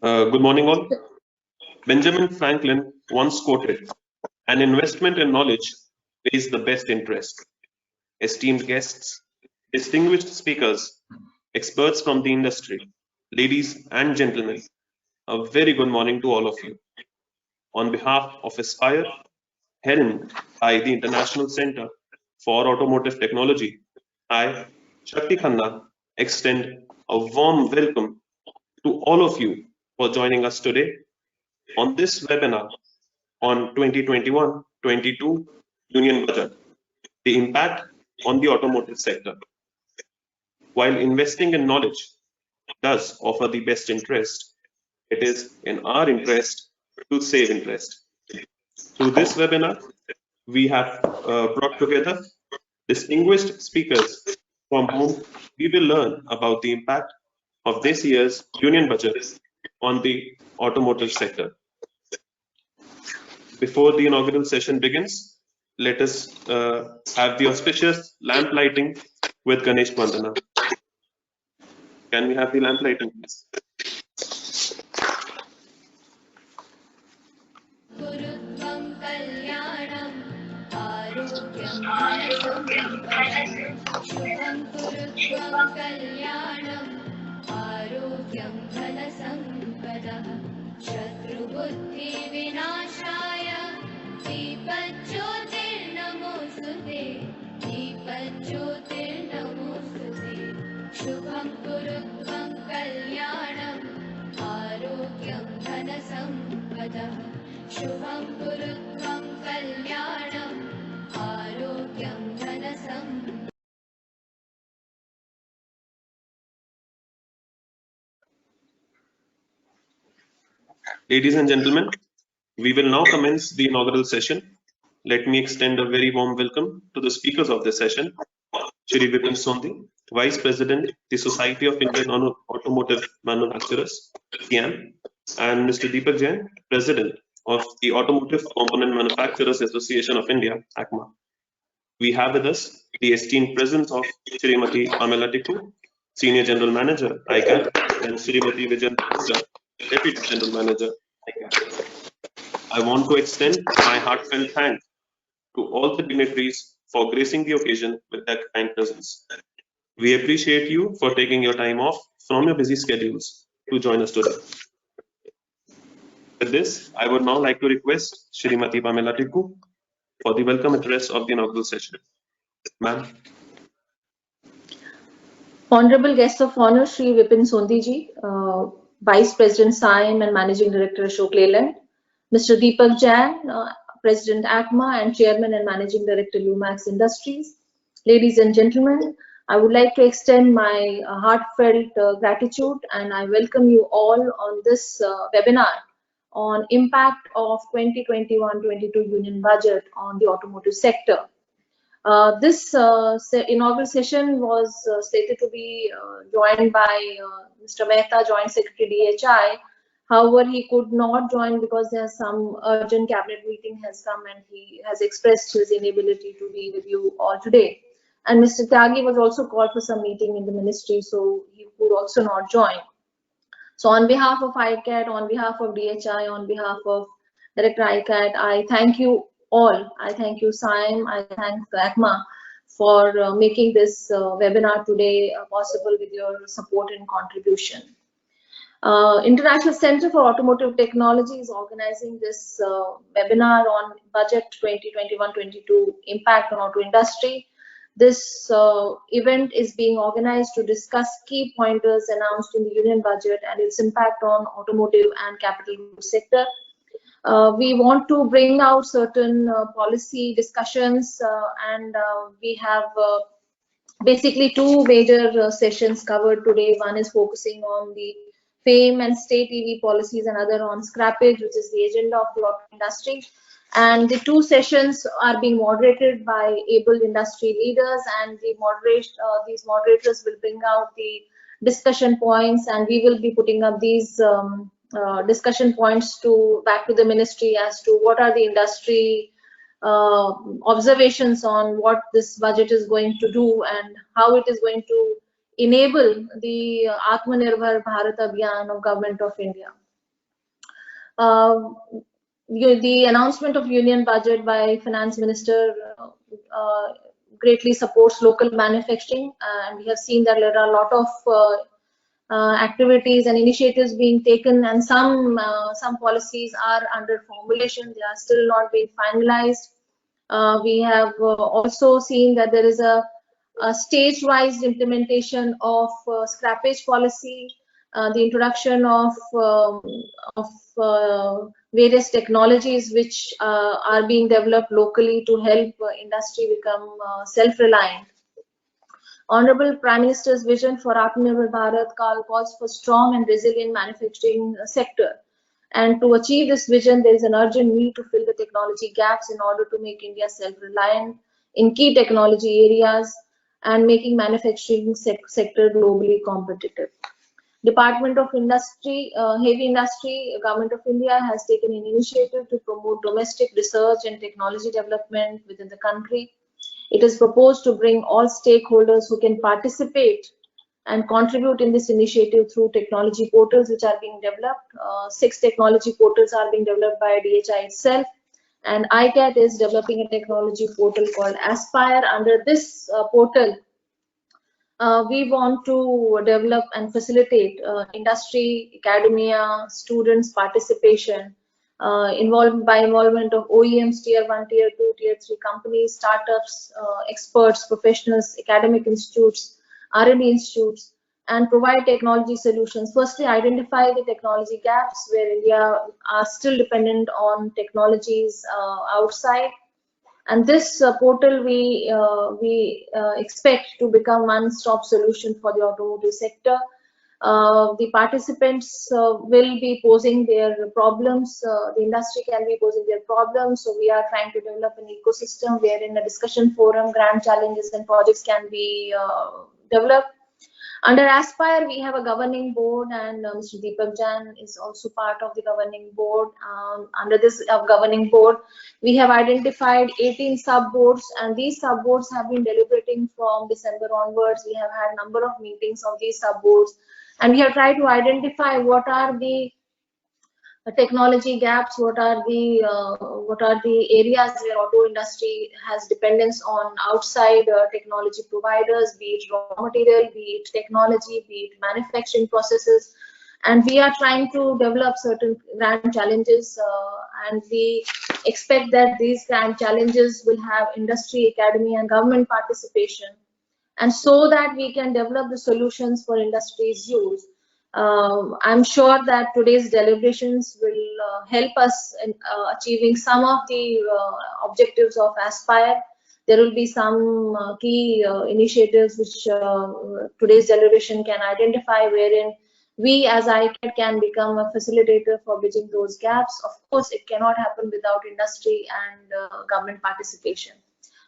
Good morning, all. Benjamin Franklin once quoted, "An investment in knowledge pays the best interest." Esteemed guests, distinguished speakers, experts from the industry, ladies and gentlemen, a very good morning to all of you. On behalf of Aspire, helmed by the International Center for Automotive Technology, I, Shakti Khanna, extend a warm welcome to all of you for joining us today on this webinar on 2021-22 Union Budget, the impact on the automotive sector. While investing in knowledge does offer the best interest, it is in our interest to save interest. Through this webinar, we have brought together distinguished speakers from whom we will learn about the impact of this year's Union Budget on the automotive sector. Before the inaugural session begins, let us have the auspicious lamp lighting with Ganesh Vandana. Can we have the lamp lighting, please? Ladies and gentlemen, we will now commence the inaugural session. Let me extend a very warm welcome to the speakers of this session, Shri Vipin Sondhi, Vice President, the Society of Indian Automotive Manufacturers, SIAM, and Mr. Deepak Jain, President of the Automotive Component Manufacturers Association of India, ACMA. We have with us the esteemed presence of Shrimati Pamela Tikku, Senior General Manager, ICAT, and Shrimati Vijan Pooja, Deputy General Manager, ICAT. I want to extend my heartfelt thanks to all the dignitaries for gracing the occasion with their kind presence. We appreciate you for taking your time off from your busy schedules to join us today. With this, I would now like to request Shrimati Pamela Tikku for the welcome address of the inaugural session. Ma'am. Honorable Guest of Honor, Shri Vipin Sondhi ji, Vice President SIAM and Managing Director Ashok Leyland, Mr. Deepak Jain, President ACMA and Chairman and Managing Director Lumax Industries. Ladies and gentlemen, I would like to extend my heartfelt gratitude and I welcome you all on this webinar on impact of 2021-22 Union Budget on the automotive sector. This inaugural session was slated to be joined by Mr. Mehta, Joint Secretary DHI. However, he could not join because there's some urgent cabinet meeting has come and he has expressed his inability to be with you all today. And Mr. Tyagi was also called for some meeting in the ministry, so he could also not join. So on behalf of ICAT, on behalf of DHI, on behalf of Director ICAT, I thank you all. I thank you, SIAM. I thank ACMA for making this webinar today possible with your support and contribution. International Center for Automotive Technology is organizing this webinar on Budget 2021-22 Impact on Auto Industry. This event is being organized to discuss key pointers announced in the Union Budget and its impact on automotive and capital goods sector. We want to bring out certain policy discussions and we have basically two major sessions covered today. One is focusing on the FAME and state EV policies, and other on scrappage, which is the agenda of the auto industry. And the two sessions are being moderated by able industry leaders, and these moderators will bring out the discussion points, and we will be putting up these discussion points back to the ministry as to what are the industry observations on what this budget is going to do and how it is going to enable the Aatmanirbhar Bharat Abhiyan of Government of India. The announcement of union budget by Finance Minister greatly supports local manufacturing, and we have seen that there are a lot of activities and initiatives being taken, and some policies are under formulation. They are still not being finalized. We have also seen that there is a stage-wise implementation of scrappage policy, the introduction of various technologies which are being developed locally to help industry become self-reliant. Honorable Prime Minister's vision for Aatmanirbhar Bharat calls for strong and resilient manufacturing sector. And to achieve this vision, there is an urgent need to fill the technology gaps in order to make India self-reliant in key technology areas and making manufacturing sector globally competitive. Department of Industry, Heavy Industry, Government of India has taken an initiative to promote domestic research and technology development within the country. It is proposed to bring all stakeholders who can participate and contribute in this initiative through technology portals which are being developed. 6 technology portals are being developed by DHI itself, and ICAT is developing a technology portal called Aspire. Under this portal, we want to develop and facilitate industry, academia, students' participation, involvement of OEMs, Tier 1, Tier 2, Tier 3 companies, startups, experts, professionals, academic institutes, R&D institutes, and provide technology solutions. Firstly, identify the technology gaps where India are still dependent on technologies outside. And this portal we expect to become one-stop solution for the automotive sector. The participants will be posing their problems. The industry can be posing their problems. So we are trying to develop an ecosystem wherein a discussion forum, grand challenges, and projects can be developed. Under Aspire, we have a governing board, and Mr. Deepak Jain is also part of the governing board. Under this governing board, we have identified 18 sub-boards, and these sub-boards have been deliberating from December onwards. We have had a number of meetings of these sub-boards, and we have tried to identify what are the technology gaps, what are the areas where auto industry has dependence on outside technology providers, be it raw material, be it technology, be it manufacturing processes. And we are trying to develop certain grand challenges, and we expect that these grand challenges will have industry, academy, and government participation, and so that we can develop the solutions for industry's use. I'm sure that today's deliberations will help us in achieving some of the objectives of Aspire. There will be some key initiatives which today's deliberation can identify, wherein we as ICAT can become a facilitator for bridging those gaps. Of course, it cannot happen without industry and government participation.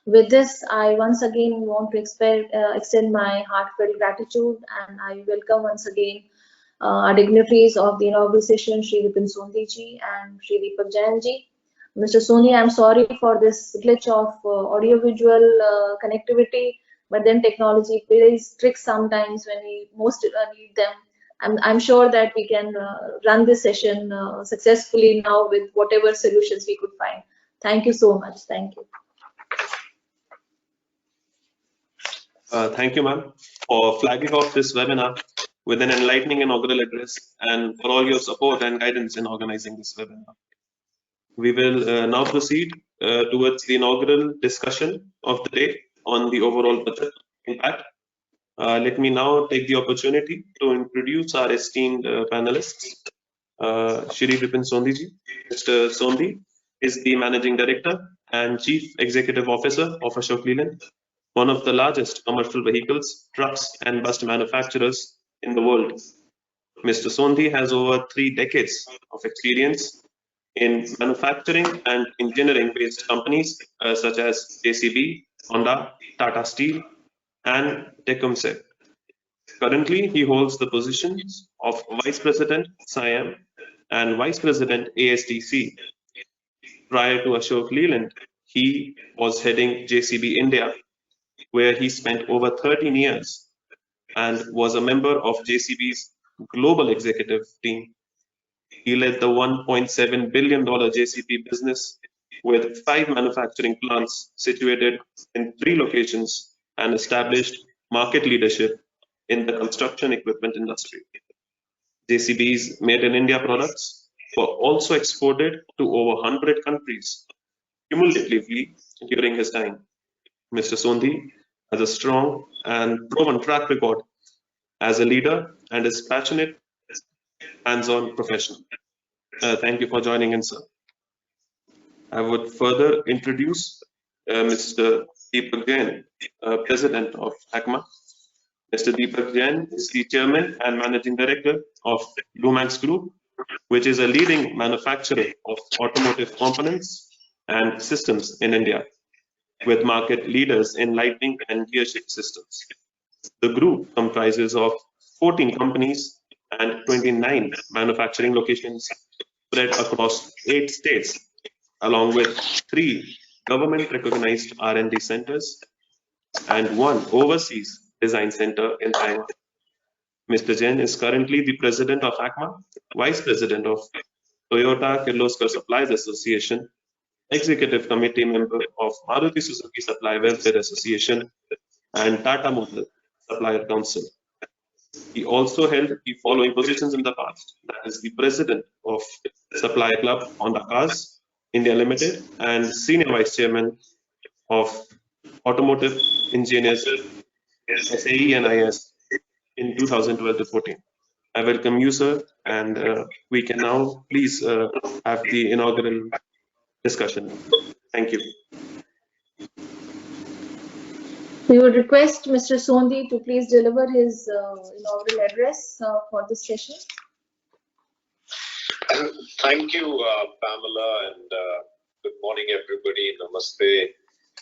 With this, I once again want to extend my heartfelt gratitude, and I welcome once again our dignitaries of the inaugural session, Shri Vipin Sondhi ji and Shri Deepak Jain ji. Mr. Sondhi, I'm sorry for this glitch of audio-visual connectivity, but then technology plays tricks sometimes when we most need them. I'm sure that we can run this session successfully now with whatever solutions we could find. Thank you so much. Thank you. Thank you, ma'am, for flagging off this webinar with an enlightening inaugural address, and for all your support and guidance in organizing this webinar. We will now proceed towards the inaugural discussion of the day on the overall budget impact. Let me now take the opportunity to introduce our esteemed panelists. Shri Vipin Sondhi ji. Mr. Sondhi is the Managing Director and Chief Executive Officer of Ashok Leyland, one of the largest commercial vehicles, trucks, and bus manufacturers in the world. Mr. Sondhi has over 3 decades of experience in manufacturing and engineering-based companies such as JCB, Honda, Tata Steel, and Tecumseh. Currently, he holds the positions of Vice President SIAM and Vice President ASTC. Prior to Ashok Leyland, he was heading JCB India, where he spent over 13 years and was a member of JCB's global executive team. He led the $1.7 billion JCB business with 5 manufacturing plants situated in 3 locations and established market leadership in the construction equipment industry. JCB's made in India products were also exported to over 100 countries cumulatively during his time. Mr. Sondhi has a strong and proven track record as a leader and is passionate, hands-on professional. Thank you for joining in, sir. I would further introduce Mr. Deepak Jain, President of ACMA. Mr. Deepak Jain is the Chairman and Managing Director of Lumax Group, which is a leading manufacturer of automotive components and systems in India, with market leaders in lighting and gearshift systems. The group comprises of 14 companies and 29 manufacturing locations spread across 8 states, along with 3 government-recognized R&D centers and 1 overseas design center in Taiwan. Mr. Jain is currently the President of ACMA, Vice President of Toyota Kirloskar Suppliers Association, Executive Committee member of Maruti Suzuki Supply Welfare Association, and Tata Motor Supplier Council. He also held the following positions in the past, that is the President of Supplier Club Honda Cars India Limited and Senior Vice Chairman of Automotive Engineers SAE and IS in 2012 to 14. I welcome you, sir, and we can now please have the inaugural discussion. Thank you. We would request Mr. Sondhi to please deliver his inaugural address for this session. Thank you, Pamela, and good morning, everybody. Namaste.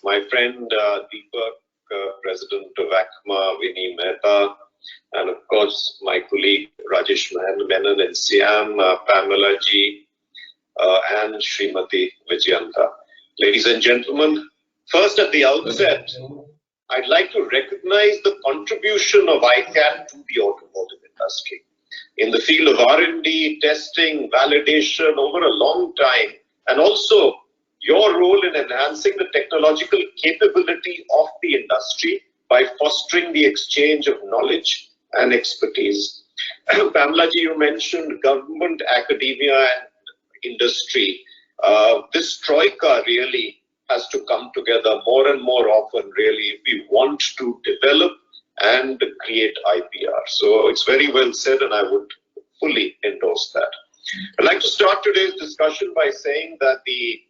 My friend Deepak, President of ACMA, Vinny Mehta, and of course my colleague Rajesh Menon and SIAM, Pamela ji, and Srimati Vijayanta. Ladies and gentlemen, first at the outset, I'd like to recognize the contribution of ICAT to the automotive industry. In the field of R&D, testing, validation over a long time, and also your role in enhancing the technological capability of the industry by fostering the exchange of knowledge and expertise. Pamela ji, you mentioned government, academia, and industry. This troika really has to come together more and more often, really, if we want to develop and create IPR. So it's very well said, and I would fully endorse that. I'd like to start today's discussion by saying that the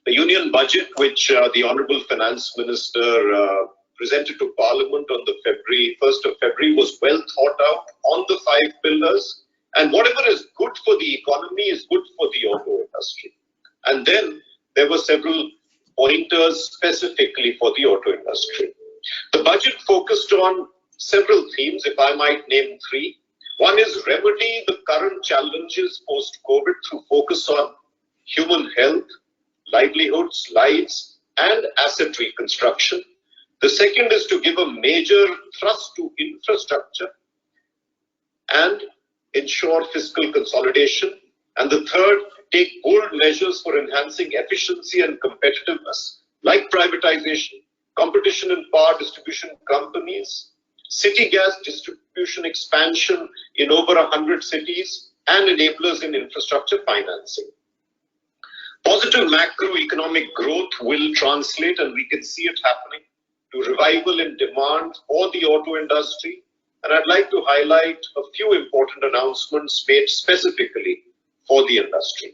union budget, which the Honorable Finance Minister presented to Parliament on the 1st of February, was well thought out on the 5 pillars. And whatever is good for the economy is good for the auto industry. And then there were several pointers specifically for the auto industry. The budget focused on several themes, if I might name 3. One is remedy the current challenges post-COVID through focus on human health, livelihoods, lives, and asset reconstruction. The second is to give a major thrust to infrastructure and ensure fiscal consolidation. And the third, take bold measures for enhancing efficiency and competitiveness, like privatization, competition in power distribution companies, city gas distribution expansion in over 100 cities, and enablers in infrastructure financing. Positive macroeconomic growth will translate, and we can see it happening, to revival in demand for the auto industry. And I'd like to highlight a few important announcements made specifically for the industry.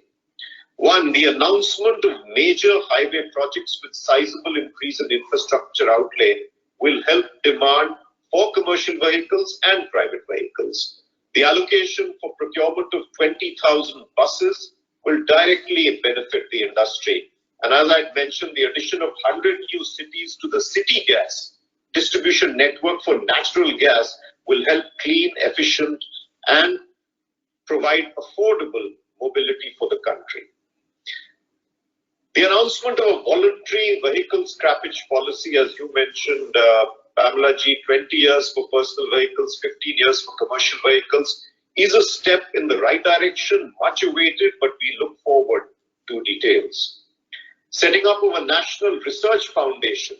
One, the announcement of major highway projects with sizable increase in infrastructure outlay will help demand for commercial vehicles and private vehicles. The allocation for procurement of 20,000 buses will directly benefit the industry. And as I mentioned, the addition of 100 new cities to the city gas distribution network for natural gas will help clean, efficient, and provide affordable mobility for the country. The announcement of a voluntary vehicle scrappage policy, as you mentioned, Pamela ji, 20 years for personal vehicles, 15 years for commercial vehicles, is a step in the right direction, much awaited, but we look forward to details. Setting up of a national research foundation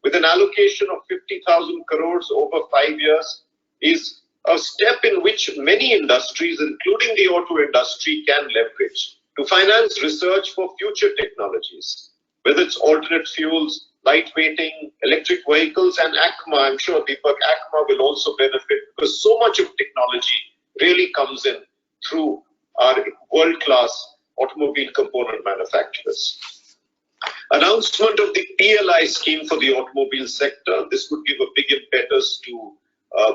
with an allocation of 50,000 crores over 5 years is a step in which many industries, including the auto industry, can leverage to finance research for future technologies, whether it's alternate fuels, lightweighting, electric vehicles, and ACMA. I'm sure, Deepak, ACMA will also benefit because so much of technology really comes in through our world-class automobile component manufacturers. Announcement of the PLI scheme for the automobile sector. This would give a big impetus to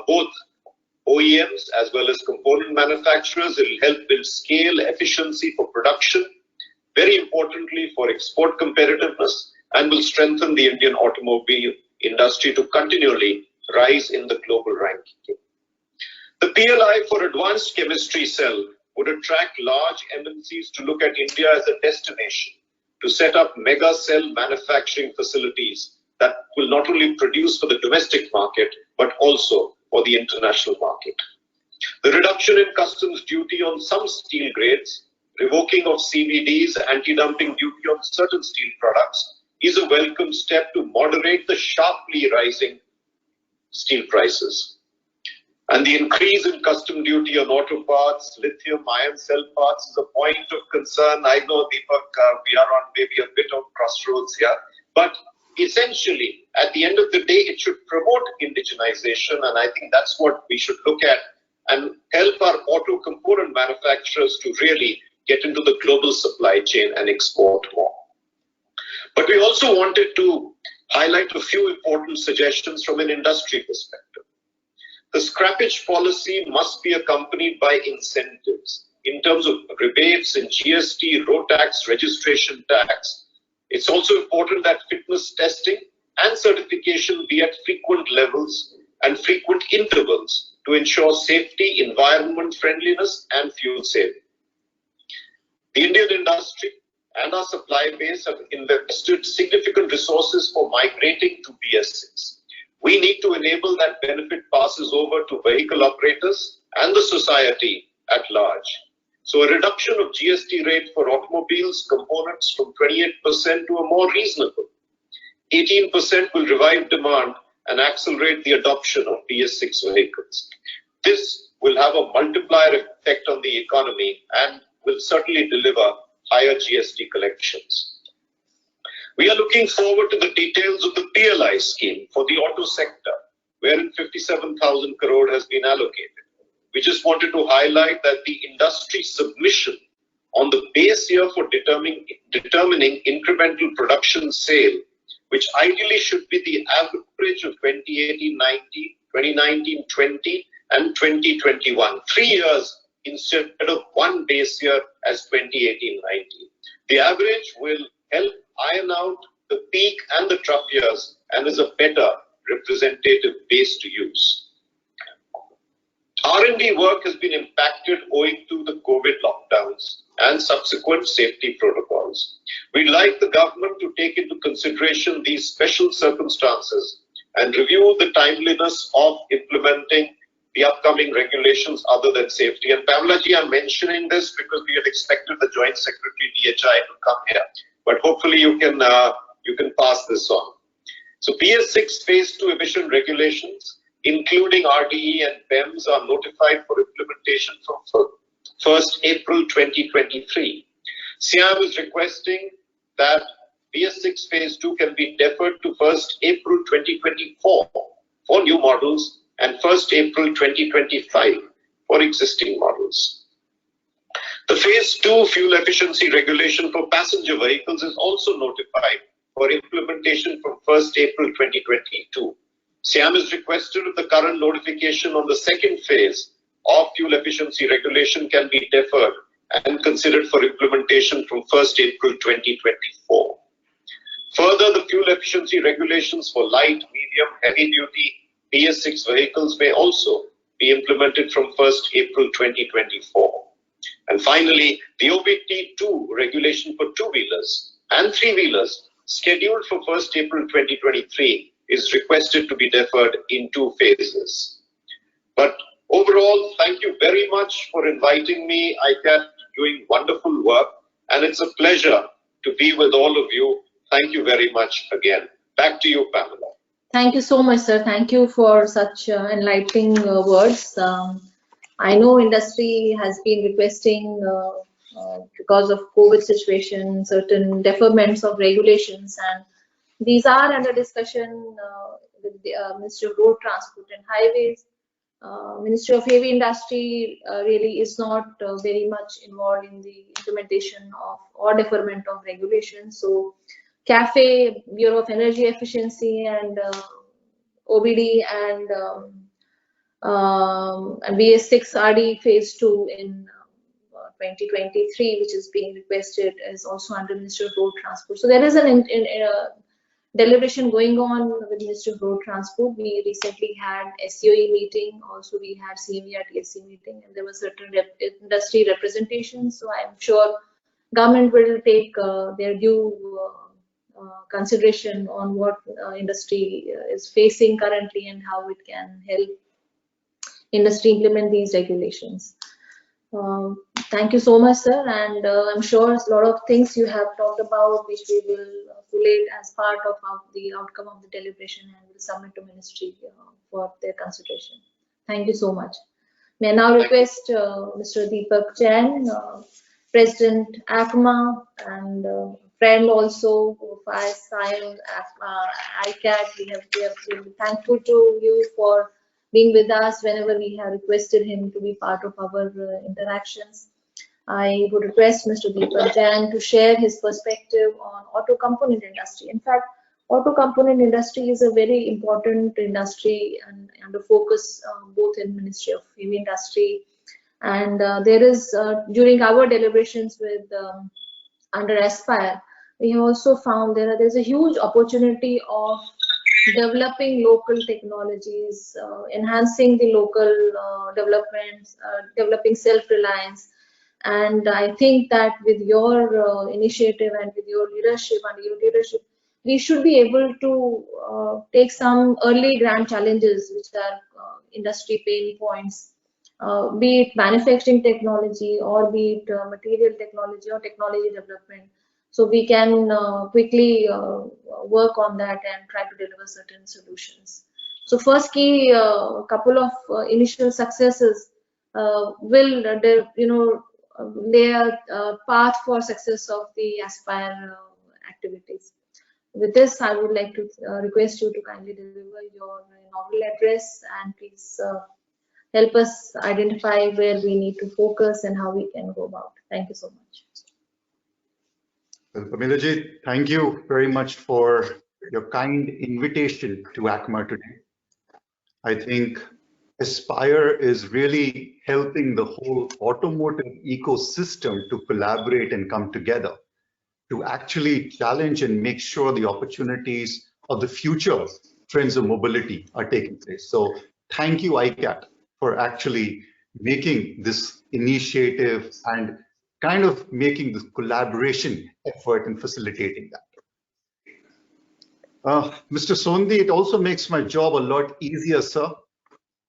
both OEMs as well as component manufacturers. It will help build scale, efficiency for production, very importantly for export competitiveness, and will strengthen the Indian automobile industry to continually rise in the global ranking. The PLI for advanced chemistry cell would attract large MNCs to look at India as a destination to set up mega cell manufacturing facilities that will not only produce for the domestic market, but also for the international market. The reduction in customs duty on some steel grades, revoking of CVDs, anti-dumping duty on certain steel products is a welcome step to moderate the sharply rising steel prices. And the increase in custom duty on auto parts, lithium-ion cell parts is a point of concern. I know, Deepak, we are on maybe a bit of crossroads here, but essentially, at the end of the day, it should promote indigenization, and I think that's what we should look at and help our auto component manufacturers to really get into the global supply chain and export more. But we also wanted to highlight a few important suggestions from an industry perspective. The scrappage policy must be accompanied by incentives in terms of rebates in GST, road tax, registration tax. It's also important that fitness testing and certification be at frequent levels and frequent intervals to ensure safety, environment friendliness, and fuel saving. The Indian industry and our supply base have invested significant resources for migrating to BS6. We need to enable that benefit passes over to vehicle operators and the society at large. So a reduction of GST rate for automobiles components from 28% to a more reasonable 18% will revive demand and accelerate the adoption of BS6 vehicles. This will have a multiplier effect on the economy and will certainly deliver higher GST collections. We are looking forward to the details of the PLI scheme for the auto sector, wherein 57,000 crore has been allocated. We just wanted to highlight that the industry submission on the base year for determining incremental production sale, which ideally should be the average of 2018-19, 2019-20, and 2021, 3 years instead of one base year as 2018-19. The average will help iron out the peak and the trough years and is a better representative base to use. R&D work has been impacted owing to the COVID lockdowns and subsequent safety protocols. We'd like the government to take into consideration these special circumstances and review the timeliness of implementing the upcoming regulations other than safety. And Pamela ji, I'm mentioning this because we had expected the Joint Secretary DHI to come here, but hopefully you can pass this on. So BS6 Phase 2 emission regulations, including RDE and PEMS, are notified for implementation from 1st April 2023. SIAM is requesting that BS6 Phase 2 can be deferred to 1st April 2024 for new models and 1st April 2025 for existing models. The Phase 2 fuel efficiency regulation for passenger vehicles is also notified for implementation from 1st April 2022. SIAM is requested if the current notification on the second phase of fuel efficiency regulation can be deferred and considered for implementation from 1st April 2024. Further, the fuel efficiency regulations for light, medium, heavy duty BS6 vehicles may also be implemented from 1st April 2024. And finally, the OBD2 regulation for two-wheelers and three-wheelers scheduled for 1st April 2023 is requested to be deferred in 2 phases. But Overall, thank you very much for inviting me. ICAT doing wonderful work, and it's a pleasure to be with all of you. Thank you very much again. Back to you, Pamela. Thank you so much, sir. Thank you for such enlightening words. I know industry has been requesting because of COVID situation, certain deferments of regulations, and these are under discussion with the Ministry of Road Transport and Highways. Ministry of Heavy Industry really is not very much involved in the implementation of or deferment of regulations. So, CAFE, Bureau of Energy Efficiency, and OBD and BS6 RD Phase 2 in 2023, which is being requested, is also under Ministry of Road Transport. So there is an deliberation going on with Ministry of Road Transport. We recently had SEOE meeting, also we had CME TSC meeting, and there was certain industry representation. So I'm sure government will take their due consideration on what industry is facing currently and how it can help industry implement these regulations. Thank you so much, sir, and I'm sure a lot of things you have talked about which we will collate as part of the outcome of the deliberation and will submit to ministry for their consideration. Thank you so much. May I now request Mr. Deepak Jain, President ACMA and friend also of SIAM, ICAT. We have been thankful to you for being with us whenever we have requested him to be part of our interactions. I would request Mr. Deepak Jain to share his perspective on auto component industry. In fact, auto component industry is a very important industry and under focus both in Ministry of Heavy Industry, and there is during our deliberations with under Aspire, we have also found there's a huge opportunity of developing local technologies, enhancing the local developments, developing self-reliance. And I think that with your initiative and with your leadership, we should be able to take some early grand challenges which are industry pain points, be it manufacturing technology or be it material technology or technology development. So we can quickly work on that and try to deliver certain solutions. So first key, couple of initial successes will lay a path for success of the Aspire activities. With this, I would like to request you to kindly deliver your inaugural address and please help us identify where we need to focus and how we can go about. Thank you so much. Well, Pamela ji, thank you very much for your kind invitation to ACMA today. I think Aspire is really helping the whole automotive ecosystem to collaborate and come together to actually challenge and make sure the opportunities of the future trends of mobility are taking place. So thank you, ICAT, for actually making this initiative and kind of making this collaboration effort and facilitating that. Mr. Sondhi, it also makes my job a lot easier, sir,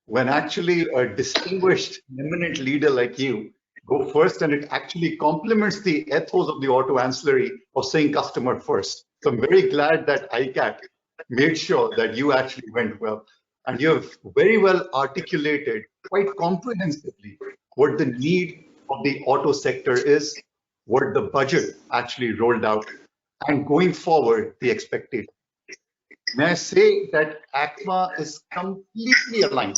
when actually a distinguished, eminent leader like you go first, and it actually complements the ethos of the auto ancillary of saying customer first. So I'm very glad that ICAT made sure that you actually went well, and you have very well articulated quite comprehensively what the need of the auto sector is, what the budget actually rolled out, and going forward, the expectation. May I say that ACMA is completely aligned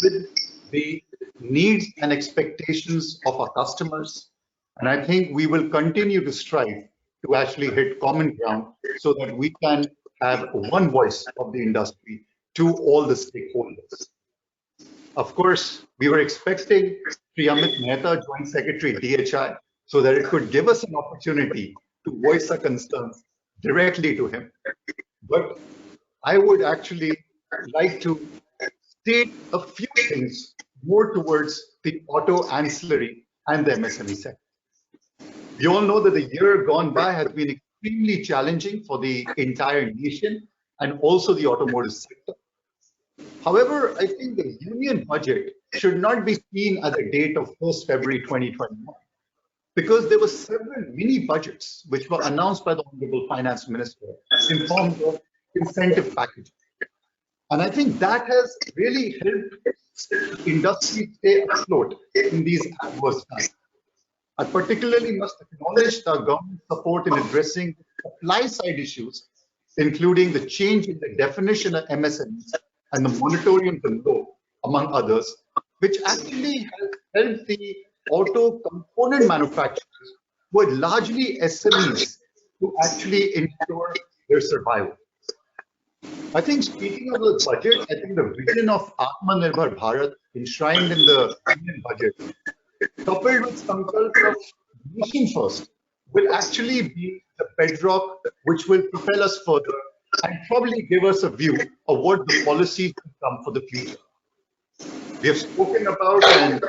with the needs and expectations of our customers, and I think we will continue to strive to actually hit common ground so that we can have one voice of the industry to all the stakeholders. Of course, we were expecting Shri Amit Mehta, Joint Secretary DHI, so that it could give us an opportunity to voice our concerns directly to him. But I would actually like to state a few things more towards the auto ancillary and the MSME sector. We all know that the year gone by has been extremely challenging for the entire nation and also the automotive sector. However, I think the union budget should not be seen as a date of 1st February 2021, because there were several mini budgets which were announced by the Honorable Finance Minister in form of incentive packages. And I think that has really helped industry stay afloat in these adverse times. I particularly must acknowledge the government's support in addressing supply side issues, including the change in the definition of MSMEs and the moratorium to law, among others, which actually has helped the auto component manufacturers, who are largely SMEs, to actually ensure their survival. I think, speaking of the budget, I think the vision of Aatmanirbhar Bharat enshrined in the Union budget, coupled with some sort of nation first, will actually be the bedrock which will propel us further and probably give us a view of what the policies will come for the future. We have spoken about and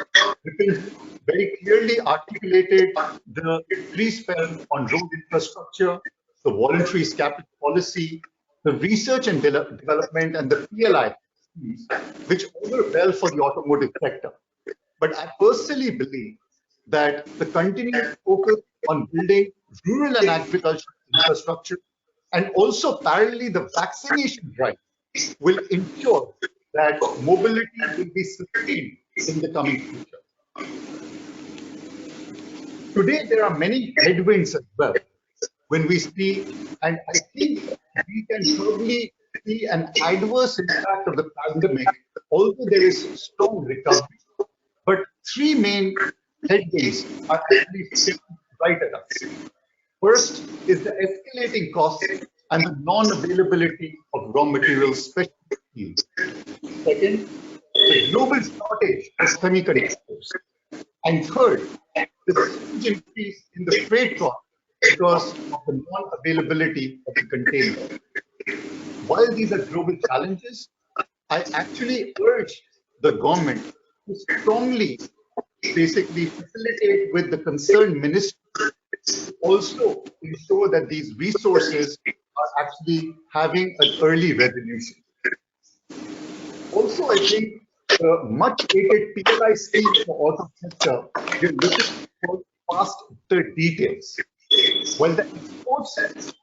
Vipin very clearly articulated the increased spend on road infrastructure, the voluntary capital policy, the research and development, and the PLI schemes, which augur well for the automotive sector. But I personally believe that the continued focus on building rural and agricultural infrastructure, and also parallelly the vaccination drive, will ensure that mobility will be sustained in the coming future. Today, there are many headwinds as well when we see, and I think we can probably see an adverse impact of the pandemic, although there is strong recovery. But three main headwinds are actually sitting right at us. First is the escalating costs and the non-availability of raw materials, especially steel. Second, the global shortage of semiconductors. And third, the huge increase in the freight cost because of the non-availability of the container. While these are global challenges, I actually urge the government to strongly basically facilitate with the concerned ministry to also ensure that these resources are actually having an early resolution. Also, I think the much awaited PLI scheme for auto sector, we're looking for past the details. While the exports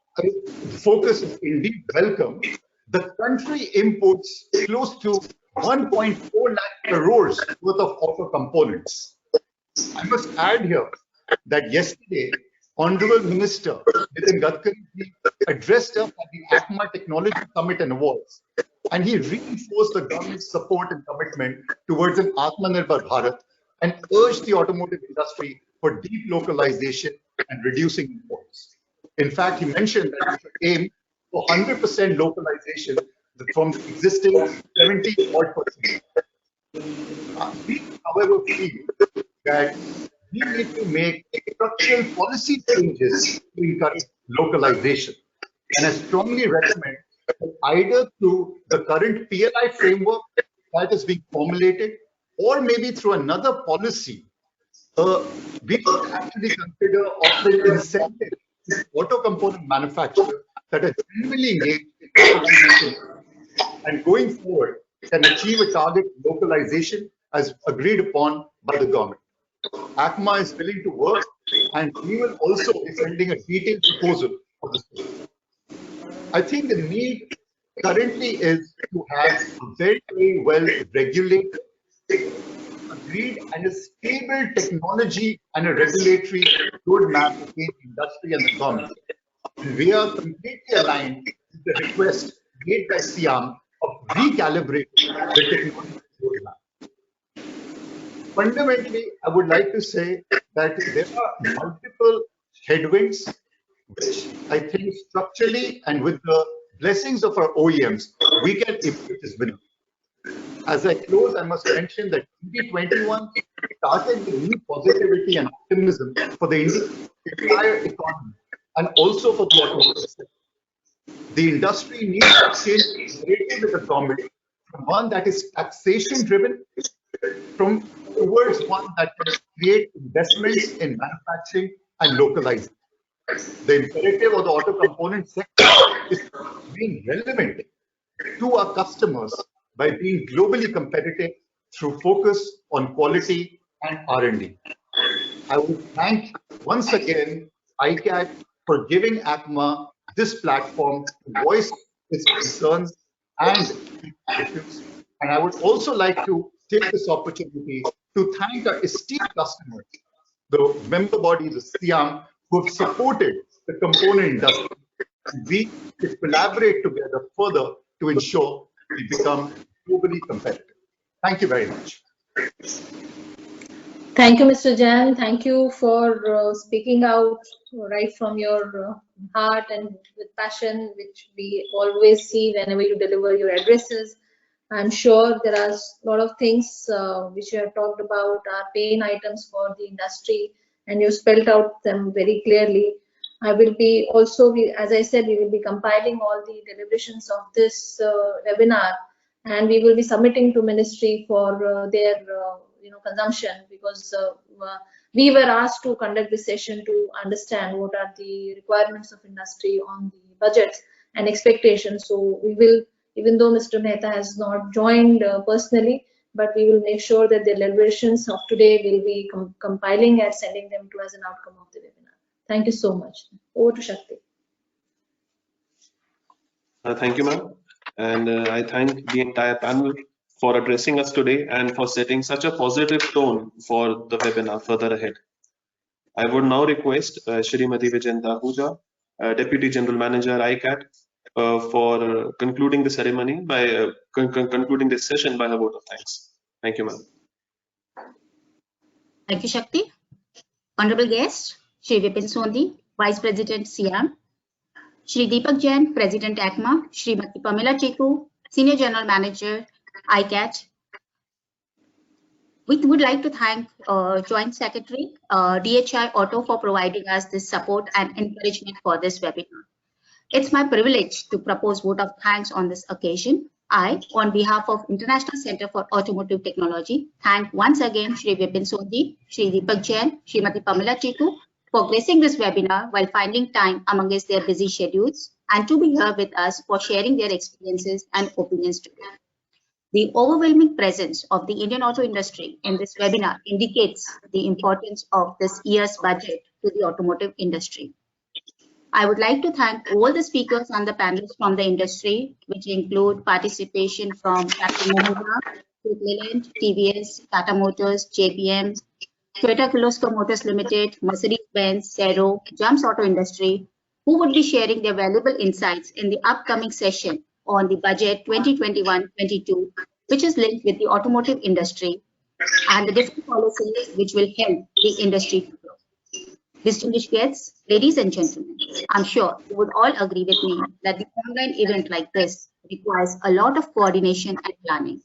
focus is indeed welcome, the country imports close to 1.4 lakh crores worth of auto components. I must add here that yesterday, Honorable Minister Nitin Gadkari addressed us at the ACMA Technology Summit and Awards, and he reinforced the government's support and commitment towards an Aatmanirbhar Bharat and urged the automotive industry for deep localization and reducing imports. In fact, he mentioned that we should aim for 100% localization from the existing 70-odd%. We, however, feel that we need to make structural policy changes to encourage localization. And I strongly recommend that either through the current PLI framework that is being formulated, or maybe through another policy, we could actually consider offering incentives to auto component manufacturers that are generally engaged in localization and going forward can achieve a target localization as agreed upon by the government. ACMA is willing to work, and we will also be sending a detailed proposal for this. I think the need currently is to have a very, very well regulated, agreed, and a stable technology and a regulatory roadmap between industry and the government. And we are completely aligned with the request made by SIAM of recalibrating the technology roadmap. Fundamentally, I would like to say that there are multiple headwinds, which I think structurally and with the blessings of our OEMs, we can improve this winner. As I close, I must mention that 2021 started with new positivity and optimism for the entire economy and also for the automotive sector. The industry needs to change its narrative with the government from one that is taxation driven towards one that can create investments in manufacturing and localizing. The imperative of the auto component sector is to remain relevant to our customers by being globally competitive through focus on quality and R&D. I would thank once again ICAT for giving ACMA this platform to voice its concerns and issues. And I would also like to take this opportunity to thank our esteemed customers, the member bodies of SIAM, who have supported the component industry. We should collaborate together further to ensure we become globally competitive. Thank you very much. Thank you, Mr. Jain. Thank you for speaking out right from your heart and with passion, which we always see whenever you deliver your addresses. I'm sure there are a lot of things which you have talked about are pain items for the industry, and you spelled out them very clearly. I will be also, as I said, we will be compiling all the deliberations of this webinar, and we will be submitting to ministry for their consumption, because we were asked to conduct this session to understand what are the requirements of industry on the budgets and expectations. So we will, even though Mr. Mehta has not joined personally, but we will make sure that the deliberations of today will be compiling and sending them to as an outcome of the webinar. Thank you so much. Over to Shakti. Thank you, ma'am. And I thank the entire panel for addressing us today and for setting such a positive tone for the webinar further ahead. I would now request Shrimati Vijayanta Ahuja, Deputy General Manager, ICAT, for concluding the ceremony by concluding this session by a vote of thanks. Thank you, ma'am. Thank you, Shakti. Honorable guest, Shri Vipin Sondhi, Vice President SIAM, Shri Deepak Jain, President ACMA, Shrimati Pamela Tikku, Senior General Manager, ICAT. We would like to thank Joint Secretary, DHI Auto, for providing us this support and encouragement for this webinar. It's my privilege to propose vote of thanks on this occasion. I, on behalf of International Center for Automotive Technology, thank once again Shri Vipin Sondhi, Shri Deepak Jain, Shrimati Pamela Tikku for gracing this webinar while finding time amongst their busy schedules and to be here with us for sharing their experiences and opinions today. The overwhelming presence of the Indian auto industry in this webinar indicates the importance of this year's budget to the automotive industry. I would like to thank all the speakers on the panels from the industry, which include participation from Captain Mahindra, Leland, TVS, Tata Motors, JPM, Toyota Kirloskar Motors Limited, Mercedes-Benz, Sero, Jumps Auto Industry, who would be sharing their valuable insights in the upcoming session on the budget 2021-22, which is linked with the automotive industry and the different policies which will help the industry to grow. Distinguished guests, ladies and gentlemen, I'm sure you would all agree with me that the online event like this requires a lot of coordination and planning.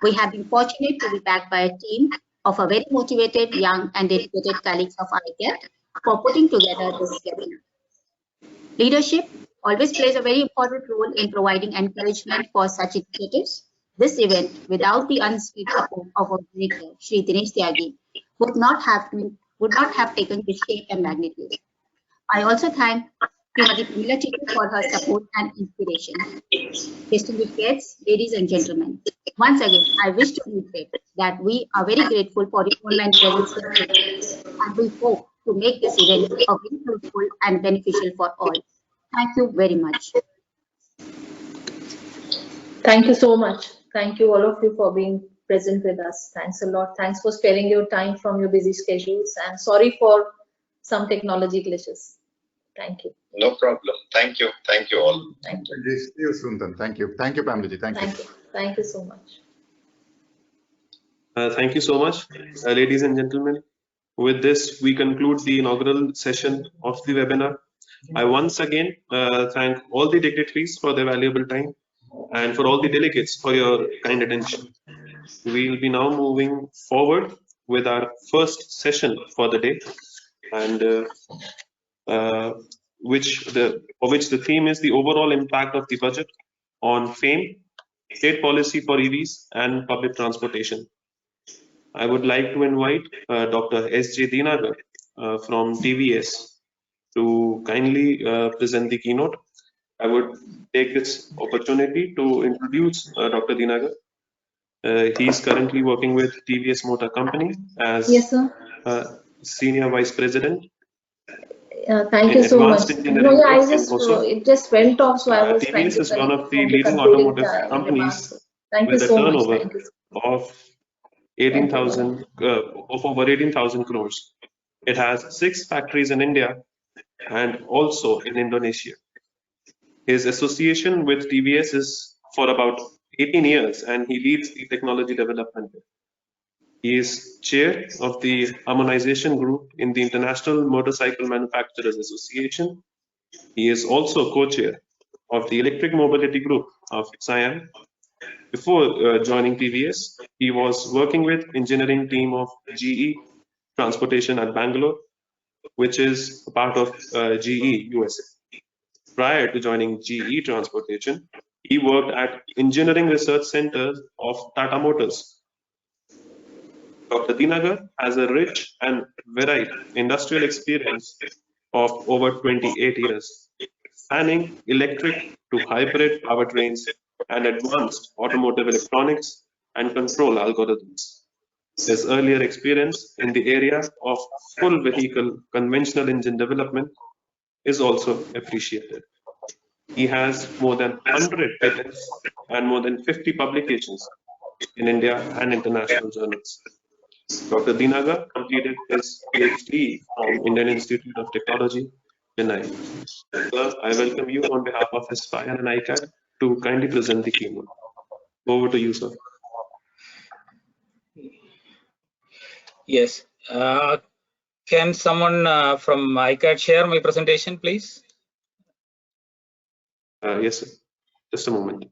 We have been fortunate to be backed by a team of a very motivated, young and dedicated colleagues of ICAT for putting together this webinar. Leadership always plays a very important role in providing encouragement for such initiatives. This event, without the unseen support of our director, Shri Dinesh Tyagi, would not have taken this shape and magnitude. I also thank Srimati Pamela Tikku for her support and inspiration. Distinguished guests, ladies and gentlemen, once again, I wish to reiterate that we are very grateful for the online presence here and we hope to make this event a very fruitful and beneficial for all. Thank you very much. Thank you so much. Thank you all of you for being present with us. Thanks a lot. Thanks for sparing your time from your busy schedules, and sorry for some technology glitches. Thank you. No problem. Thank you. Thank you all. Thank you. See you soon then. Thank you. Thank you, Pamela ji. Thank you. Thank you so much. Thank you so much, ladies and gentlemen. With this, we conclude the inaugural session of the webinar. I once again thank all the dignitaries for their valuable time and for all the delegates for your kind attention. We will be now moving forward with our first session for the day, and for which the theme is the overall impact of the budget on FAME, state policy for EVs and public transportation. I would like to invite Dr. S.J. Dinagar from TVS to kindly present the keynote. I would take this opportunity to introduce Dr. Dinagar. He's currently working with TVS Motor Company as Yes, sir. Senior Vice President Thank in you so much. Advanced Engineering No, yeah, Group I in just Hosur. it just went off, so I was trying TVS to is one connect of the from the leading concluding automotive remarks. companies Thank you with a so much. turnover Thank you. of Thank you. 18,000 of over 18,000 crores. It has 6 factories in India and also in Indonesia. His association with TVS is for about 18 years and he leads the technology development. He is chair of the harmonization group in the International Motorcycle Manufacturers Association. He is also co-chair of the electric mobility group of SIAM. Before joining TVS, he was working with engineering team of GE Transportation at Bangalore, which is a part of GE USA. Prior to joining GE Transportation, he worked at Engineering Research Center of Tata Motors. Dr. Dinagar has a rich and varied industrial experience of over 28 years, spanning electric to hybrid powertrains and advanced automotive electronics and control algorithms. His earlier experience in the area of full vehicle conventional engine development is also appreciated. He has more than 100 patents and more than 50 publications in India and international journals. Dr. Dinagar completed his PhD from Indian Institute of Technology, Chennai. Sir, I welcome you on behalf of SIAM and ICAT to kindly present the keynote. Over to you, sir. Yes. Can someone from ICAT share my presentation, please? Yes, sir. Just a moment.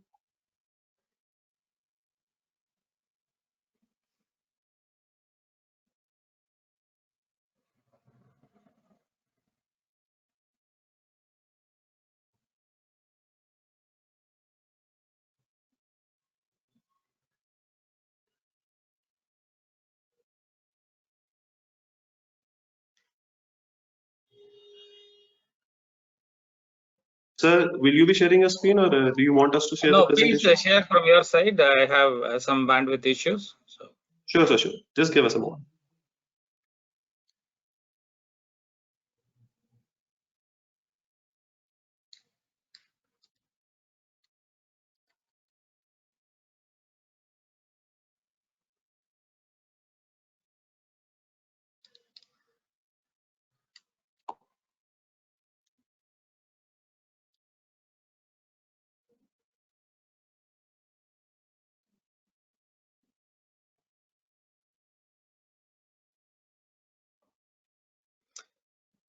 Sir, will you be sharing your screen or do you want us to share the No, please presentation? share from your side. I have some bandwidth issues. So. Sure, sir, sure. Just give us a moment.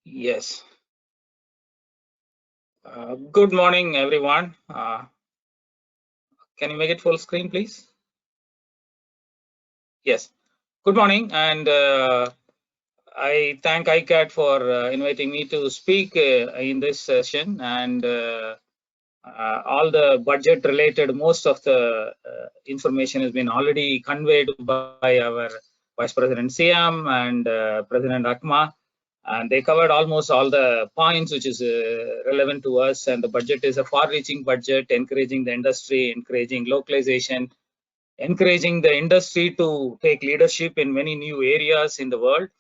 Yes. Good morning, everyone. Can you make it full screen, please? Yes. Good morning, and I thank ICAT for inviting me to speak in this session, and all the budget related, most of the information has been already conveyed by our Vice President SIAM and President ACMA, and they covered almost all the points which is relevant to us. And the budget is a far-reaching budget, encouraging the industry, encouraging localization, encouraging the industry to take leadership in many new areas in the world.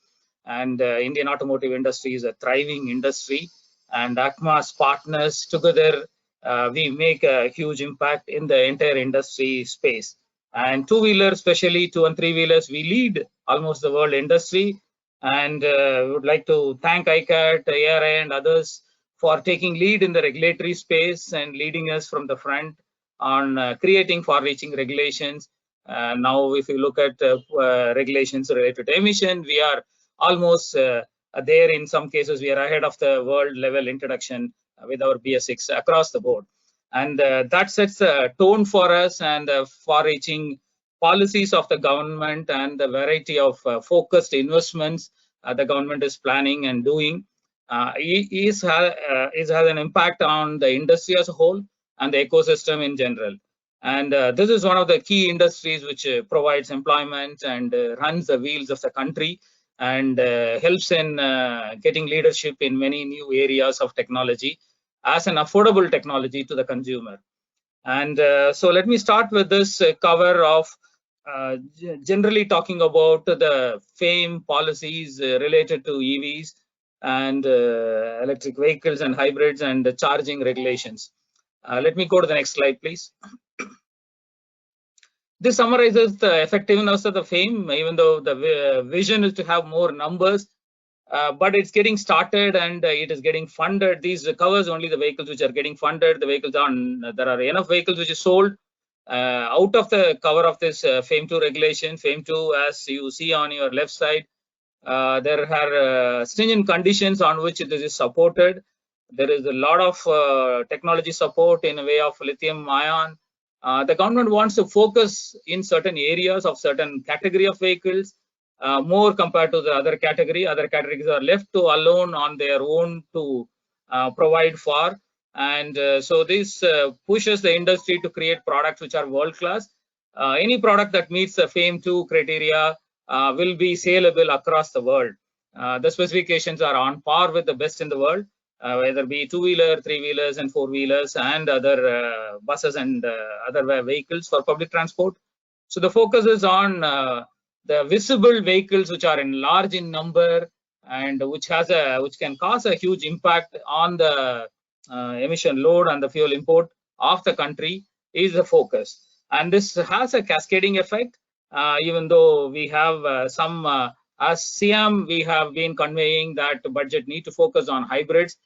And Indian automotive industry is a thriving industry, and ACMA's partners together, we make a huge impact in the entire industry space. And two-wheelers, especially 2 and 3-wheelers, we lead almost the world industry. And we would like to thank ICAT, ARI, and others for taking lead in the regulatory space and leading us from the front on creating far-reaching regulations. Now, if you look at regulations related to emission, we are almost there. In some cases, we are ahead of the world level introduction with our BS6 across the board. And that sets a tone for us, and far-reaching policies of the government and the variety of focused investments the government is planning and doing has an impact on the industry as a whole and the ecosystem in general. And this is one of the key industries which provides employment and runs the wheels of the country, and helps in getting leadership in many new areas of technology as an affordable technology to the consumer. And so let me start with this cover of generally talking about the FAME policies related to EVs and electric vehicles and hybrids and charging regulations. Let me go to the next slide, please. This summarizes the effectiveness of the FAME, even though the vision is to have more numbers, but it's getting started and it is getting funded. These covers only the vehicles which are getting funded. The vehicles there are enough vehicles which is sold. Out of the cover of this FAME 2 regulation, FAME 2, as you see on your left side, there are stringent conditions on which this is supported. There is a lot of technology support in a way of lithium ion. The government wants to focus in certain areas of certain category of vehicles more compared to the other category. Other categories are left to alone on their own to provide for. And so this pushes the industry to create products which are world class. Any product that meets the FAME 2 criteria will be saleable across the world. The specifications are on par with the best in the world, whether be two-wheeler, three-wheelers, and four-wheelers, and other buses and other vehicles for public transport. So the focus is on the visible vehicles which are large in number and which can cause a huge impact on the emission load and the fuel import of the country is the focus. And this has a cascading effect, even though we have as SIAM, we have been conveying that budget need to focus on hybrids.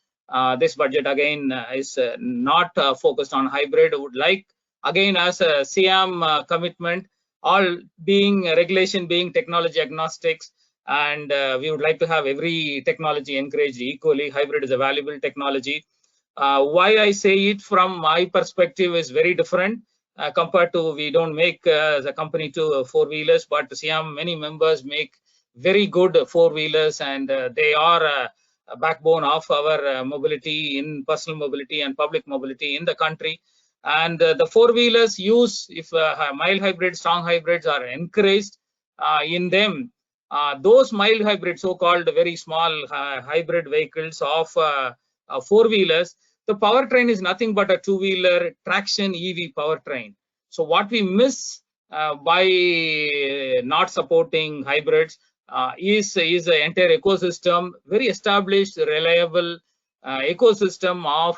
This budget again is not focused on hybrid. Would like again as a SIAM commitment, all being regulation being technology agnostics, and we would like to have every technology encouraged equally. Hybrid is a valuable technology. Why I say it from my perspective is very different compared to, we don't make as a company to four-wheelers, but SIAM, many members make very good four-wheelers, and they are a backbone of our mobility, in personal mobility and public mobility in the country. And the four-wheelers use, if mild hybrids, strong hybrids are encouraged in them, those mild hybrids, so-called very small hybrid vehicles of four-wheelers, the powertrain is nothing but a two-wheeler traction EV powertrain. So what we miss by not supporting hybrids is the entire ecosystem, very established, reliable ecosystem of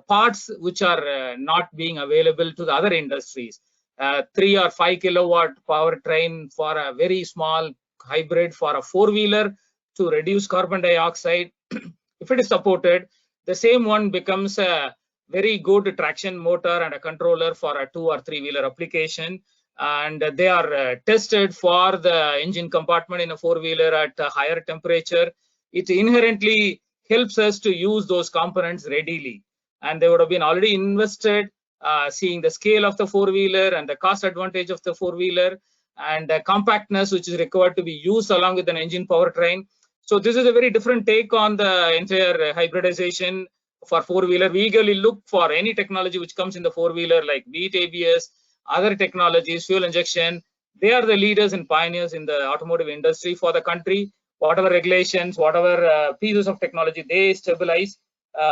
parts which are not being available to the other industries. 3 or 5 kilowatt powertrain for a very small hybrid for a four-wheeler to reduce carbon dioxide. If it is supported, the same one becomes a very good traction motor and a controller for a two or three-wheeler application. And they are tested for the engine compartment in a four-wheeler at a higher temperature. It inherently helps us to use those components readily. And they would have been already invested, seeing the scale of the four-wheeler and the cost advantage of the four-wheeler and the compactness which is required to be used along with an engine powertrain. So this is a very different take on the entire hybridization for four-wheeler. We eagerly look for any technology which comes in the four-wheeler, like be it ABS, other technologies, fuel injection. They are the leaders and pioneers in the automotive industry for the country. Whatever regulations, whatever pieces of technology they stabilize,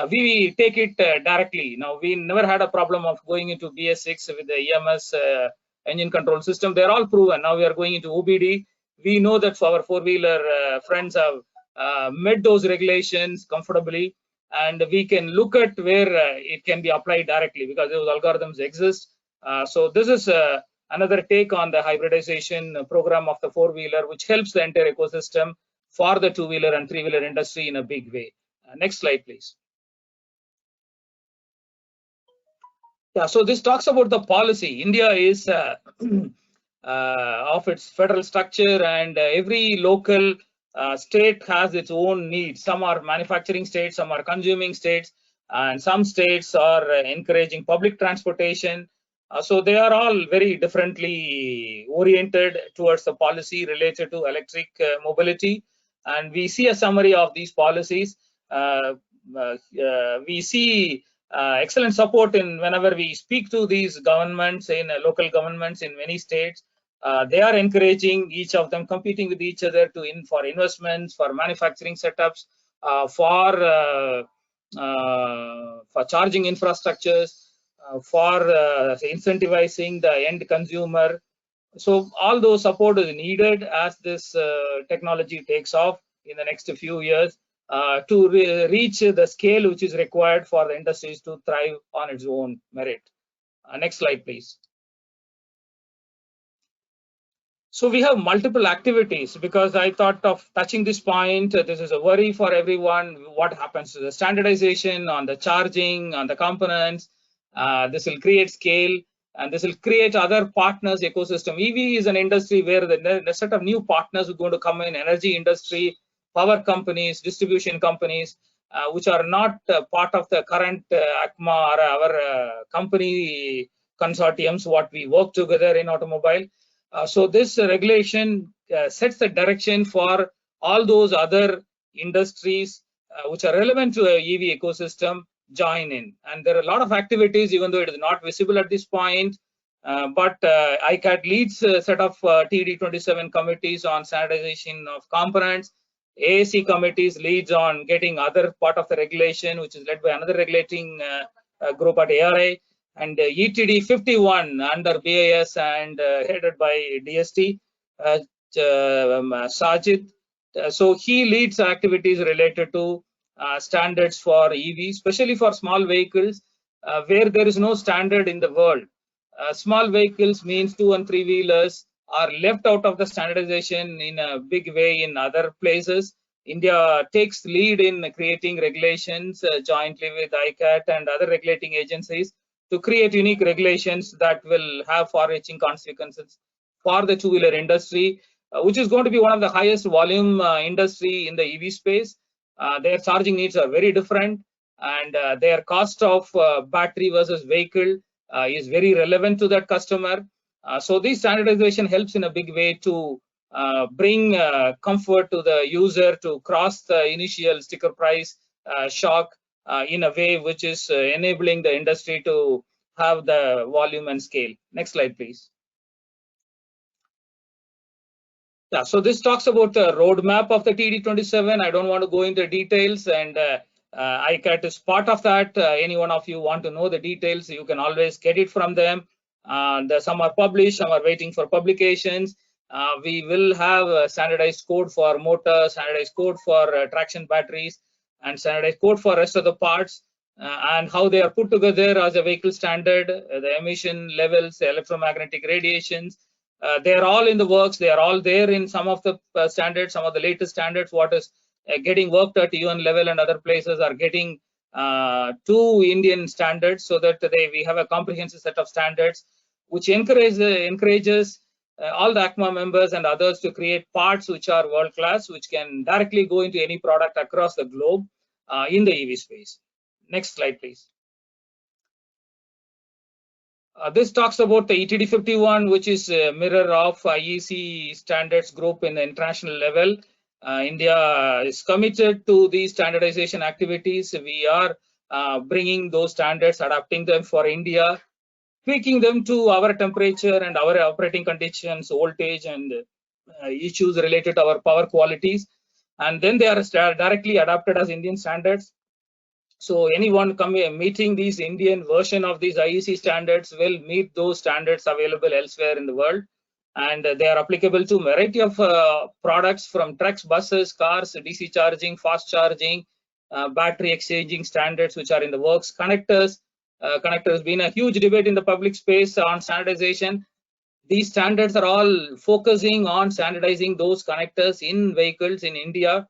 we take it directly. Now, we never had a problem of going into BS6 with the EMS engine control system. They're all proven. Now we are going into OBD. We know that our four-wheeler friends have met those regulations comfortably, and we can look at where it can be applied directly because those algorithms exist. So this is another take on the hybridization program of the four-wheeler, which helps the entire ecosystem for the two-wheeler and three-wheeler industry in a big way. Next slide, please. Yeah, so this talks about the policy. India is of its federal structure, and every local state has its own needs. Some are manufacturing states, some are consuming states, and some states are encouraging public transportation. So they are all very differently oriented towards the policy related to electric mobility. And we see a summary of these policies. We see excellent support in whenever we speak to these governments in local governments in many states. They are encouraging each of them, competing with each other for investments, for manufacturing setups, for charging infrastructures, for incentivizing the end consumer. So all those support is needed as this technology takes off in the next few years to reach the scale which is required for the industries to thrive on its own merit. Next slide, please. So we have multiple activities because I thought of touching this point. This is a worry for everyone. What happens to the standardization on the charging, on the components? This will create scale and this will create other partners ecosystem. EV is an industry where the set of new partners are going to come in: energy industry, power companies, distribution companies, which are not part of the current ACMA or our company consortiums, what we work together in automobile. So this regulation sets the direction for all those other industries which are relevant to a EV ecosystem join in. And there are a lot of activities, even though it is not visible at this point. But ICAT leads a set of TD27 committees on standardization of components. AAC committees leads on getting other part of the regulation, which is led by another regulating group at ARI. And ETD 51 under BIS and headed by DST, Sajid. So he leads activities related to standards for EV, especially for small vehicles where there is no standard in the world. Small vehicles means 2 and 3 wheelers are left out of the standardization in a big way in other places. India takes lead in creating regulations jointly with ICAT and other regulating agencies to create unique regulations that will have far-reaching consequences for the two-wheeler industry, which is going to be one of the highest volume industry in the EV space. Their charging needs are very different, and their cost of battery versus vehicle is very relevant to that customer. So this standardization helps in a big way to bring comfort to the user to cross the initial sticker price shock in a way which is enabling the industry to have the volume and scale. Next slide, please. Yeah, so this talks about the roadmap of the TD27. I don't want to go into details, and ICAT is part of that. Any one of you want to know the details, you can always get it from them. Some are published, some are waiting for publications. We will have a standardized code for motors, standardized code for traction batteries, and standardized code for rest of the parts, and how they are put together as a vehicle standard, the emission levels, the electromagnetic radiations. They are all in the works. They are all there in some of the standards, some of the latest standards. What is getting worked at UN level and other places are getting to Indian standards, so that we have a comprehensive set of standards, which encourages all the ACMA members and others to create parts which are world class, which can directly go into any product across the globe in the EV space. Next slide, please. This talks about the ETD 51, which is a mirror of IEC standards group in the international level. India is committed to these standardization activities. We are bringing those standards, adapting them for India, tweaking them to our temperature and our operating conditions, voltage, and issues related to our power qualities. And then they are directly adapted as Indian standards. So anyone meeting these Indian version of these IEC standards will meet those standards available elsewhere in the world. And they are applicable to a variety of products, from trucks, buses, cars, DC charging, fast charging, battery exchanging standards, which are in the works. Connectors has been a huge debate in the public space on standardization. These standards are all focusing on standardizing those connectors in vehicles in India.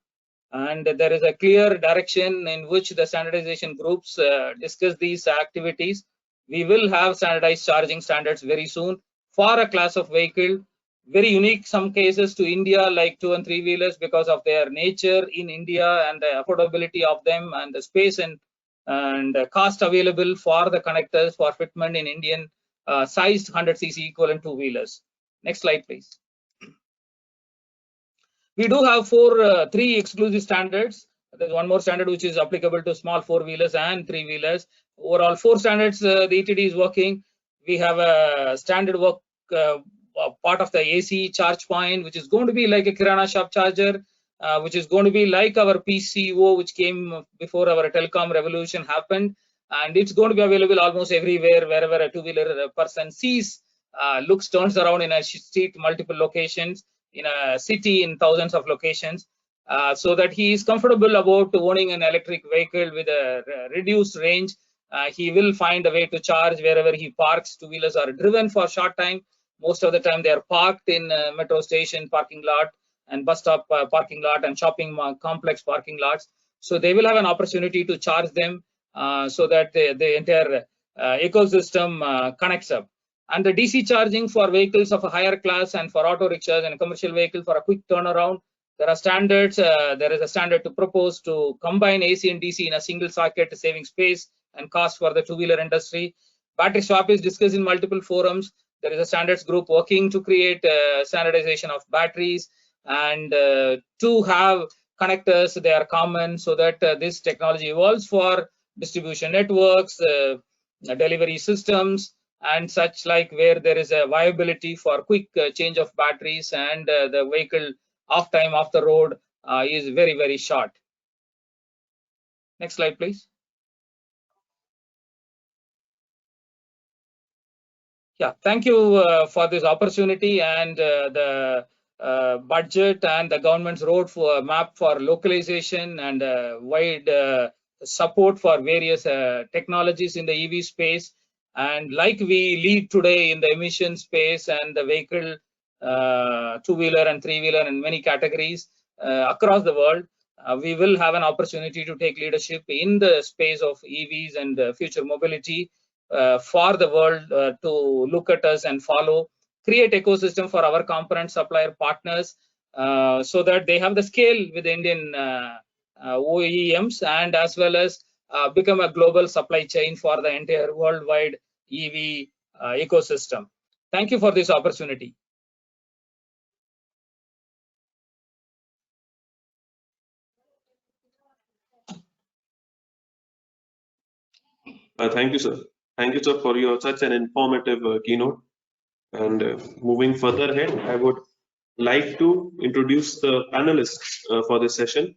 And there is a clear direction in which the standardization groups discuss these activities. We will have standardized charging standards very soon for a class of vehicle, very unique some cases to India, like 2 and 3 wheelers, because of their nature in India and the affordability of them and the space and cost available for the connectors for fitment in Indian sized 100cc equivalent 2 wheelers. Next slide, please. We do have three exclusive standards. There's one more standard which is applicable to small 4-wheelers and 3-wheelers. Overall, 4 standards the ETD is working. We have a standard work part of the AC charge point, which is going to be like a Kirana shop charger, which is going to be like our PCO, which came before our telecom revolution happened. And it's going to be available almost everywhere, wherever a 2-wheeler person sees turns around in a street, multiple locations, in a city, in thousands of locations, so that he is comfortable about owning an electric vehicle with a reduced range. He will find a way to charge wherever he parks. Two-wheelers are driven for a short time. Most of the time they are parked in metro station parking lot and bus stop parking lot and shopping complex parking lots. So they will have an opportunity to charge them so that the entire ecosystem connects up. And the DC charging for vehicles of a higher class and for auto rickshaws and commercial vehicles for a quick turnaround. There are standards. There is a standard to propose to combine AC and DC in a single socket, saving space and cost for the two-wheeler industry. Battery swap is discussed in multiple forums. There is a standards group working to create standardization of batteries and to have connectors. They are common so that this technology evolves for distribution networks, delivery systems, and such like, where there is a viability for quick change of batteries and the vehicle off time off the road is very, very short. Next slide, please. Yeah, thank you for this opportunity, and the budget and the government's road for map for localization and wide support for various technologies in the EV space. And like we lead today in the emission space and the vehicle, two-wheeler and three-wheeler and many categories across the world, we will have an opportunity to take leadership in the space of EVs and future mobility for the world to look at us and follow, create ecosystem for our component supplier partners so that they have the scale with Indian OEMs, and as well as become a global supply chain for the entire worldwide EV ecosystem. Thank you for this opportunity. Thank you, sir. Thank you, sir, for your such an informative keynote. And moving further ahead, I would like to introduce the panelists for this session.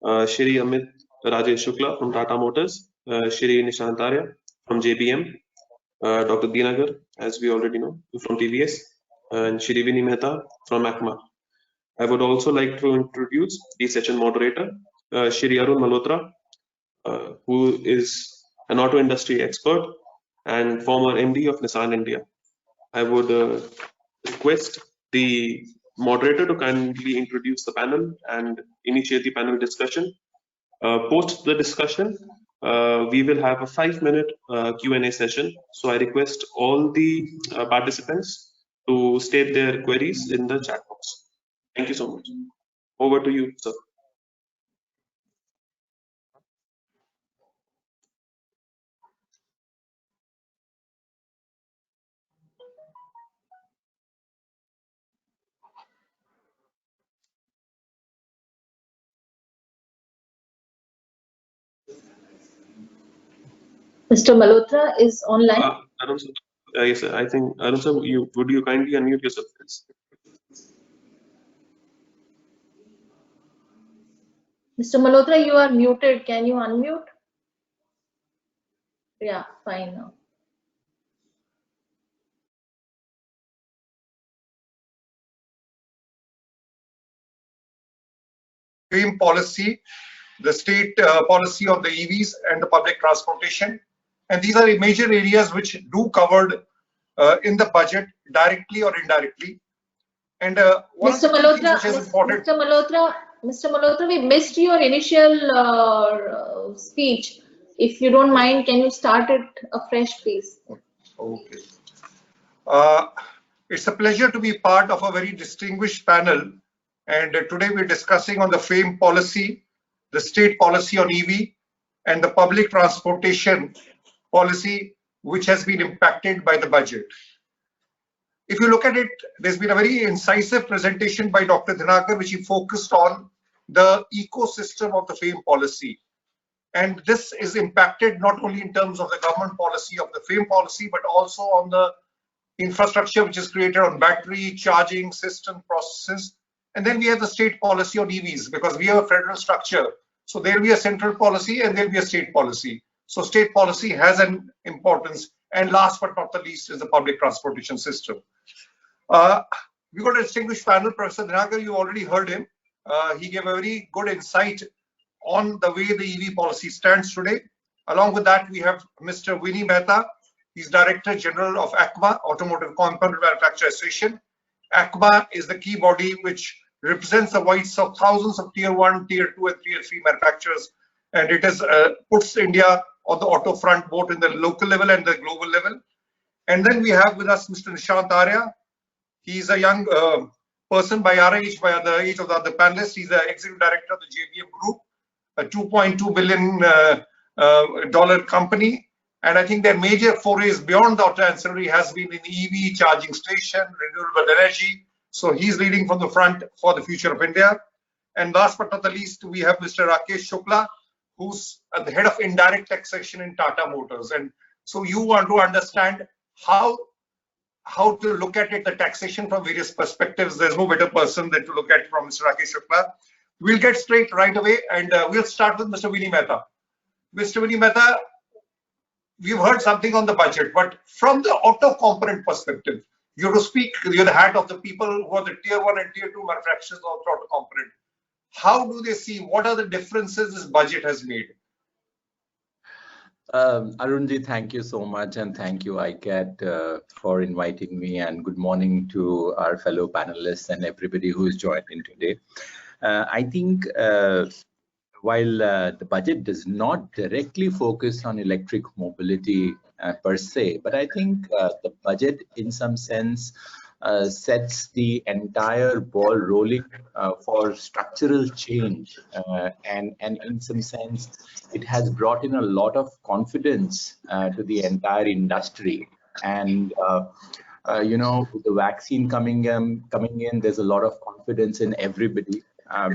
Shri Amit Rajesh Shukla from Tata Motors, Shri Nishant Arya from JBM, Dr. Dinagar, as we already know, from TVS, and Shri Vini Mehta from ACMA. I would also like to introduce the session moderator, Shri Arun Malhotra, who is an auto industry expert and former MD of Nissan India. I would request the moderator to kindly introduce the panel and initiate the panel discussion. Post the discussion, we will have a 5-minute Q&A session. So I request all the participants to state their queries in the chat box. Thank you so much. Over to you, sir. Mr. Malhotra is online. Arun sir, yes, sir. I think Arun sir, would you kindly unmute yourself, please? Mr. Malhotra, you are muted. Can you unmute? Yeah, fine now. FAME policy, the state policy of the EVs and the public transportation. And these are major areas which do covered in the budget directly or indirectly. And Mr. Malhotra, we missed your initial speech. If you don't mind, can you start it afresh, please? Okay. It's a pleasure to be part of a very distinguished panel. And today we're discussing on the FAME policy, the state policy on EV, and the public transportation policy, which has been impacted by the budget. If you look at it, there's been a very incisive presentation by Dr. Dinagar, which he focused on the ecosystem of the FAME policy. And this is impacted not only in terms of the government policy of the FAME policy, but also on the infrastructure which is created on battery, charging, system, processes. And then we have the state policy on EVs, because we have a federal structure. So there'll be a central policy and there'll be a state policy. So state policy has an importance And last but not the least is the public transportation system. We've got a distinguished panel. Professor Dinakar, you already heard him. He gave a very good insight on the way the EV policy stands today. Along with that, we have Mr. Vinny Mehta. He's Director General of ACMA, Automotive Component Manufacturer Association. ACMA is the key body which represents the voice of thousands of Tier 1, Tier 2, and Tier 3 manufacturers. And it is puts India on the auto front, both in the local level and the global level. And then we have with us Mr. Nishant Arya. He's a young person by our age, by the age of the other panelists. He's the Executive Director of the JBM Group, a $2.2 billion company. And I think their major forays beyond the auto ancillary has been in EV, charging station, renewable energy. So he's leading from the front for the future of India. And last but not the least, we have Mr. Rakesh Shukla, who's the head of indirect taxation in Tata Motors. And so you want to understand how to look at it, the taxation from various perspectives. There's no better person than to look at from Mr. Rakesh Shukla. We'll get straight right away, and we'll start with Mr. Vinny Mehta. Mr. Vinny Mehta, we've heard something on the budget, but from the auto component perspective, you have to speak, you're the hat of the people who are the Tier 1 and Tier 2 manufacturers of the auto component. How do they see, what are the differences this budget has made? Arunji, thank you so much, and thank you ICAT for inviting me, and good morning to our fellow panelists and everybody who is joining today. I think while the budget does not directly focus on electric mobility per se, but I think the budget in some sense sets the entire ball rolling for structural change, and in some sense it has brought in a lot of confidence to the entire industry. And you know, with the vaccine coming in, there's a lot of confidence in everybody.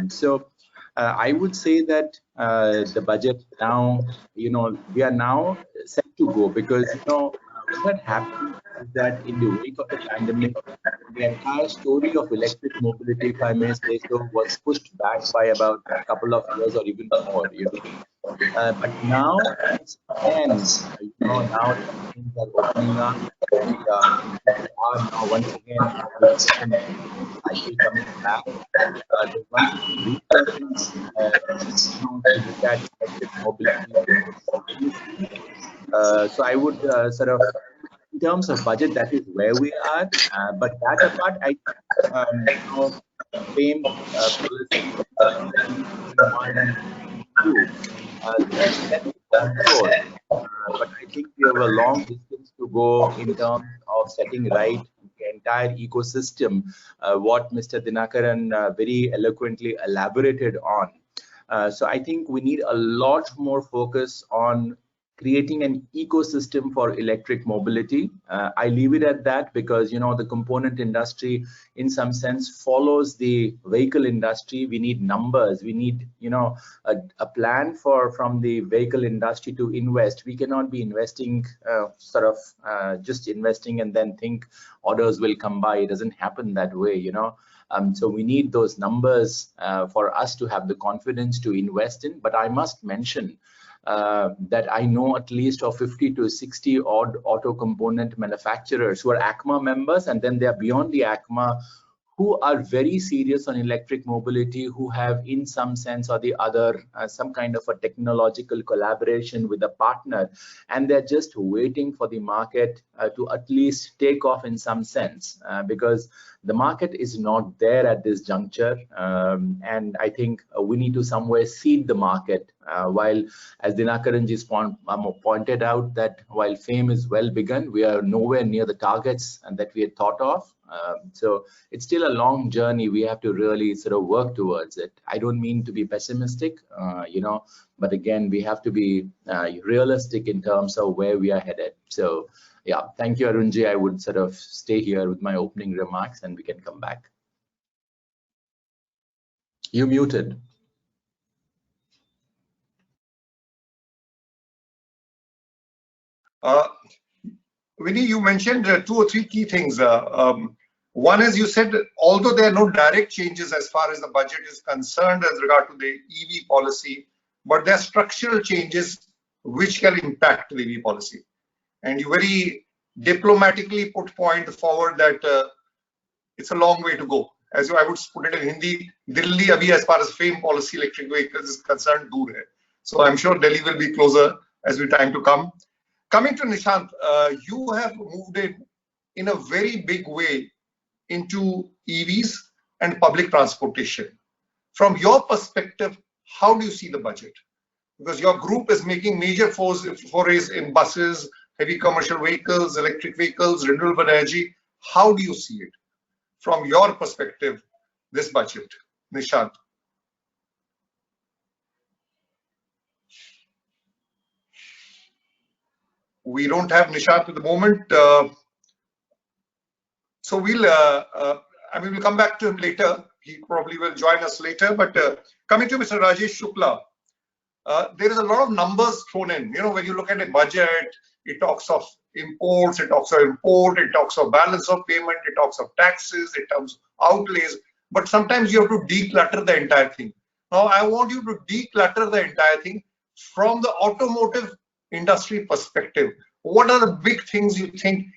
So I would say that the budget now, you know, we are now set to go, because you know what happened is that in the wake of the pandemic, the entire story of electric mobility, if I may say so, was pushed back by about a couple of years or even more. You know, but now it's ends. You know, now things are opening up. We are now once again cycle coming back. The one resurgence to look at electric mobility. So I would sort of, in terms of budget, that is where we are. But that apart, I you know, same policy control. But I think we have a long distance to go in terms of setting right the entire ecosystem, what Mr. Dinakaran very eloquently elaborated on. So I think we need a lot more focus on creating an ecosystem for electric mobility. I leave it at that because, you know, the component industry in some sense follows the vehicle industry. We need numbers. We need, you know, a plan from the vehicle industry to invest. We cannot be investing just investing and then think orders will come by. It doesn't happen that way, you know. So we need those numbers for us to have the confidence to invest in. But I must mention that I know at least of 50 to 60 odd auto component manufacturers who are ACMA members, and then they are beyond the ACMA, who are very serious on electric mobility, who have in some sense or the other some kind of a technological collaboration with a partner, and they're just waiting for the market to at least take off in some sense, because the market is not there at this juncture, and I think we need to somewhere seed the market. While, as Dinakaranji's pointed out, that while FAME is well begun, we are nowhere near the targets and that we had thought of. So it's still a long journey. We have to really sort of work towards it. I don't mean to be pessimistic, you know, but again, we have to be realistic in terms of where we are headed. So yeah, thank you, Arunji. I would sort of stay here with my opening remarks and we can come back. You're muted. Vinny, you mentioned 2 or 3 key things. One is, you said, although there are no direct changes as far as the budget is concerned as regard to the EV policy, but there are structural changes which can impact the EV policy. and you very diplomatically put point forward that it's a long way to go. As I would put it in Hindi, Delhi abhi as far as FAME policy electric vehicles is concerned, dur hai. So I'm sure Delhi will be closer as we time to come. Coming to Nishant, you have moved in a very big way into EVs and public transportation. From your perspective, how do you see the budget? Because your group is making major forays in buses, heavy commercial vehicles, electric vehicles, renewable energy. How do you see it? From your perspective, this budget, Nishant? We don't have Nishant at the moment. So we'll come back to him later. He probably will join us later. But coming to Mr. Rajesh Shukla, there is a lot of numbers thrown in. You know, when you look at a budget, it talks of imports, it talks of import, it talks of balance of payment, it talks of taxes, it talks of outlays. But sometimes you have to declutter the entire thing. Now, I want you to declutter the entire thing from the automotive industry perspective. What are the big things you think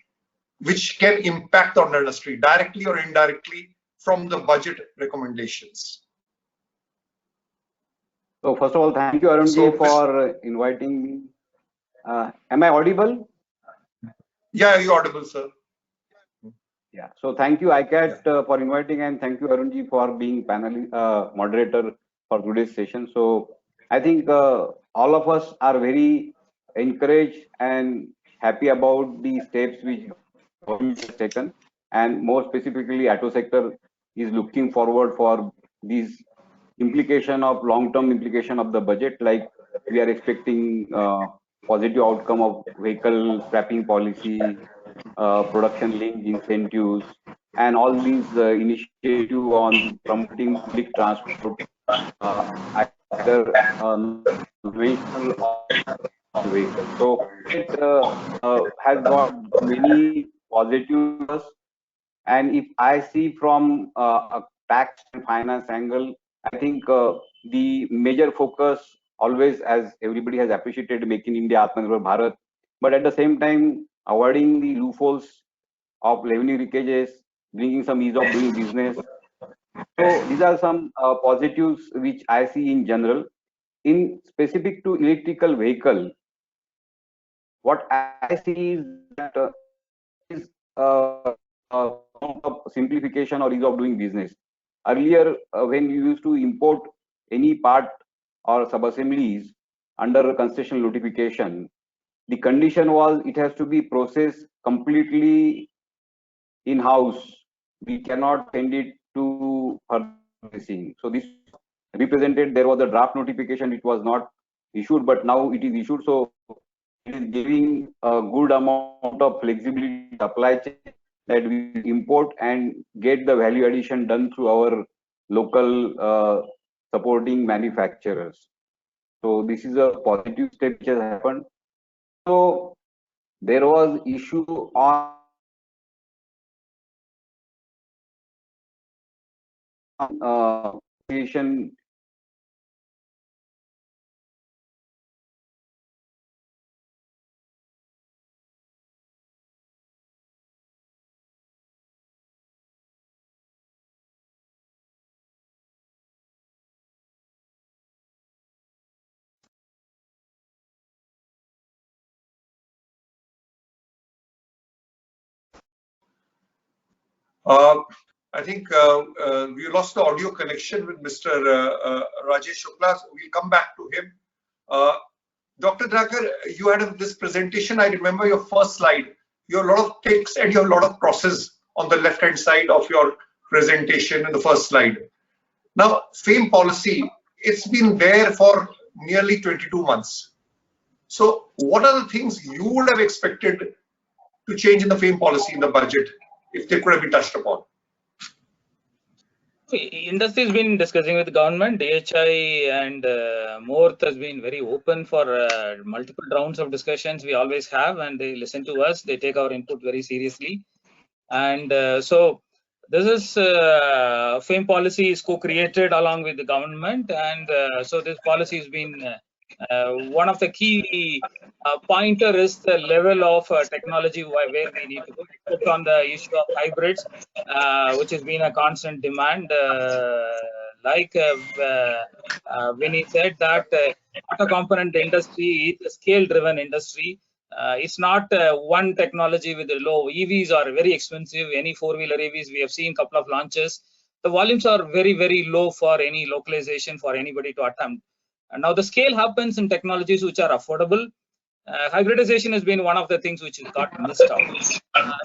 which can impact on the industry directly or indirectly from the budget recommendations? So first of all, thank you, Arunji, for inviting me. Am I audible? Yeah, you're audible, sir. Yeah. So thank you, ICAT, for inviting, and thank you, Arunji, for being panel moderator for today's session. So I think all of us are very encouraged and happy about the steps which government has taken, and more specifically, auto sector is looking forward for these implication of long-term implication of the budget. Like we are expecting positive outcome of vehicle scrapping policy, production linked incentives, and all these initiatives on promoting public transport, either vehicle or vehicle. So it has got many positives. And if I see from a tax and finance angle, I think the major focus always, as everybody has appreciated, making India Aatmanirbhar Bharat, but at the same time avoiding the loopholes of revenue leakages, bringing some ease of doing business. So these are some positives which I see in general. In specific to electrical vehicle, what I see is that is simplification or ease of doing business. Earlier, when you used to import any part or sub-assemblies under concession notification, the condition was it has to be processed completely in-house. We cannot send it to purchasing. So this represented there was a draft notification, it was not issued, but now it is issued. So it is giving a good amount of flexibility in supply chain that we import and get the value addition done through our local supporting manufacturers. So this is a positive step which has happened. So there was issue on creation. I think we lost the audio connection with Mr. Rajesh Shukla. So we'll come back to him. Dr. Dinakar, you had this presentation. I remember your first slide. You have a lot of ticks and you have a lot of crosses on the left-hand side of your presentation in the first slide. Now, FAME policy, it's been there for nearly 22 months. So what are the things you would have expected to change in the FAME policy in the budget if they could have been touched upon? Industry has been discussing with the government. DHI and MORTH has been very open for multiple rounds of discussions. We always have, and they listen to us. They take our input very seriously. And so this is FAME policy is co-created along with the government, and so this policy has been One of the key pointer is the level of technology where we need to go, except on the issue of hybrids, which has been a constant demand. Like Vinny said, that auto component industry is a scale-driven industry. It's not one technology with the low. EVs are very expensive. Any four-wheeler EVs, we have seen couple of launches. The volumes are very, very low for any localization for anybody to attempt. And now the scale happens in technologies which are affordable. Hybridization has been one of the things which has got missed out.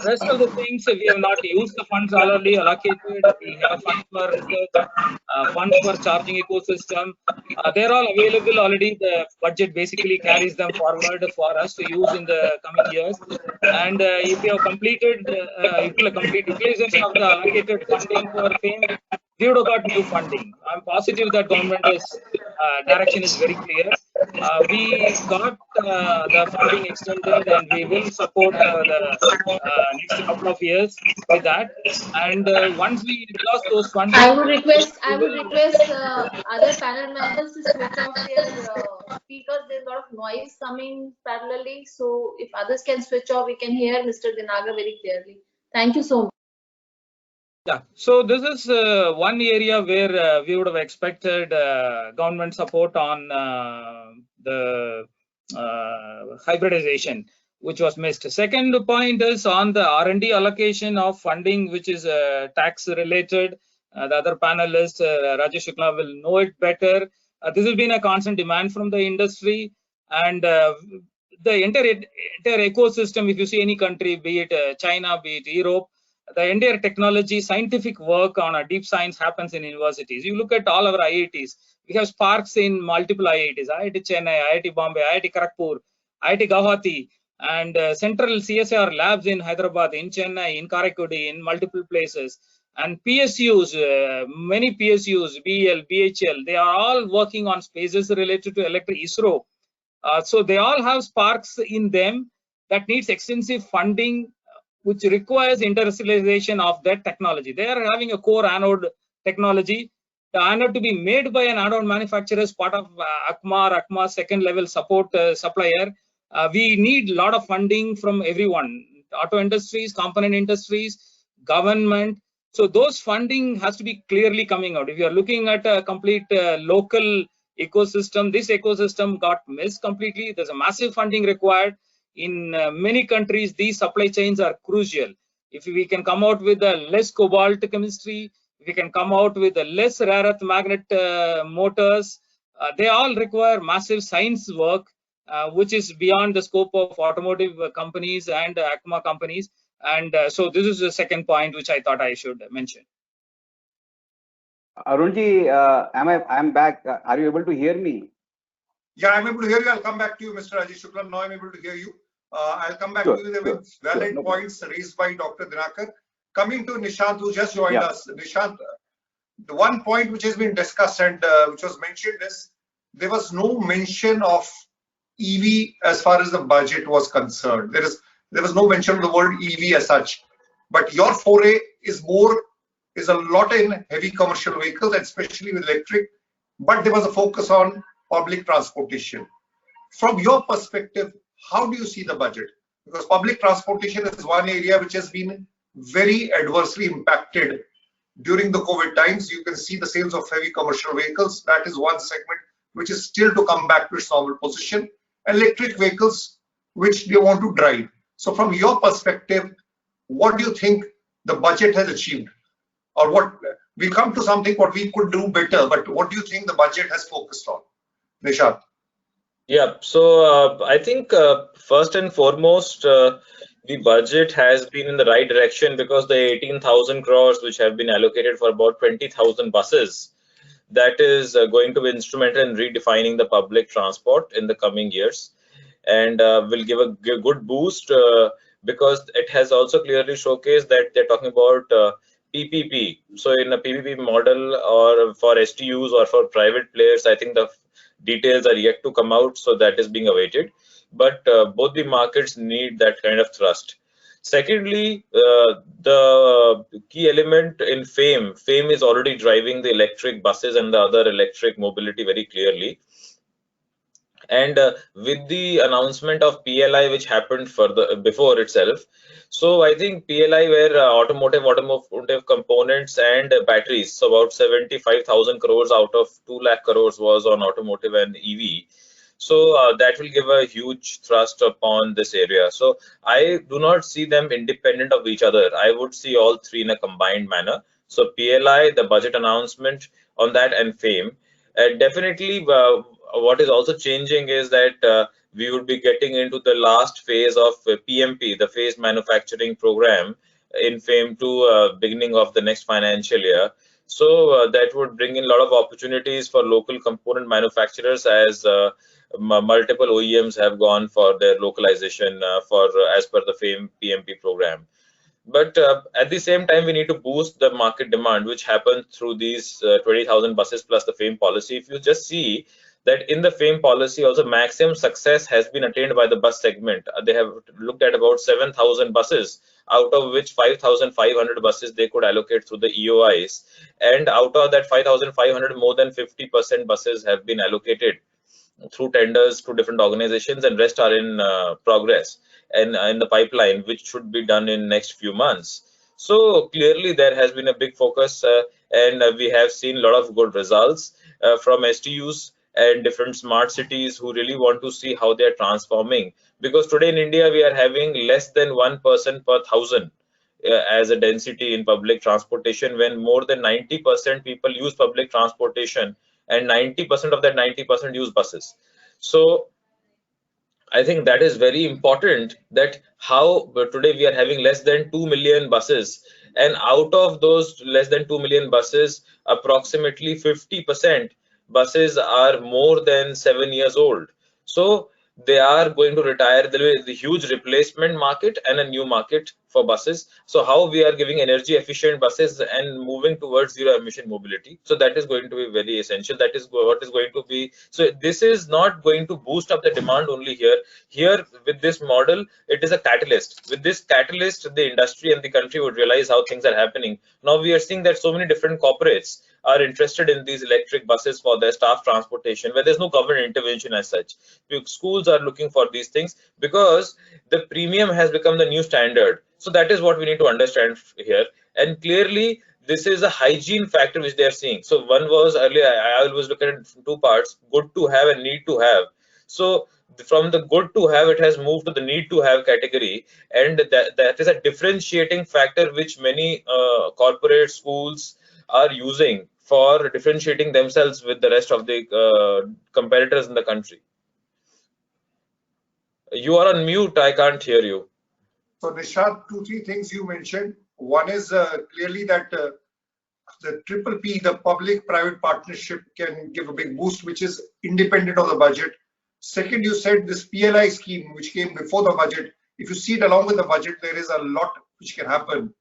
Rest of the things, we have not used the funds already allocated. We have funds for research, funds for charging ecosystem. They're all available already. The budget basically carries them forward for us to use in the coming years. And if you have completed complete utilization of the allocated funding for FAME, we would have got new funding. I'm positive that government is direction is very clear. We got the funding extended, and we will support the next couple of years with that. And once we exhaust those funding, I would request other panel members to switch off their speakers. There's a lot of noise coming parallelly. So if others can switch off, we can hear Mr. Dinagar very clearly. Thank you so much. Yeah, so this is one area where we would have expected government support on the hybridization, which was missed. Second point is on the R&D allocation of funding, which is tax related. The other panelist, Rajesh Shukla, will know it better. This has been a constant demand from the industry, and the entire ecosystem, if you see any country, be it China, be it Europe, the entire technology, scientific work on a deep science happens in universities. You look at all our IITs. We have sparks in multiple IITs, IIT Chennai, IIT Bombay, IIT Kharagpur, IIT Guwahati, and central CSIR labs in Hyderabad, in Chennai, in Karaikudi, in multiple places. And PSUs, many PSUs, BEL, BHL, they are all working on spaces related to electric ISRO. So they all have sparks in them that needs extensive funding, which requires industrialization of that technology. They are having a core anode technology. The anode to be made by an anode manufacturer is part of ACMA or ACMA second level support supplier. We need a lot of funding from everyone, auto industries, component industries, government. So those funding has to be clearly coming out. If you are looking at a complete local ecosystem, this ecosystem got missed completely. There's a massive funding required. In many countries, these supply chains are crucial. If we can come out with a less cobalt chemistry, if we can come out with a less rare earth magnet motors, they all require massive science work, which is beyond the scope of automotive companies and ACMA companies. And so this is the second point which I thought I should mention. Arunji, I'm back. Are you able to hear me? Yeah, I'm able to hear you. I'll come back to you, Mr. Rajesh Shukla. Now I'm able to hear you. I'll come back to you with valid points raised by Dr. Dinakar. Coming to Nishant, who just joined us. Nishant, the one point which has been discussed and which was mentioned is there was no mention of EV as far as the budget was concerned. There was no mention of the word EV as such. But your foray is a lot in heavy commercial vehicles, especially with electric. But there was a focus on public transportation. From your perspective, how do you see the budget? Because public transportation is one area which has been very adversely impacted during the COVID times. You can see the sales of heavy commercial vehicles. That is one segment which is still to come back to its normal position. Electric vehicles, which they want to drive. So from your perspective, what do you think the budget has achieved? Or what we come to something what we could do better, but what do you think the budget has focused on? Nishant. Yeah, so I think first and foremost, the budget has been in the right direction because the 18,000 crores which have been allocated for about 20,000 buses, that is going to be instrumental in redefining the public transport in the coming years, and will give a good boost because it has also clearly showcased that they're talking about PPP. So in a PPP model or for STUs or for private players, I think the details are yet to come out, so that is being awaited. But both the markets need that kind of thrust. Secondly, the key element in FAME is already driving the electric buses and the other electric mobility very clearly. And with the announcement of PLI, which happened before itself, so I think PLI were automotive components and batteries. So about 75,000 crores out of 2 lakh crores was on automotive and EV. So that will give a huge thrust upon this area. So I do not see them independent of each other. I would see all three in a combined manner. So PLI, the budget announcement on that, and FAME. Definitely, what is also changing is that we would be getting into the last phase of PMP, the phased manufacturing program in FAME to beginning of the next financial year. So that would bring in a lot of opportunities for local component manufacturers, as multiple OEMs have gone for their localization as per the FAME PMP program. But at the same time, we need to boost the market demand, which happens through these 20,000 buses plus the FAME policy. If you just see that in the FAME policy, also maximum success has been attained by the bus segment. They have looked at about 7,000 buses, out of which 5,500 buses they could allocate through the EOIs. And out of that 5,500, more than 50% buses have been allocated through tenders to different organizations, and rest are in progress and in the pipeline, which should be done in next few months. So clearly there has been a big focus, and we have seen a lot of good results from STUs and different smart cities who really want to see how they are transforming, because today in India we are having less than 1 person per 1,000 as a density in public transportation, when more than 90% people use public transportation, and 90% of that 90% use buses. So I think that is very important, that how today we are having less than 2 million buses, and out of those less than 2 million buses, approximately 50% buses are more than 7 years old. So they are going to retire. There will be the huge replacement market and a new market for buses. So how we are giving energy efficient buses and moving towards zero emission mobility. So that is going to be very essential. That is what is going to be. So this is not going to boost up the demand only here. Here with this model, it is a catalyst. With this catalyst, the industry and the country would realize how things are happening. Now we are seeing that so many different corporates are interested in these electric buses for their staff transportation, where there's no government intervention as such. Schools are looking for these things because the premium has become the new standard. So that is what we need to understand here. And clearly, this is a hygiene factor which they are seeing. So one was earlier, I always look at it in two parts: good to have and need to have. So from the good to have, it has moved to the need to have category, and that is a differentiating factor which many corporate schools are using for differentiating themselves with the rest of the competitors in the country. You are on mute. I can't hear you. So Nishad, 2-3 things you mentioned. One is clearly that the triple P, the public-private partnership, can give a big boost, which is independent of the budget. Second, you said this PLI scheme, which came before the budget. If you see it along with the budget, there is a lot which can happen.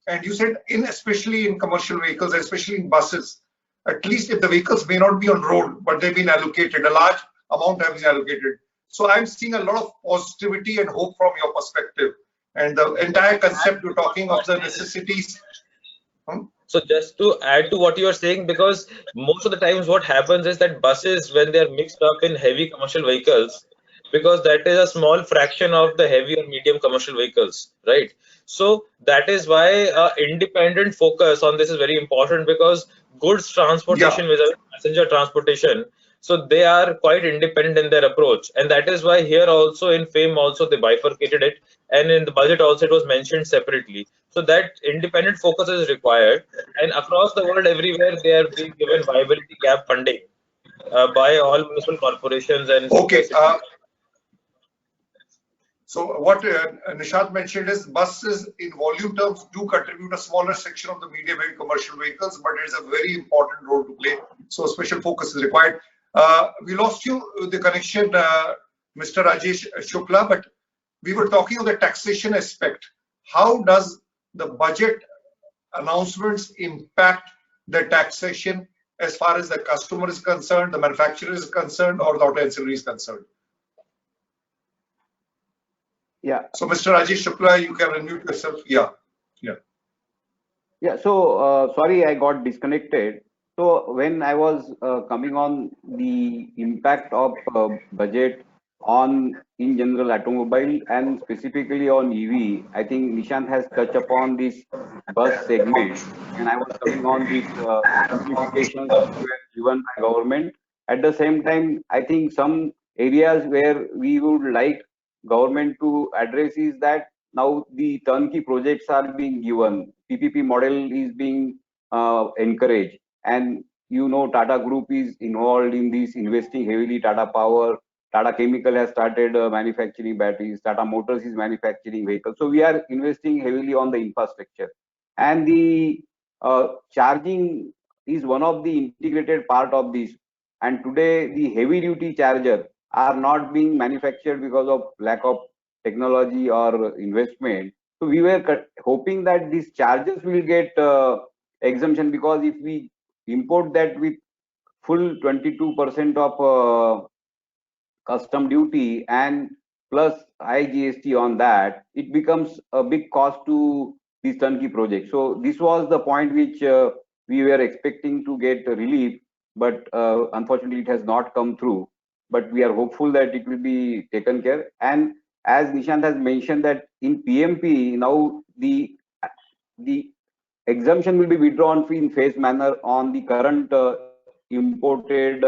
And you said, especially in commercial vehicles, especially in buses, at least if the vehicles may not be on road, but they've been allocated, a large amount has been allocated. So I'm seeing a lot of positivity and hope from your perspective. And the entire concept you're talking of the necessities. So just to add to what you are saying, because most of the times what happens is that buses, when they are mixed up in heavy commercial vehicles, because that is a small fraction of the heavy or medium commercial vehicles, right? So that is why independent focus on this is very important, because goods transportation with passenger transportation, so they are quite independent in their approach, and that is why here also in FAME also they bifurcated it, and in the budget also it was mentioned separately. So that independent focus is required, and across the world everywhere they are being given viability gap funding by all municipal corporations and so what Nishad mentioned is buses in volume terms do contribute a smaller section of the medium heavy commercial vehicles, but it is a very important role to play. So special focus is required. We lost you, the connection, Mr. Rajesh Shukla, but we were talking of the taxation aspect. How does the budget announcements impact the taxation as far as the customer is concerned, the manufacturer is concerned, or the auto ancillary is concerned? Yeah. So, Mr. Rajesh Shukla, you can unmute yourself. Yeah. So, sorry, I got disconnected. So when I was coming on the impact of budget on in general automobile and specifically on EV, I think Nishant has touched upon this bus segment, and I was coming on this simplifications which were given by government. At the same time, I think some areas where we would like government to address is that now the turnkey projects are being given, PPP model is being encouraged, and you know Tata Group is involved in this, investing heavily. Tata Power, Tata Chemical has started manufacturing batteries. Tata Motors is manufacturing vehicles. So we are investing heavily on the infrastructure, and the charging is one of the integrated part of this. And today the heavy duty charger are not being manufactured because of lack of technology or investment. So we were hoping that these chargers will get exemption, because if we import that with full 22% of custom duty and plus IGST on that, it becomes a big cost to these turnkey projects. So this was the point which we were expecting to get relief, but unfortunately it has not come through. But we are hopeful that it will be taken care. And as Nishant has mentioned, that in PMP now the exemption will be withdrawn in phased manner on the current imported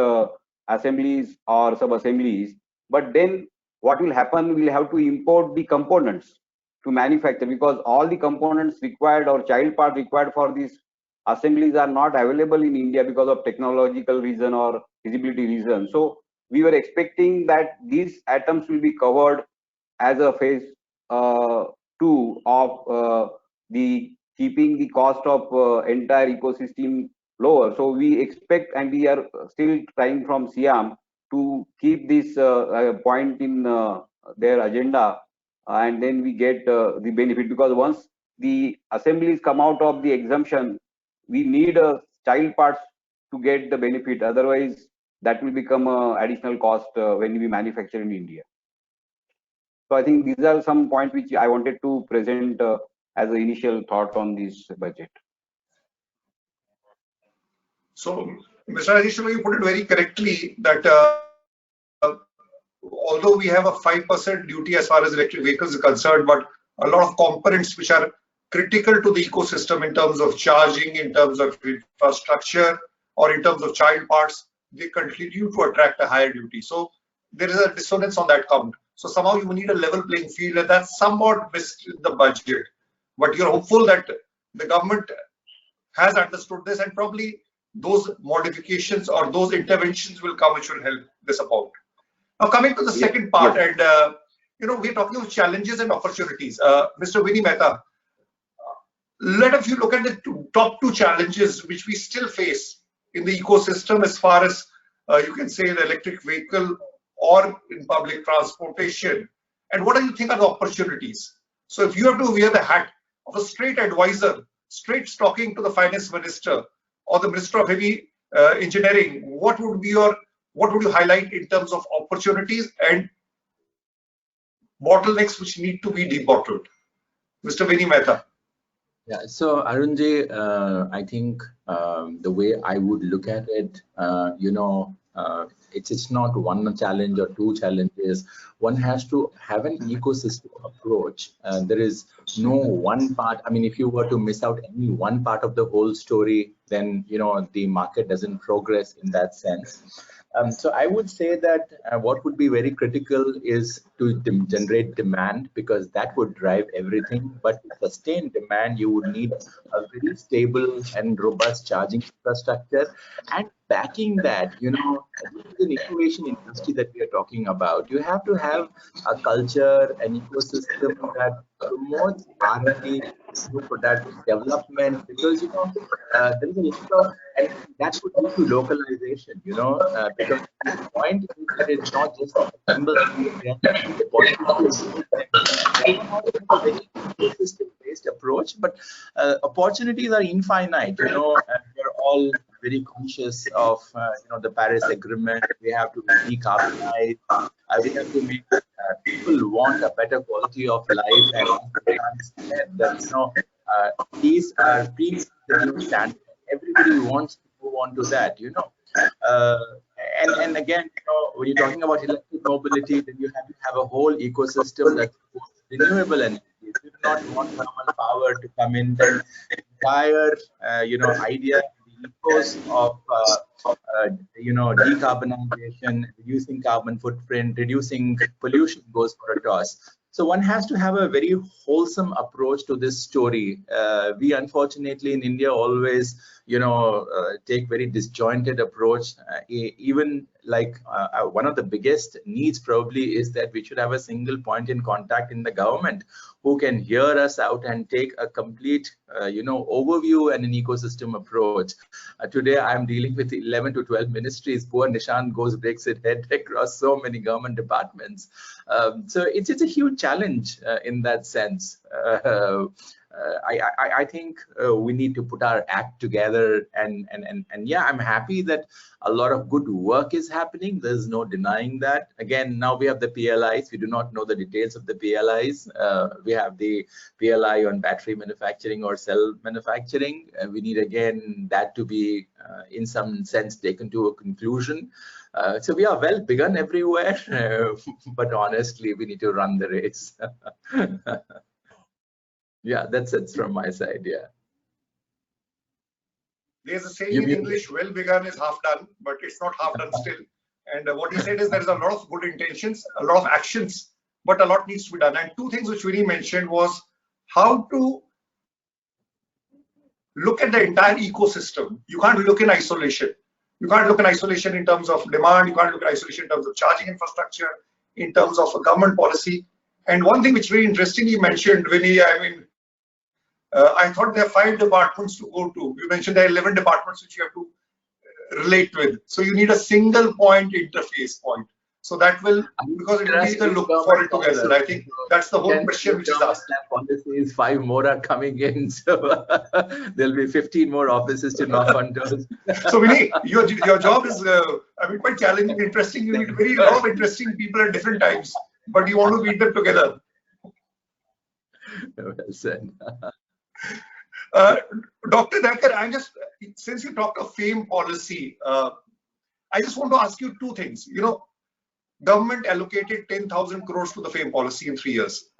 assemblies or sub-assemblies. But then what will happen, we'll have to import the components to manufacture, because all the components required or child part required for these assemblies are not available in India because of technological reason or feasibility reason. So we were expecting that these items will be covered as a phase 2 of the keeping the cost of entire ecosystem lower. So we expect, and we are still trying from SIAM to keep this point in their agenda, and then we get the benefit, because once the assemblies come out of the exemption, we need child parts to get the benefit. Otherwise, that will become additional cost when we manufacture in India. So I think these are some points which I wanted to present as an initial thought on this budget. So, Mr. Rajesh, you put it very correctly that although we have a 5% duty as far as electric vehicles is concerned, but a lot of components which are critical to the ecosystem in terms of charging, in terms of infrastructure, or in terms of child parts, they continue to attract a higher duty. So there is a dissonance on that count. So somehow you need a level playing field, and that's somewhat missed in the budget. But you're hopeful that the government has understood this, and probably those modifications or those interventions will come which will help this about. Now coming to the second part, and we're talking of challenges and opportunities. Mr. Vinny Mehta, let us look at the top 2 challenges which we still face in the ecosystem as far as you can say the electric vehicle or in public transportation, and what do you think are the opportunities? So if you have to wear the hat of a straight advisor, straight talking to the finance minister or the minister of heavy engineering, what would you highlight in terms of opportunities and bottlenecks which need to be debottled? Mr. Vinny Mehta. Yeah, so Arunji, I think the way I would look at it, it's not one challenge or 2 challenges. One has to have an ecosystem approach. There is no one part. I mean, if you were to miss out any one part of the whole story, then the market doesn't progress in that sense. So I would say that what would be very critical is to generate demand, because that would drive everything. But to sustain demand, you would need a very stable and robust charging infrastructure. And backing that, this is an innovation industry that we are talking about. You have to have a culture, an ecosystem that promotes R&D, new product development, because there is a lot of, and that would lead to localization, because the point is that it's not just a single ecosystem-based approach, but opportunities are infinite. And we're all very conscious of the Paris Agreement. We have to decarbonize. We have to make people want a better quality of life, and that these are pre-standards. Everybody wants to move on to that, and again, when you're talking about electric mobility, then you have to have a whole ecosystem that supports renewable energy. If you do not want thermal power to come in, then the entire, idea, the ethos of, decarbonization, reducing carbon footprint, reducing pollution goes for a toss. So one has to have a very wholesome approach to this story. We unfortunately in India always, take very disjointed approach. Even like one of the biggest needs probably is that we should have a single point in contact in the government who can hear us out and take a complete, overview and an ecosystem approach. Today I'm dealing with 11 to 12 ministries. Poor Nishan breaks its head across so many government departments. So it's a huge challenge in that sense. I think we need to put our act together, and yeah, I'm happy that a lot of good work is happening. There's no denying that. Again, now we have the PLIs. We do not know the details of the PLIs. We have the PLI on battery manufacturing or cell manufacturing. We need again that to be in some sense taken to a conclusion. So we are well begun everywhere, but honestly, we need to run the race. Yeah, that's it from my side. Yeah. There's a saying in English, well begun is half done, but it's not half done still. And what he said is there is a lot of good intentions, a lot of actions, but a lot needs to be done. And two things which Vinny mentioned was how to look at the entire ecosystem. You can't look in isolation. You can't look in isolation in terms of demand. You can't look in isolation in terms of charging infrastructure, in terms of a government policy. And one thing which very interestingly mentioned, Vinny, I thought there are 5 departments to go to. You mentioned there are 11 departments which you have to relate with. So you need a single point interface point. So that will, because it will be the look for it together. I think that's the whole question which is asked. Policies, 5 more are coming in, so there'll be 15 more offices to knock on doors. So Vinny, your job is quite challenging, interesting. You meet a lot of interesting people at different times, but you want to meet them together. Well said. Dr. Dakar, since you talked of FAME policy, I just want to ask you 2 things. Government allocated 10,000 crores to the FAME policy in 3 years.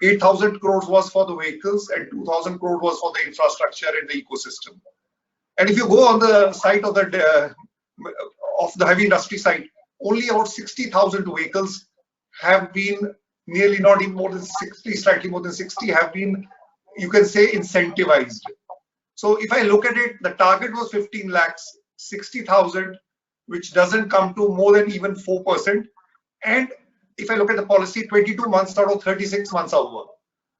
8,000 crores was for the vehicles and 2,000 crores was for the infrastructure and the ecosystem. And if you go on the side of the heavy industry side, only about 60,000 vehicles have been, nearly not even more than 60, slightly more than 60 have been, you can say, incentivized. So if I look at it, the target was 15 lakhs, 60,000, which doesn't come to more than even 4%. And if I look at the policy, 22 months out of 36 months over.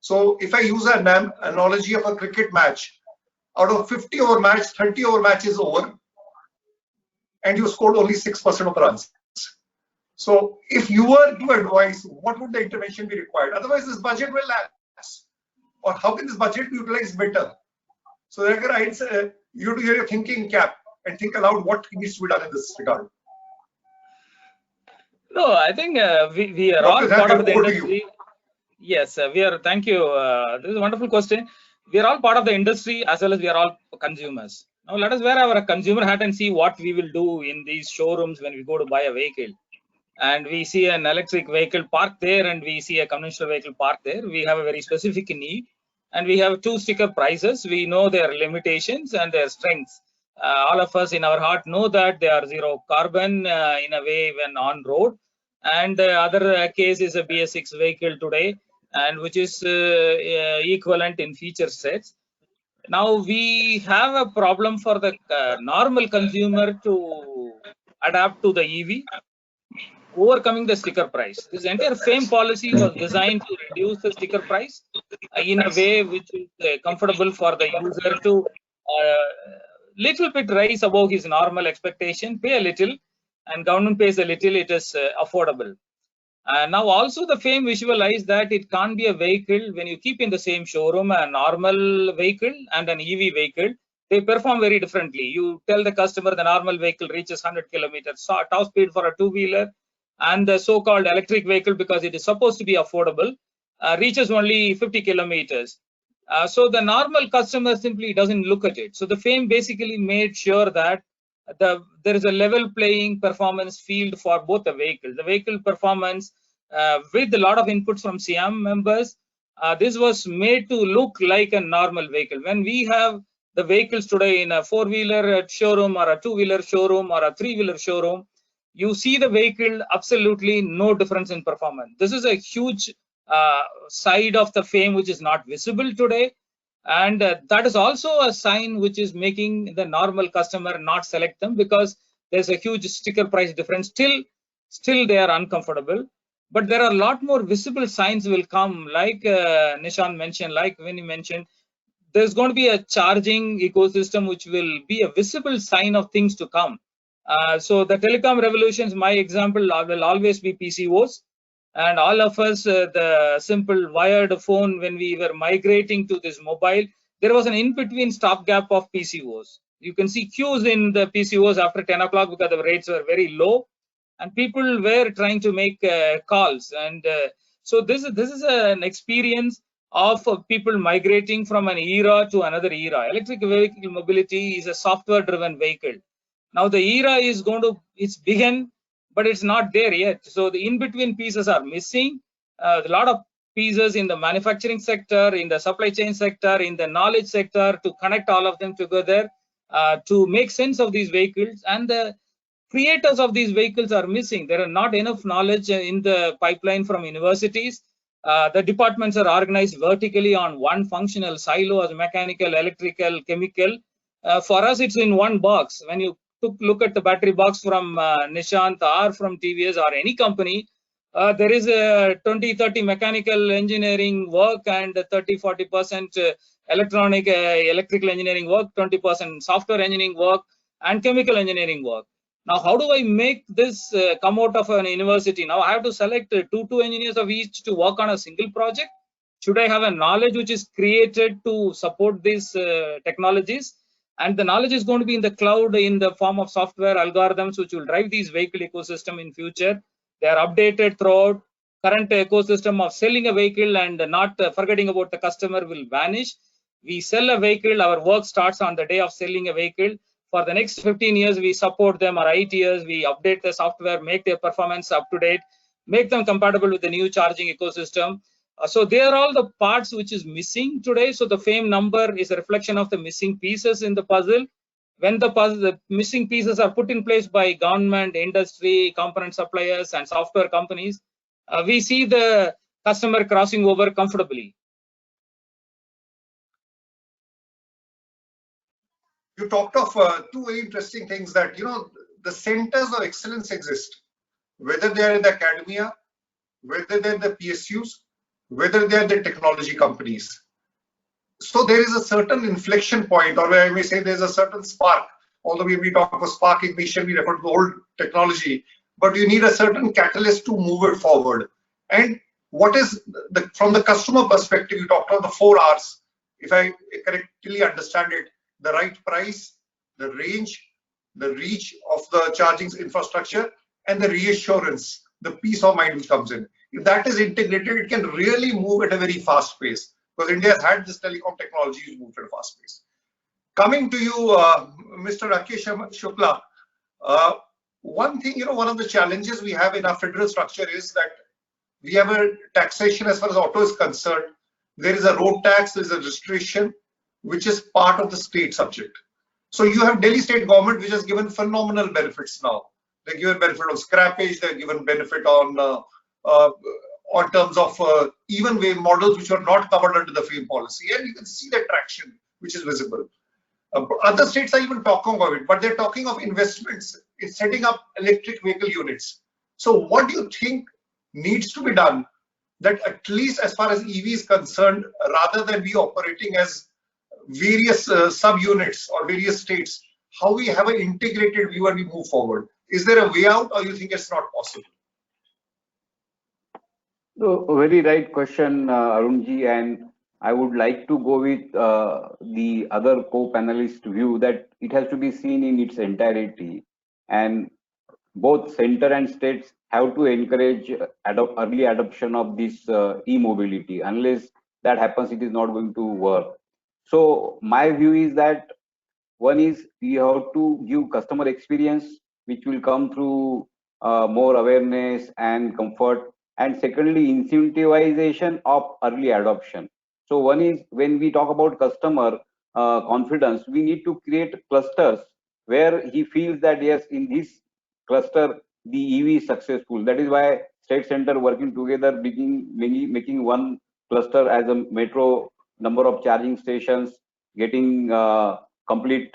So if I use an analogy of a cricket match, out of 50 over match, 30 over match is over, and you scored only 6% of the runs. So if you were to advise, what would the intervention be required? Otherwise, this budget will lapse. Or how can this budget be utilized better? So you have to hear your thinking cap and think aloud what needs to be done in this regard. No, I think we are all part of the industry. Yes, we are. Thank you. This is a wonderful question. We are all part of the industry as well as we are all consumers. Now let us wear our consumer hat and see what we will do in these showrooms when we go to buy a vehicle. And we see an electric vehicle parked there and we see a conventional vehicle parked there. We have a very specific need and we have 2 sticker prices. We know their limitations and their strengths. All of us in our heart know that they are 0 carbon in a way when on road. And the other case is a BS6 vehicle today, and which is equivalent in feature sets. Now we have a problem for the normal consumer to adapt to the EV, overcoming the sticker price. This entire FAME policy was designed to reduce the sticker price in a way which is comfortable for the user to little bit rise above his normal expectation, pay a little, and government pays a little, it is affordable. Now also the FAME visualize that it can't be a vehicle when you keep in the same showroom a normal vehicle and an EV vehicle, they perform very differently. You tell the customer the normal vehicle reaches 100 kilometers top speed for a 2-wheeler, and the so-called electric vehicle, because it is supposed to be affordable, reaches only 50 kilometers. So the normal customer simply doesn't look at it. So the FAME basically made sure that there is a level playing performance field for both the vehicles. The vehicle performance with a lot of inputs from SIAM members, this was made to look like a normal vehicle. When we have the vehicles today in a four-wheeler showroom or a two-wheeler showroom or a three-wheeler showroom, you see the vehicle absolutely no difference in performance. This is a huge side of the FAME which is not visible today, and that is also a sign which is making the normal customer not select them, because there's a huge sticker price difference. Still they are uncomfortable, but there are a lot more visible signs will come, like Nishan mentioned, like when he mentioned, there's going to be a charging ecosystem which will be a visible sign of things to come. So the telecom revolutions, my example will always be PCOs. And all of us, the simple wired phone, when we were migrating to this mobile, there was an in-between stopgap of PCOs. You can see queues in the PCOs after 10 o'clock because the rates were very low, and people were trying to make calls. And so this is an experience of people migrating from an era to another era. Electric vehicle mobility is a software-driven vehicle. Now the era is it's begun, but it's not there yet. So the in-between pieces are missing. A lot of pieces in the manufacturing sector, in the supply chain sector, in the knowledge sector, to connect all of them together to make sense of these vehicles. And the creators of these vehicles are missing. There are not enough knowledge in the pipeline from universities. The departments are organized vertically on one functional silo as mechanical, electrical, chemical. For us, it's in one box. When you look at the battery box from Nishant or from TVS or any company, there is a 20-30 mechanical engineering work and 30-40% electrical engineering work, 20% software engineering work, and chemical engineering work. Now, how do I make this come out of an university? Now I have to select two engineers of each to work on a single project. Should I have a knowledge which is created to support these technologies? And the knowledge is going to be in the cloud in the form of software algorithms which will drive these vehicle ecosystem in future. They are updated throughout. Current ecosystem of selling a vehicle and not forgetting about the customer will vanish. We sell a vehicle, our work starts on the day of selling a vehicle. For the next 15 years, we support them, or 8 years, we update the software, make their performance up to date, make them compatible with the new charging ecosystem. So they are all the parts which is missing today. So the FAME number is a reflection of the missing pieces in the puzzle. When the missing pieces are put in place by government, industry, component suppliers, and software companies, we see the customer crossing over comfortably. You talked of two very interesting things, that the centers of excellence exist, whether they are in the academia, whether they're in the PSUs, whether they are the technology companies. So there is a certain inflection point, or I may say there's a certain spark. Although when we talk of spark ignition, we refer to the old technology, but you need a certain catalyst to move it forward. And what is from the customer perspective, you talked about the 4 R's, if I correctly understand it: the right price, the range, the reach of the charging infrastructure, and the reassurance, the peace of mind which comes in. If that is integrated, it can really move at a very fast pace, because India has had this telecom technology move at a fast pace. Coming to you, Mr. Rakesh Shukla, one thing, one of the challenges we have in our federal structure is that we have a taxation as far as auto is concerned. There is a road tax, there is a registration, which is part of the state subject. So you have Delhi state government, which has given phenomenal benefits now. They're given benefit on scrappage, they're given benefit on terms of even way models which are not covered under the FAME policy, and you can see the traction which is visible. Other states are even talking about it, but they're talking of investments in setting up electric vehicle units. So what do you think needs to be done, that at least as far as EV is concerned, rather than be operating as various sub-units or various states, how we have an integrated view and we move forward? Is there a way out, or you think it's not possible? So, very right question, Arunji, and I would like to go with the other co-panelist view that it has to be seen in its entirety, and both center and states have to encourage early adoption of this e-mobility. Unless that happens, it is not going to work. So my view is that one is you have to give customer experience, which will come through more awareness and comfort. And secondly, incentivization of early adoption. So one is when we talk about customer confidence, we need to create clusters where he feels that yes, in this cluster, the EV is successful. That is why state center working together, making one cluster as a metro, number of charging stations, getting complete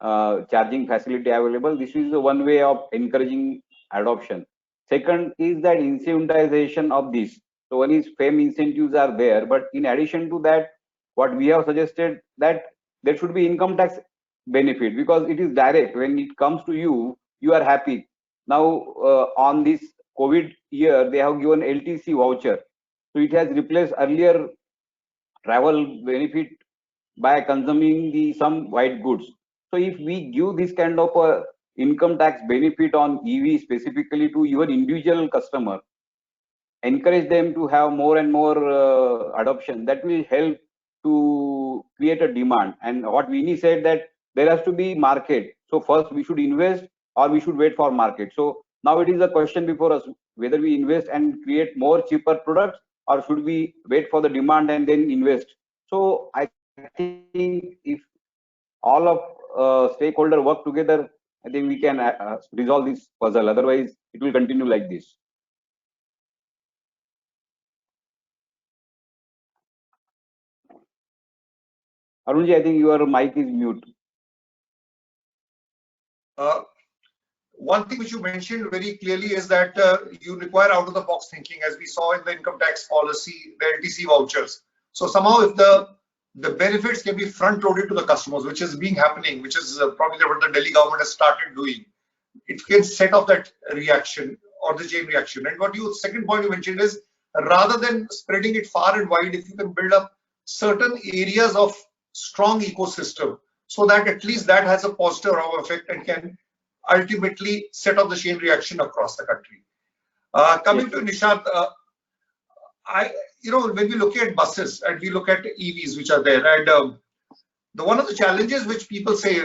charging facility available. This is one way of encouraging adoption. Second is that incentivization of this. So one is FAME incentives are there, but in addition to that, what we have suggested that there should be income tax benefit, because it is direct. When it comes to you, you are happy. Now on this COVID year, they have given LTC voucher. So it has replaced earlier travel benefit by consuming some white goods. So if we give this kind of a income tax benefit on EV specifically to your individual customer, encourage them to have more and more adoption, that will help to create a demand. And what Vinny said, that there has to be market. So first we should invest or we should wait for market. So now it is a question before us whether we invest and create more cheaper products, or should we wait for the demand and then invest. So I think if all of stakeholder work together, I think we can resolve this puzzle. Otherwise, it will continue like this. Arunji, I think your mic is mute. One thing which you mentioned very clearly is that you require out-of-the-box thinking, as we saw in the income tax policy, the LTC vouchers. So somehow, if the benefits can be front-loaded to the customers, which is happening, which is probably what the Delhi government has started doing, it can set off that reaction or the chain reaction. And what you second point you mentioned is, rather than spreading it far and wide, if you can build up certain areas of strong ecosystem, so that at least that has a positive effect and can ultimately set off the chain reaction across the country. Coming to Nishant, when we look at buses and we look at EVs which are there, and one of the challenges which people say,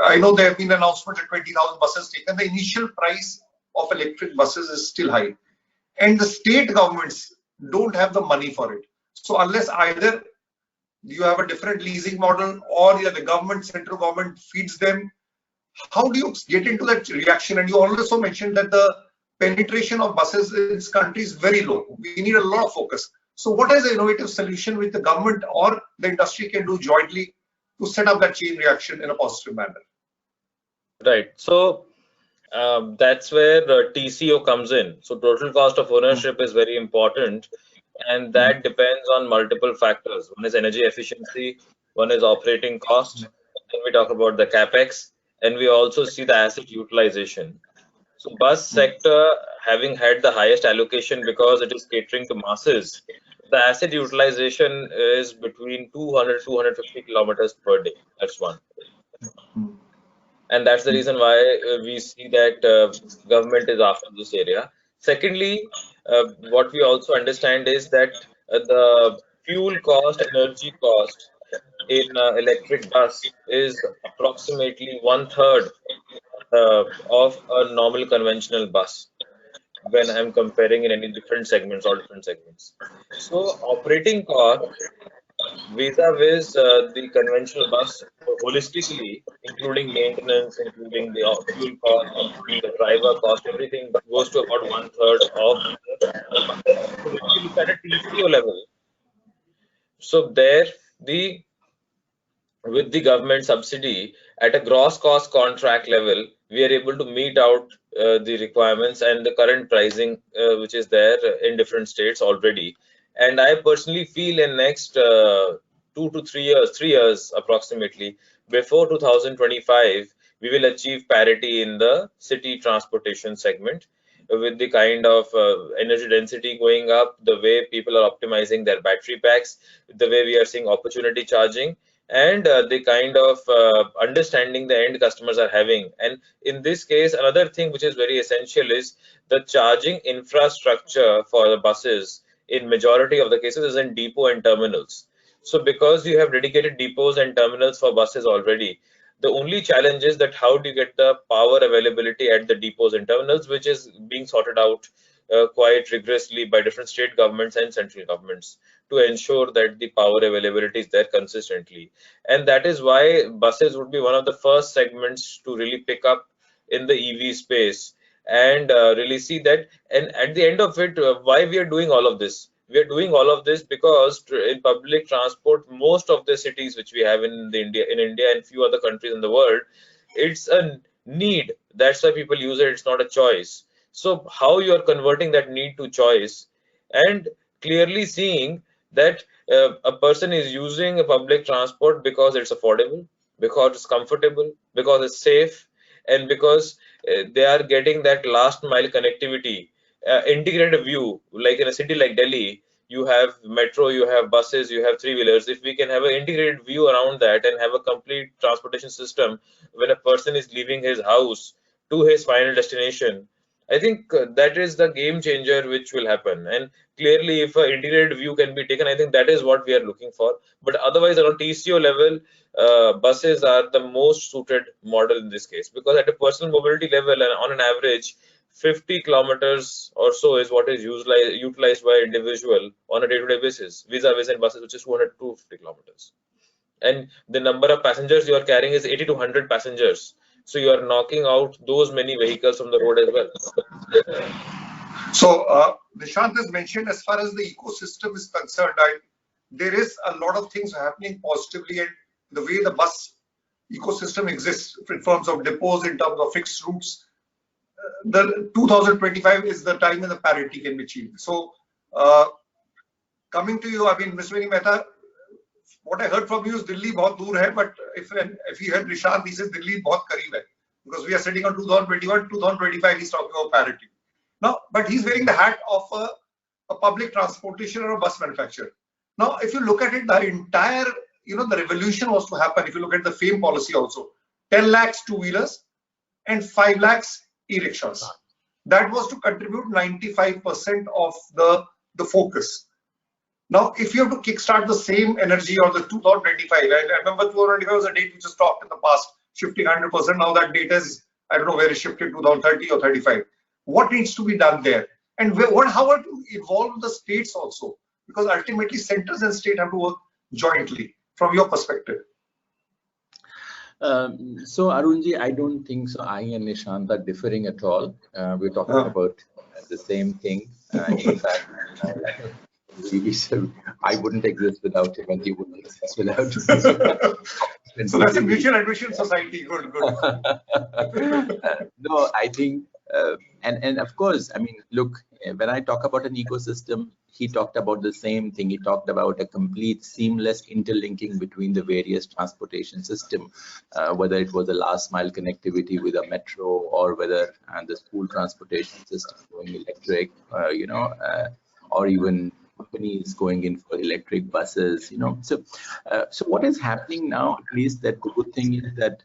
I know there have been announcements of 20,000 buses taken. The initial price of electric buses is still high, and the state governments don't have the money for it. So unless either you have a different leasing model or the government, central government feeds them, how do you get into that reaction? And you also mentioned that the penetration of buses in this country is very low. We need a lot of focus. So what is the innovative solution which the government or the industry can do jointly to set up that chain reaction in a positive manner? Right. So that's where TCO comes in. So total cost of ownership is very important, and that depends on multiple factors. One is energy efficiency, one is operating cost, then we talk about the capex, and we also see the asset utilization. So bus sector, having had the highest allocation because it is catering to masses, the asset utilization is between 200-250 kilometers per day. That's one. And that's the reason why we see that government is after this area. Secondly, what we also understand is that the fuel cost, energy cost in electric bus is approximately 1/3 of a normal conventional bus when I'm comparing in any different segments or different segments. So operating cost vis-a-vis the conventional bus holistically, including maintenance, including the fuel cost, including the driver cost, everything goes to about 1/3 of the bus. So if you look at a TCO level, so there with the government subsidy at a gross cost contract level, we are able to meet out the requirements and the current pricing which is there in different states already. And I personally feel in next 2 to 3 years, 3 years approximately, before 2025, we will achieve parity in the city transportation segment with the kind of energy density going up, the way people are optimizing their battery packs, the way we are seeing opportunity charging, and the kind of understanding the end customers are having. And in this case, another thing which is very essential is the charging infrastructure for the buses in majority of the cases is in depot and terminals. So because you have dedicated depots and terminals for buses already, the only challenge is that how do you get the power availability at the depots and terminals, which is being sorted out quite rigorously by different state governments and central governments to ensure that the power availability is there consistently. And that is why buses would be one of the first segments to really pick up in the EV space and really see that. And at the end of it, why we are doing all of this? We are doing all of this because in public transport, most of the cities which we have in India and few other countries in the world, it's a need. That's why people use it. It's not a choice. So how you are converting that need to choice, and clearly seeing that a person is using a public transport because it's affordable, because it's comfortable, because it's safe, and because they are getting that last mile connectivity, integrated view. Like in a city like Delhi, you have metro, you have buses, you have three-wheelers. If we can have an integrated view around that and have a complete transportation system when a person is leaving his house to his final destination, I think that is the game changer which will happen. And clearly, if an integrated view can be taken, I think that is what we are looking for. But otherwise, on TCO level, buses are the most suited model in this case, because at a personal mobility level and on an average, 50 kilometers or so is what is utilized by individual on a day-to-day basis, vis-a-vis in buses, which is 200 to 50 kilometers. And the number of passengers you are carrying is 80 to 100 passengers. So you are knocking out those many vehicles from the road as well. So Nishant has mentioned, as far as the ecosystem is concerned, there is a lot of things happening positively, and the way the bus ecosystem exists in terms of depots, in terms of fixed routes. The 2025 is the time when the parity can be achieved. So coming to you, I mean, Ms. Vini Mehta, what I heard from you is Delhi bahut dur hai, but if you heard Nishant, he says Delhi bahut kareeb hai, because we are sitting on 2021, 2025, he's talking about parity. Now, but he's wearing the hat of a public transportation or a bus manufacturer. Now, if you look at it, the entire, the revolution was to happen. If you look at the FAME policy also, 10 lakhs two-wheelers and 5 lakhs e-rickshaws. That was to contribute 95% of the focus. Now, if you have to kickstart the same energy or the 2025, and I remember 2025 was a date which was talked in the past, shifting 100%. Now that date is, I don't know where it shifted, 2030 or 35. What needs to be done there? And how to evolve the states also? Because ultimately centers and state have to work jointly, from your perspective. So Arunji, I don't think so. I and Nishant are differing at all. We're talking about the same thing. In fact, I wouldn't exist without him, and he wouldn't exist without me. So that's a mutual admission society. Good. No, I think, and of course, I mean, look, when I talk about an ecosystem, he talked about the same thing. He talked about a complete seamless interlinking between the various transportation system, whether it was a last mile connectivity with a metro, or whether the school transportation system going electric, or even companies going in for electric buses, So what is happening now, at least, that the good thing is that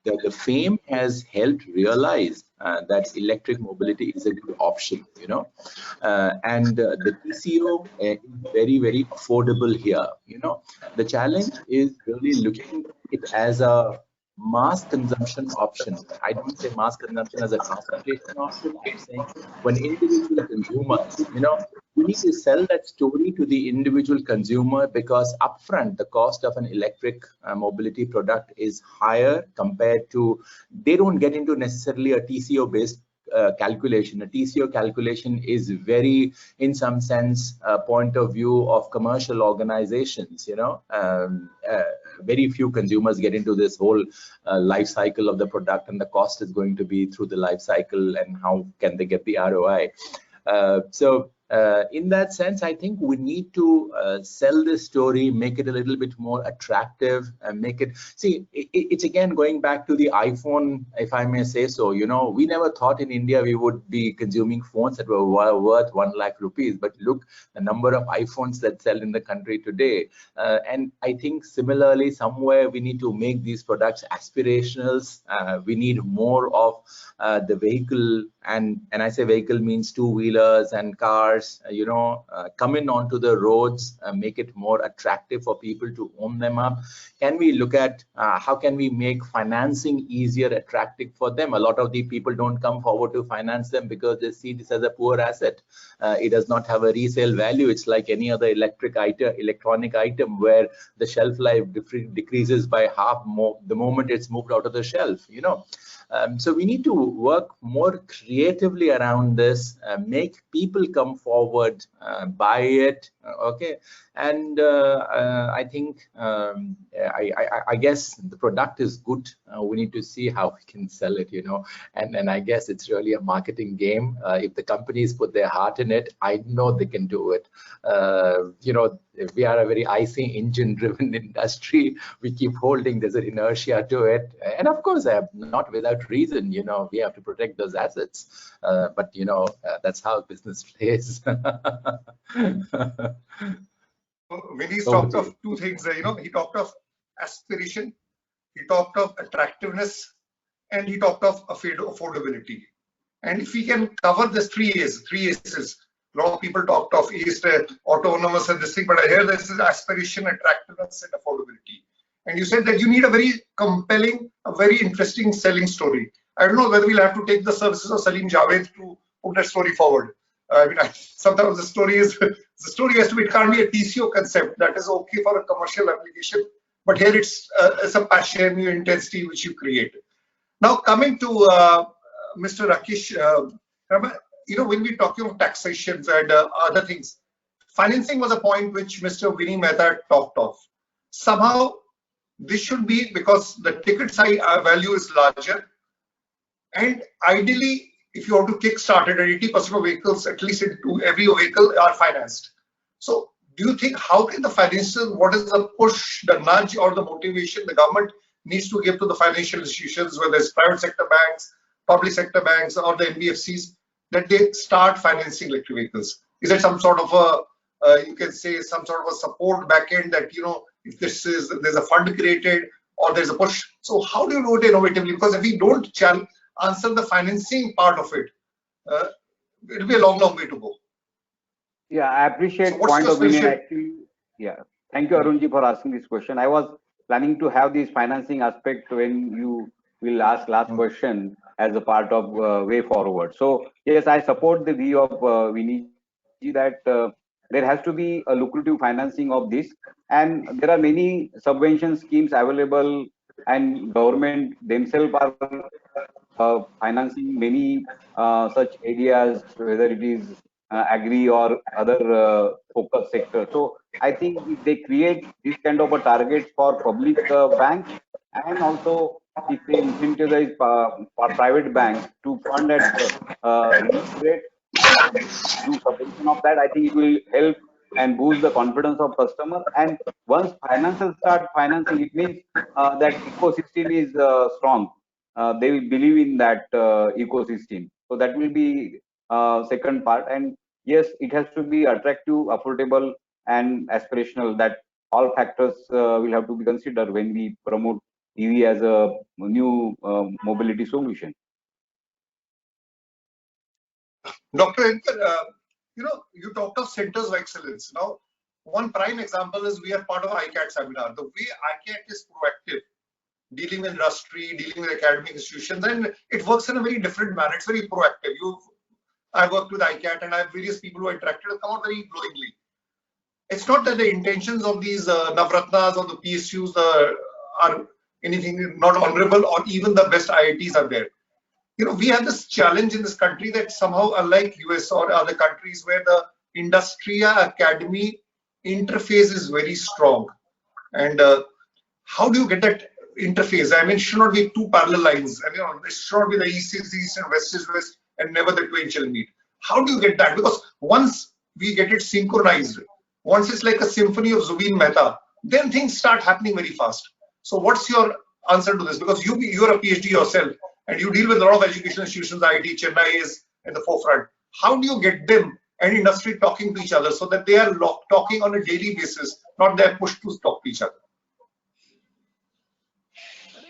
the FAME has helped realize that electric mobility is a good option, and the TCO is very, very affordable here. The challenge is really looking at it as a mass consumption option. I don't say mass consumption as a transportation option. I'm saying when individual consumers, we need to sell that story to the individual consumer, because upfront the cost of an electric mobility product is higher compared to, they don't get into necessarily a TCO based calculation. A TCO calculation is very, in some sense, point of view of commercial organizations. Very few consumers get into this whole life cycle of the product, and the cost is going to be through the life cycle and how can they get the ROI. So in that sense, I think we need to sell this story, make it a little bit more attractive, and make it, see, it's again going back to the iPhone, if I may say so. We never thought in India we would be consuming phones that were worth 1 lakh rupees, but look, the number of iPhones that sell in the country today. And I think similarly, somewhere we need to make these products aspirational. We need more of the vehicle and I say vehicle means two-wheelers and cars, come in onto the roads, make it more attractive for people to own them up? Can we look at how can we make financing easier, attractive for them? A lot of the people don't come forward to finance them because they see this as a poor asset. It does not have a resale value. It's like any other electronic item where the shelf life decreases by half more the moment it's moved out of the shelf, So we need to work more creatively around this, make people come forward, buy it, okay? And I think, I guess the product is good. We need to see how we can sell it, and I guess it's really a marketing game. If the companies put their heart in it, I know they can do it. We are a very IC engine driven industry. We keep holding, there's an inertia to it. And of course, not without reason, we have to protect those assets. But, that's how business plays. Vinny's talked of two things there. He talked of aspiration, he talked of attractiveness, and he talked of affordability. And if we can cover this three A's, a lot of people talked of A's, autonomous and this thing, but I hear this is aspiration, attractiveness, and affordability. And you said that you need a very compelling, a very interesting selling story. I don't know whether we'll have to take the services of Salim Javed to put that story forward. Sometimes the story has to be, it can't be a TCO concept that is okay for a commercial application, but here it's a passion, your intensity which you create. Now coming to Mr. Rakesh, when we're talking of taxations and other things, financing was a point which Mr. Vinny Mehta talked of. Somehow this should be, because the ticket size value is larger, and ideally, if you want to kickstart it, 80% of vehicles, at least into every vehicle, are financed. So do you think, how can the financial, what is the push, the nudge or the motivation the government needs to give to the financial institutions, whether it's private sector banks, public sector banks, or the NBFCs, that they start financing electric vehicles? Is there some sort of a, you can say, some sort of a support backend that, if there's a fund created or there's a push? So how do you do it innovatively? Because if we don't answer the financing part of it, it'll be a long way to go. Yeah, I appreciate the point of view. Actually, yeah, thank you, Arunji, for asking this question. I was planning to have this financing aspect when you will ask last question as a part of way forward. So yes, I support the view of Vinny that there has to be a lucrative financing of this, and there are many subvention schemes available, and government themselves are financing many such areas, whether it is agri or other focus sector. So I think if they create this kind of a target for public banks, and also if they incentivize for private banks to fund at rate, do subvention of that, I think it will help and boost the confidence of customer. And once financiers start financing, it means that ecosystem is strong. They will believe in that ecosystem. So that will be second part. And yes, it has to be attractive, affordable, and aspirational. That all factors will have to be considered when we promote EV as a new mobility solution. Dr. Enkar, you talked of centers of excellence. Now, one prime example is we are part of ICAT seminar. The way ICAT is proactive, dealing with industry, dealing with academic institutions, and it works in a very different manner. It's very proactive. I worked with ICAT, and I have various people who are interacted and come out very glowingly. It's not that the intentions of these Navratnas or the PSUs are anything not honorable, or even the best IITs are there. We have this challenge in this country that somehow, unlike US or other countries where the industry academy interface is very strong, and how do you get that interface? I mean, it should not be two parallel lines. I mean, it should not be the East is East and West is West, and never the twain shall meet. How do you get that? Because once we get it synchronized, once it's like a symphony of Zubin Mehta, then things start happening very fast. So what's your answer to this? Because you're a PhD yourself, and you deal with a lot of educational institutions. IIT Chennai is in the forefront. How do you get them and industry talking to each other so that they are talking on a daily basis, not they're pushed to talk to each other?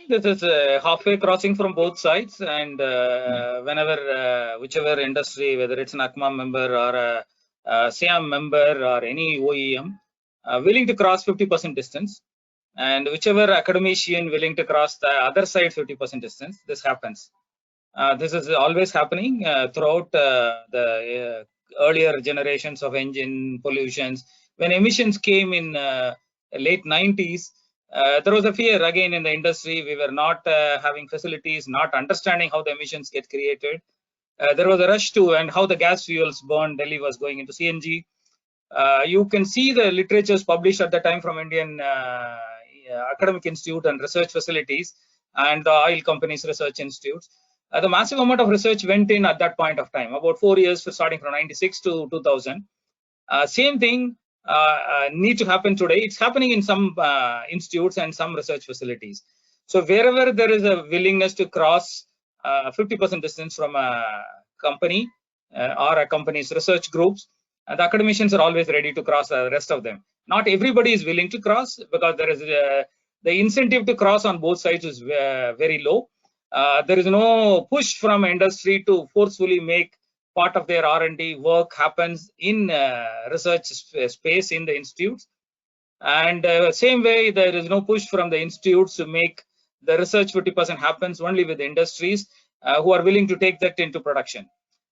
this is a halfway crossing from both sides, and whenever whichever industry, whether it's an ACMA member or a SIAM member or any OEM, willing to cross 50% distance, and whichever academician willing to cross the other side 50% distance, this happens. This is always happening throughout the earlier generations of engine pollutions. When emissions came in late 90s, there was a fear again in the industry. We were not having facilities, not understanding how the emissions get created. There was a rush to and how the gas fuels burned. Delhi was going into CNG. You can see the literatures published at the time from Indian academic institute and research facilities and the oil companies' research institutes. The massive amount of research went in at that point of time, about 4 years starting from 96 to 2000. Same thing need to happen today. It's happening in some institutes and some research facilities. So wherever there is a willingness to cross 50% distance from a company or a company's research groups, the academicians are always ready to cross the rest of them. Not everybody is willing to cross because there is the incentive to cross on both sides is very low. There is no push from industry to forcefully make part of their R&D work happens in research space in the institutes. And same way, there is no push from the institutes to make the research 50% happens only with industries who are willing to take that into production.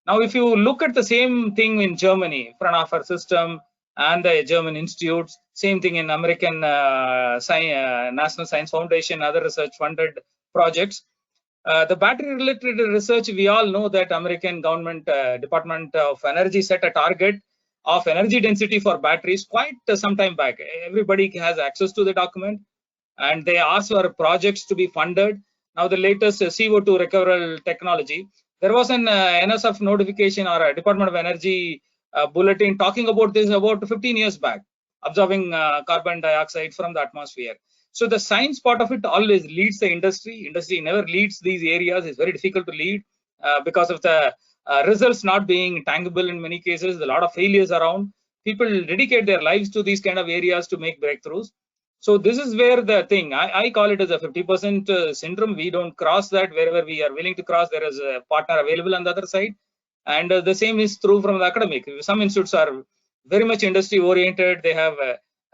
Now, if you look at the same thing in Germany, Fraunhofer system and the German institutes, same thing in American National Science Foundation, other research funded projects. The battery related research, we all know that American government Department of Energy set a target of energy density for batteries quite some time back. Everybody has access to the document and they asked for projects to be funded. Now the latest CO2 recovery technology, there was an NSF notification or a Department of Energy bulletin talking about this about 15 years back, absorbing carbon dioxide from the atmosphere. So the science part of it always leads the industry. Industry never leads these areas. It's very difficult to lead because of the results not being tangible in many cases. A lot of failures around. People dedicate their lives to these kind of areas to make breakthroughs. So this is where the thing, I call it as a 50% syndrome. We don't cross that. Wherever we are willing to cross, there is a partner available on the other side. And the same is true from the academic. Some institutes are very much industry oriented. They have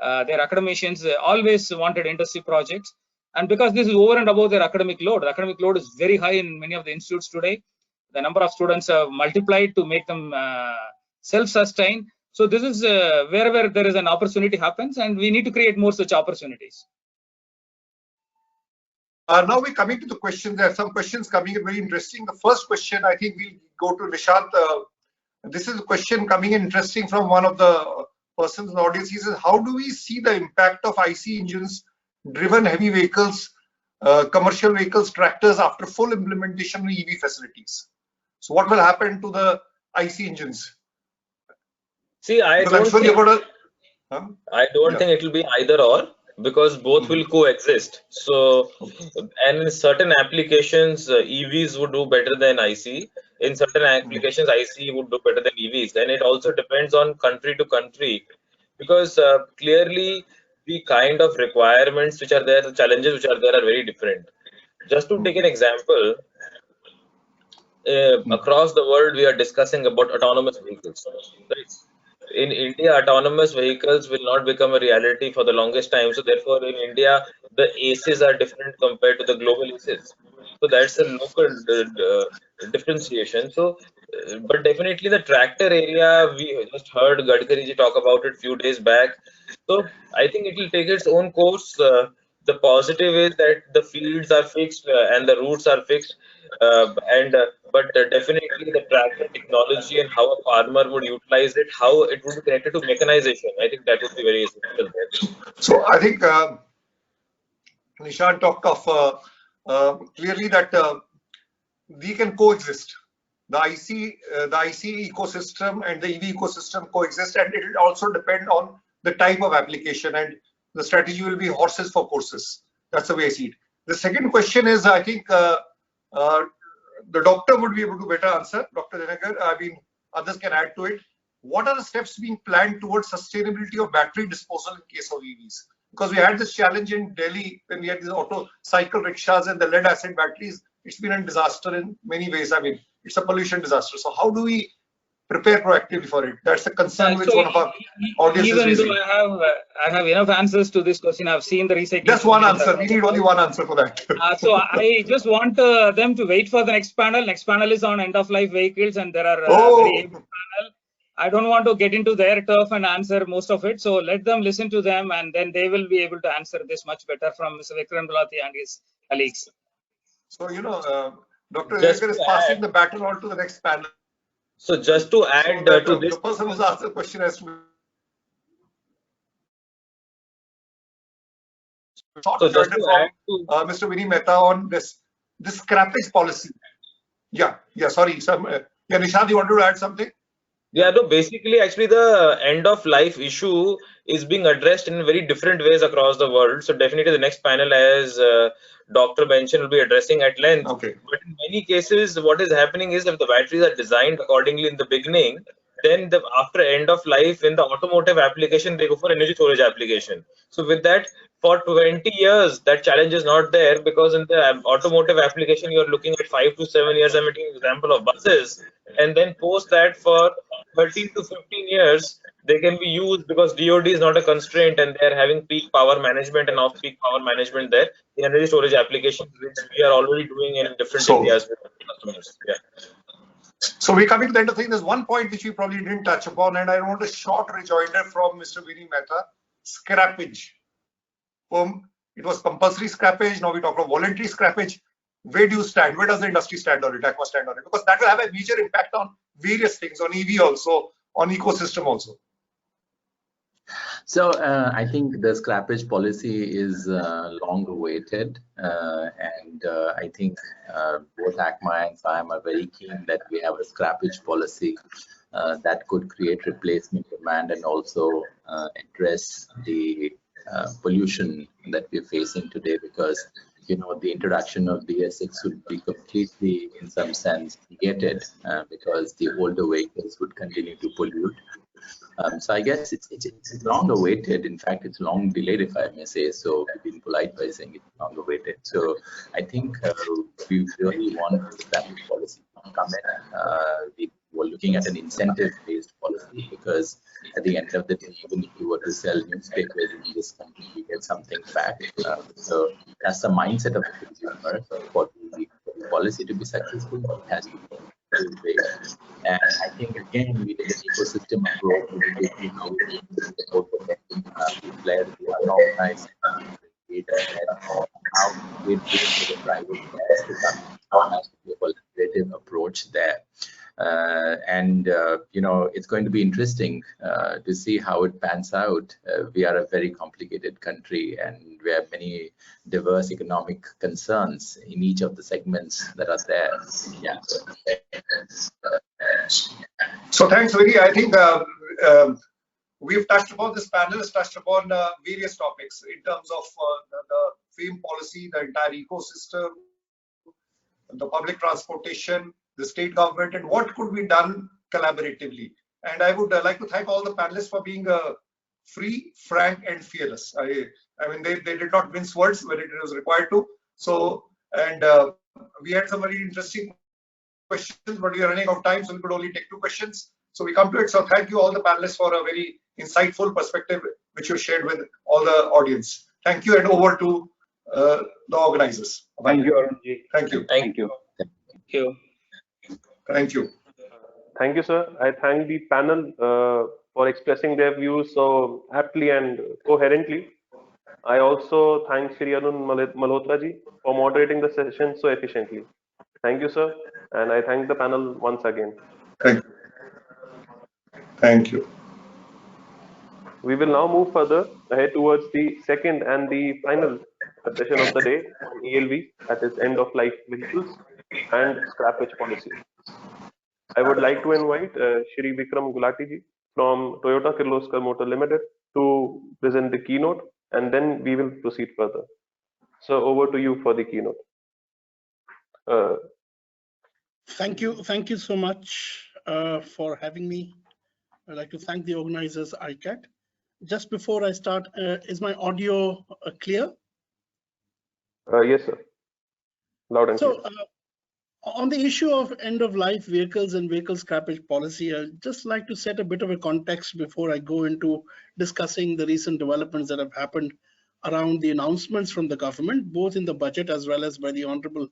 their academicians always wanted industry projects, and because this is over and above their academic load, the academic load is very high in many of the institutes today. The number of students have multiplied to make them self-sustain. So this is wherever there is an opportunity happens, and we need to create more such opportunities. Now we're coming to the questions. There are some questions coming in very interesting. The first question, I think we'll go to Nishant. This is a question coming in interesting from one of the persons in the audience. He says, how do we see the impact of IC engines driven heavy vehicles, commercial vehicles, tractors after full implementation of EV facilities? So what will happen to the IC engines? See, I don't think it will be either or, because both will coexist. So, and in certain applications, EVs would do better than IC. In certain applications, IC would do better than EVs. And it also depends on country to country, because clearly the kind of requirements which are there, the challenges which are there are very different. Just to take an example, across the world, we are discussing about autonomous vehicles. Right? In India, autonomous vehicles will not become a reality for the longest time. So therefore, in India, the ACEs are different compared to the global ACEs. So that's a local differentiation. So, but definitely the tractor area, we just heard Gadkari ji talk about it a few days back. So I think it will take its own course. The positive is that the fields are fixed and the routes are fixed. But definitely the tractor technology and how a farmer would utilize it, how it would be connected to mechanization, I think that would be very essential there. So I think Nishant talked of clearly that we can coexist. The IC ecosystem and the EV ecosystem coexist, and it will also depend on the type of application, and the strategy will be horses for courses. That's the way I see it. The second question is, I think the doctor would be able to better answer. Dr. Dinagar, I mean, others can add to it. What are the steps being planned towards sustainability of battery disposal in case of EVs? because we had this challenge in Delhi when we had these auto cycle rickshaws and the lead acid batteries. It's been a disaster in many ways. I mean, it's a pollution disaster. So how do we prepare proactively for it? That's a concern which one of our audience is raising. Even though I have enough answers to this question, I've seen the recycling. Just one answer. We need only one answer for that. So I just want them to wait for the next panel. Next panel is on end-of-life vehicles, and there are very able panel. I don't want to get into their turf and answer most of it. So let them listen to them, and then they will be able to answer this much better from Mr. Vikram Gulati and his colleagues. So, you know, Dr. Jain is passing the baton on to the next panel. So just to add to this, the person who's asked the question has to be so just to add to Mr. Vinny Mehta on this scrappage policy. Yeah, sorry. Nishant, you want to add something? Yeah, no, basically, actually, the end of life issue is being addressed in very different ways across the world. So definitely the next panel, as Dr. mentioned, will be addressing at length. Okay. But in many cases, what is happening is if the batteries are designed accordingly in the beginning, then after end of life in the automotive application, they go for energy storage application. So with that, for 20 years, that challenge is not there, because in the automotive application, you're looking at 5 to 7 years. I'm making an example of buses, and then post that for 13 to 15 years, they can be used because DOD is not a constraint, and they are having peak power management and off-peak power management there in energy storage applications, which we are already doing in different areas with customers. Yeah. So we're coming to the end of things. There's one point which we probably didn't touch upon, and I want a short rejoinder from Mr. Vinny Mehta. Scrappage. It was compulsory scrappage. Now we talk about voluntary scrappage. Where do you stand? Where does the industry stand on it? ACMA stand on it? Because that will have a major impact on various things, on EV also, on ecosystem also. So I think the scrappage policy is long awaited, and I think both ACMA and SIAM are very keen that we have a scrappage policy that could create replacement demand and also address the pollution that we're facing today, because the introduction of BS6 would be completely, in some sense, negated because the older vehicles would continue to pollute. So I guess it's long awaited. In fact, it's long delayed, if I may say so. Being polite by saying it's long awaited. So I think we really want that policy to come in. We're looking at an incentive-based policy, because at the end of the day, even if you were to sell newspapers in this country, you get something back. So that's the mindset of the consumer. For the policy to be successful, it has to be based. And I think again, we need an ecosystem approach. We need to support the players who are organized and how we deal with the private players to come. There has to be a collaborative approach there. It's going to be interesting to see how it pans out. We are a very complicated country, and we have many diverse economic concerns in each of the segments that are there. Yeah. So thanks, Vinny. I think we've touched upon, this panel has touched upon various topics in terms of the FAME policy, the entire ecosystem, the public transportation, the state government, and what could be done collaboratively. And I would like to thank all the panelists for being free, frank, and fearless. I mean, they did not mince words when it was required to. So, and we had some very interesting questions, but we are running out of time, so we could only take 2 questions. So we come to it. So thank you all the panelists for a very insightful perspective which you shared with all the audience. Thank you, and over to the organizers. Thank you, Arunji. Thank you. Thank you. Thank you. Thank you. Thank you, sir. I thank the panel for expressing their views so aptly and coherently. I also thank Shri Arun Malhotra ji for moderating the session so efficiently. Thank you, sir. And I thank the panel once again. Thank you. Thank you. We will now move further ahead towards the second and the final session of the day on ELV, that is end of life vehicles and scrappage policy. I would like to invite Shri Vikram Gulati ji from Toyota Kirloskar Motor Limited to present the keynote, and then we will proceed further. So over to you for the keynote. Thank you so much for having me. I'd like to thank the organizers, ICAT, just before I start, is my audio clear? Yes, sir. Loud and clear. So on the issue of end-of-life vehicles and vehicle scrappage policy, I'd just like to set a bit of a context before I go into discussing the recent developments that have happened around the announcements from the government, both in the budget as well as by the Honorable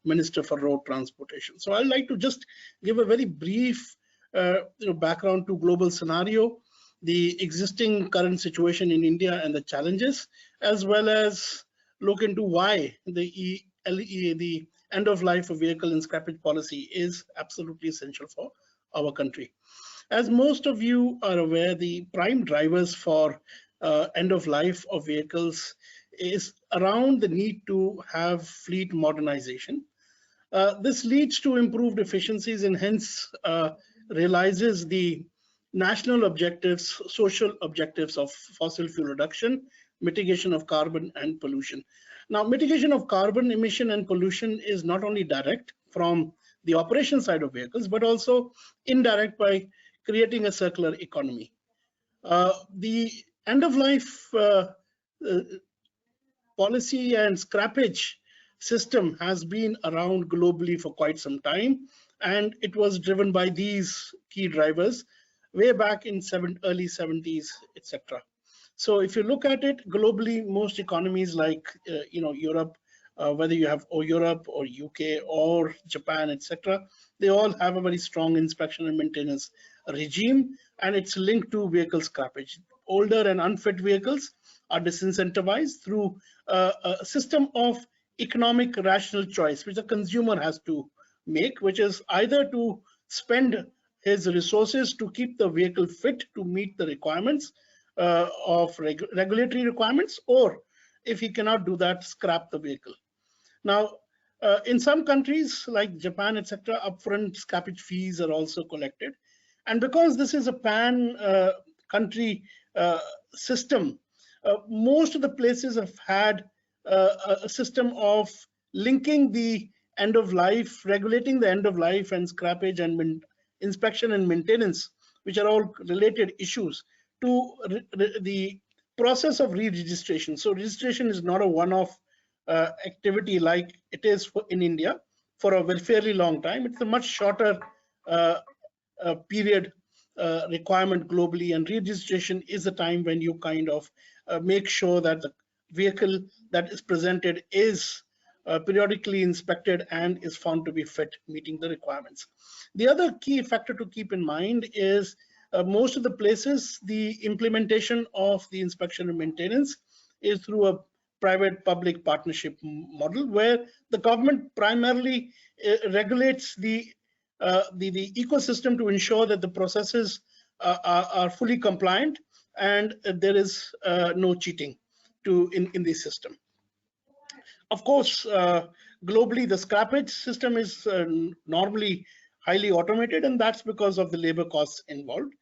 Minister for Road Transportation. So I'd like to just give a very brief background to global scenario, the existing current situation in India and the challenges, as well as look into why the end of life of vehicle and scrappage policy is absolutely essential for our country. As most of you are aware, the prime drivers for end of life of vehicles is around the need to have fleet modernization. This leads to improved efficiencies and hence realizes the national objectives, social objectives of fossil fuel reduction, mitigation of carbon and pollution. Now, mitigation of carbon emission and pollution is not only direct from the operation side of vehicles, but also indirect by creating a circular economy. The end-of-life policy and scrappage system has been around globally for quite some time, and it was driven by these key drivers way back in early 70s, etc. So if you look at it globally, most economies like Europe, whether you have Europe or UK or Japan, etc., they all have a very strong inspection and maintenance regime, and it's linked to vehicle scrappage. Older and unfit vehicles are disincentivized through a system of economic rational choice, which the consumer has to make, which is either to spend his resources to keep the vehicle fit to meet the requirements of regulatory requirements, or if he cannot do that, scrap the vehicle. Now, in some countries like Japan, etc., upfront scrappage fees are also collected. And because this is a pan-country system, most of the places have had a system of linking the end of life, regulating the end of life and scrappage and inspection and maintenance, which are all related issues, to the process of re-registration. So registration is not a one-off activity like it is in India for a very fairly long time. It's a much shorter period requirement globally, and re-registration is a time when you kind of make sure that the vehicle that is presented is periodically inspected and is found to be fit, meeting the requirements. The other key factor to keep in mind is most of the places, the implementation of the inspection and maintenance is through a private-public partnership model, where the government primarily regulates the ecosystem to ensure that the processes are fully compliant and there is no cheating in the system. Of course, globally, the scrappage system is normally highly automated, and that's because of the labor costs involved.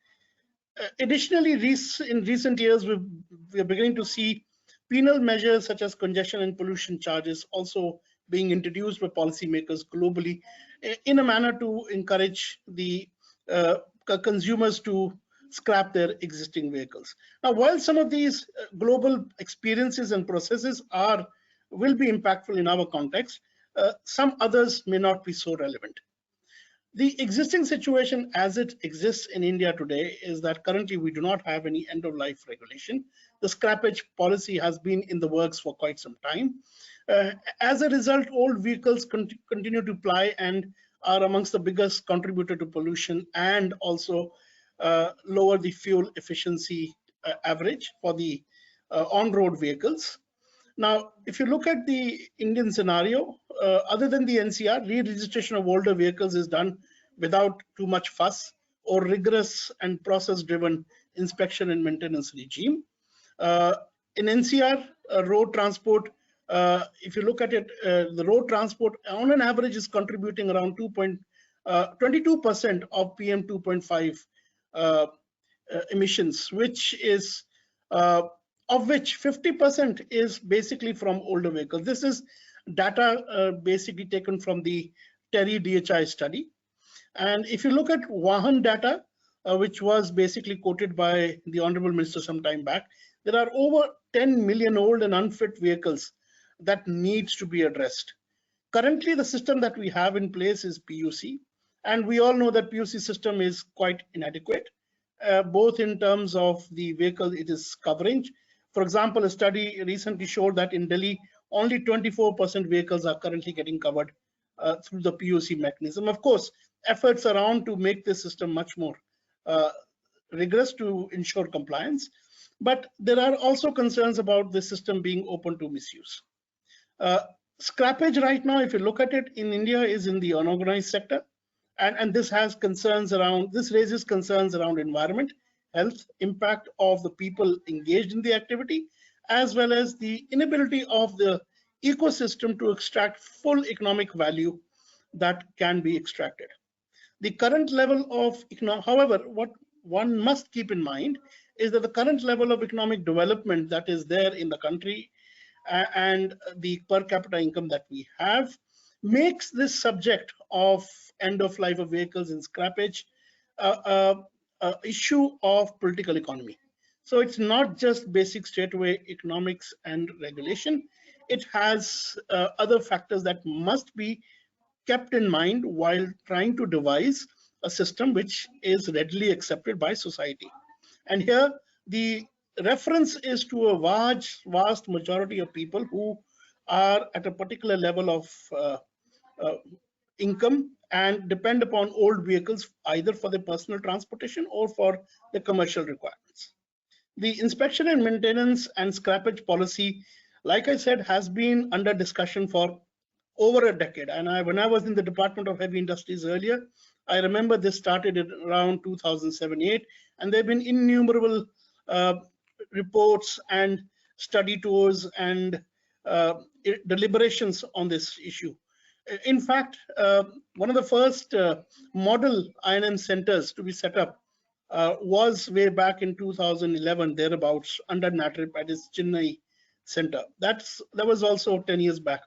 Additionally, in recent years, we're beginning to see penal measures such as congestion and pollution charges also being introduced by policymakers globally in a manner to encourage the consumers to scrap their existing vehicles. Now, while some of these global experiences and processes will be impactful in our context, some others may not be so relevant. The existing situation as it exists in India today is that currently we do not have any end-of-life regulation. The scrappage policy has been in the works for quite some time. As a result, old vehicles continue to ply and are amongst the biggest contributor to pollution, and also lower the fuel efficiency average for the on-road vehicles. Now, if you look at the Indian scenario, other than the NCR, re-registration of older vehicles is done without too much fuss or rigorous and process-driven inspection and maintenance regime. In NCR, road transport, if you look at it, the road transport on an average is contributing around 22% of PM 2.5 emissions, which is of which 50% is basically from older vehicles. This is data basically taken from the Terry DHI study. And if you look at Vahan data, which was basically quoted by the Honorable Minister some time back. There are over 10 million old and unfit vehicles that needs to be addressed. Currently, the system that we have in place is PUC, and we all know that PUC system is quite inadequate, both in terms of the vehicle it is covering. For example, a study recently showed that in Delhi, only 24% vehicles are currently getting covered through the PUC mechanism. Of course, efforts are on to make this system much more rigorous to ensure compliance, but there are also concerns about the system being open to misuse. Scrappage right now, if you look at it in India, is in the unorganized sector, and this has concerns around, this raises concerns around environment, health, impact of the people engaged in the activity, as well as the inability of the ecosystem to extract full economic value that can be extracted. The current level of, however, what one must keep in mind is that the current level of economic development that is there in the country and the per capita income that we have makes this subject of end of life of vehicles and scrappage issue of political economy. So it's not just basic straightaway economics and regulation. It has other factors that must be kept in mind while trying to devise a system which is readily accepted by society. And here the reference is to a vast majority of people who are at a particular level of income and depend upon old vehicles either for their personal transportation or for the commercial requirements. The inspection and maintenance and scrappage policy, like I said, has been under discussion for over a decade. And when I was in the Department of Heavy Industries earlier, I remember this started at around 2007-8, and there have been innumerable reports and study tours and deliberations on this issue. In fact, one of the first model I&M centers to be set up was way back in 2011, thereabouts, under NATRIP at its Chennai center. That was also 10 years back.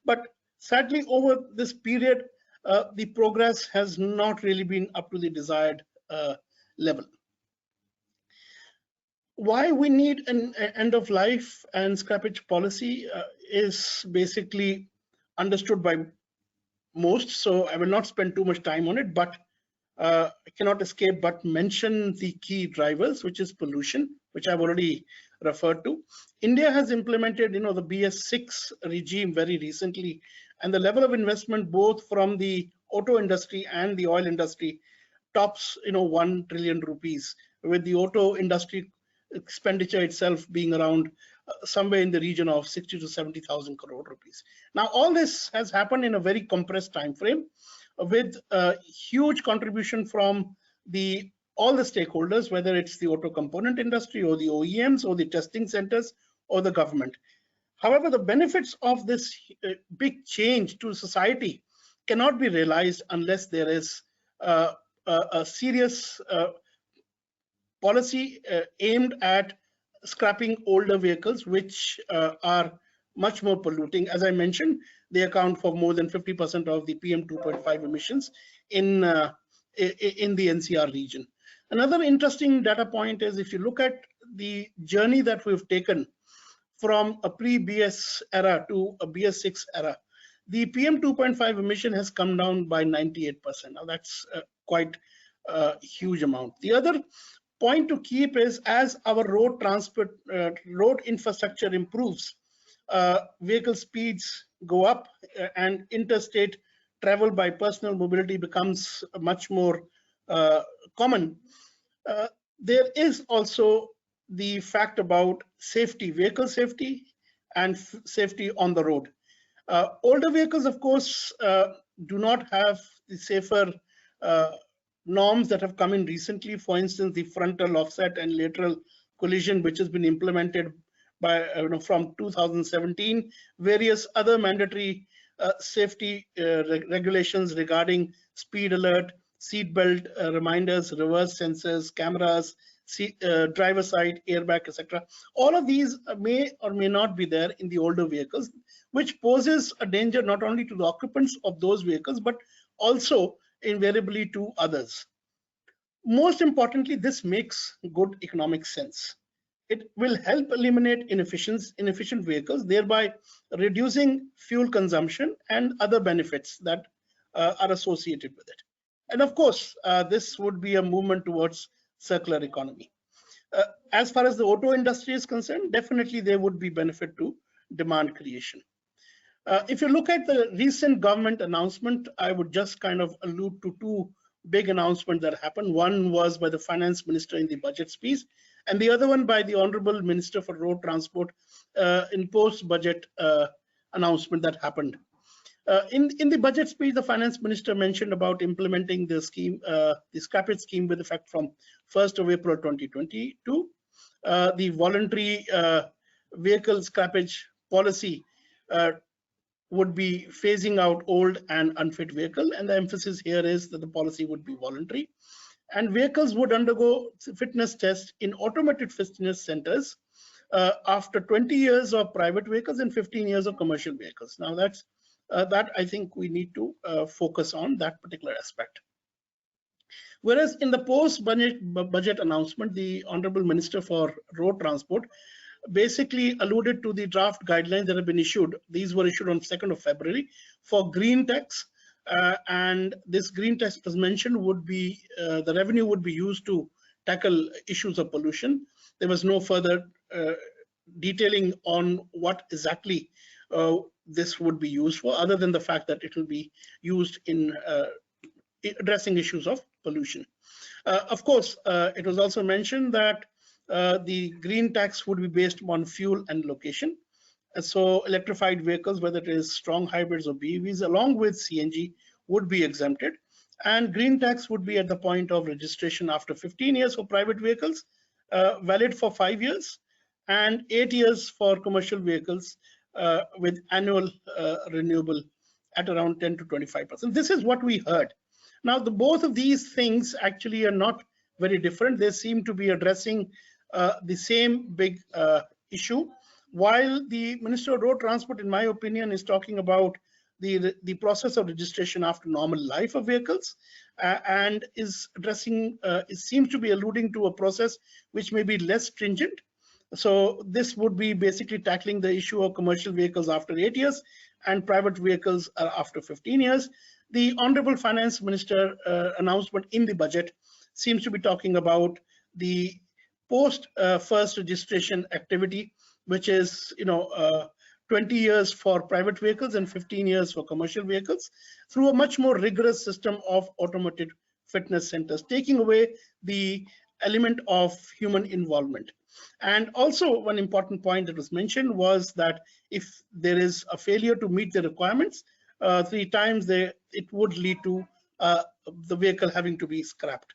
But sadly, over this period, the progress has not really been up to the desired level. Why we need an end of life and scrappage policy is basically understood by most, so I will not spend too much time on it, but I cannot escape but mention the key drivers, which is pollution, which I've already referred to. India has implemented, the BS6 regime very recently, and the level of investment both from the auto industry and the oil industry tops, 1 trillion rupees, with the auto industry expenditure itself being around somewhere in the region of 60 to 70,000 crore rupees. Now, all this has happened in a very compressed time frame, with a huge contribution from all the stakeholders, whether it's the auto component industry or the OEMs or the testing centers or the government. However, the benefits of this big change to society cannot be realized unless there is a serious policy aimed at scrapping older vehicles, which are much more polluting. As I mentioned, they account for more than 50% of the PM 2.5 emissions in the NCR region. Another interesting data point is if you look at the journey that we've taken from a pre-BS era to a BS6 era, the PM 2.5 emission has come down by 98%. Now that's quite a huge amount. The other point to keep is as our road infrastructure improves, vehicle speeds go up and interstate travel by personal mobility becomes much more common. There is also the fact about safety, vehicle safety and safety on the road. Older vehicles, of course, do not have the safer norms that have come in recently. For instance, the frontal offset and lateral collision, which has been implemented by from 2017, various other mandatory safety regulations regarding speed alert, seat belt reminders, reverse sensors, cameras, driver side airbag, etc. All of these may or may not be there in the older vehicles, which poses a danger not only to the occupants of those vehicles but also invariably to others. Most importantly, this makes good economic sense. It will help eliminate inefficient vehicles, thereby reducing fuel consumption and other benefits that are associated with it. And of course, this would be a movement towards circular economy. As far as the auto industry is concerned, definitely there would be benefit to demand creation. If you look at the recent government announcement, I would just kind of allude to two big announcements that happened. One was by the finance minister in the budget speech, and the other one by the Honorable Minister for Road Transport in post-budget announcement that happened. In the budget speech, the finance minister mentioned about implementing the scheme, the scrappage scheme with effect from 1st of April 2022, the voluntary vehicle scrappage policy would be phasing out old and unfit vehicle, and the emphasis here is that the policy would be voluntary, and vehicles would undergo fitness tests in automated fitness centers after 20 years of private vehicles and 15 years of commercial vehicles. Now that's that I think we need to focus on that particular aspect. Whereas in the post-budget announcement, the Honorable Minister for Road Transport basically alluded to the draft guidelines that have been issued. These were issued on 2nd of February for green tax, and this green tax, as mentioned, would be the revenue would be used to tackle issues of pollution. There was no further detailing on what exactly this would be used for, other than the fact that it will be used in addressing issues of pollution. Of course, it was also mentioned that the green tax would be based on fuel and location. So electrified vehicles, whether it is strong hybrids or BEVs, along with CNG, would be exempted. And green tax would be at the point of registration after 15 years for private vehicles, valid for 5 years, and 8 years for commercial vehicles with annual renewable at around 10 to 25%. This is what we heard. Now, both of these things actually are not very different. They seem to be addressing the same big issue. While the Minister of Road Transport, in my opinion, is talking about the process of registration after normal life of vehicles, and is addressing, it seems to be alluding to a process which may be less stringent. So this would be basically tackling the issue of commercial vehicles after 8 years and private vehicles after 15 years. The Honorable Finance Minister announcement in the budget seems to be talking about the post first registration activity, which is 20 years for private vehicles and 15 years for commercial vehicles, through a much more rigorous system of automated fitness centers, taking away the element of human involvement. And also one important point that was mentioned was that if there is a failure to meet the requirements 3 times, it would lead to the vehicle having to be scrapped.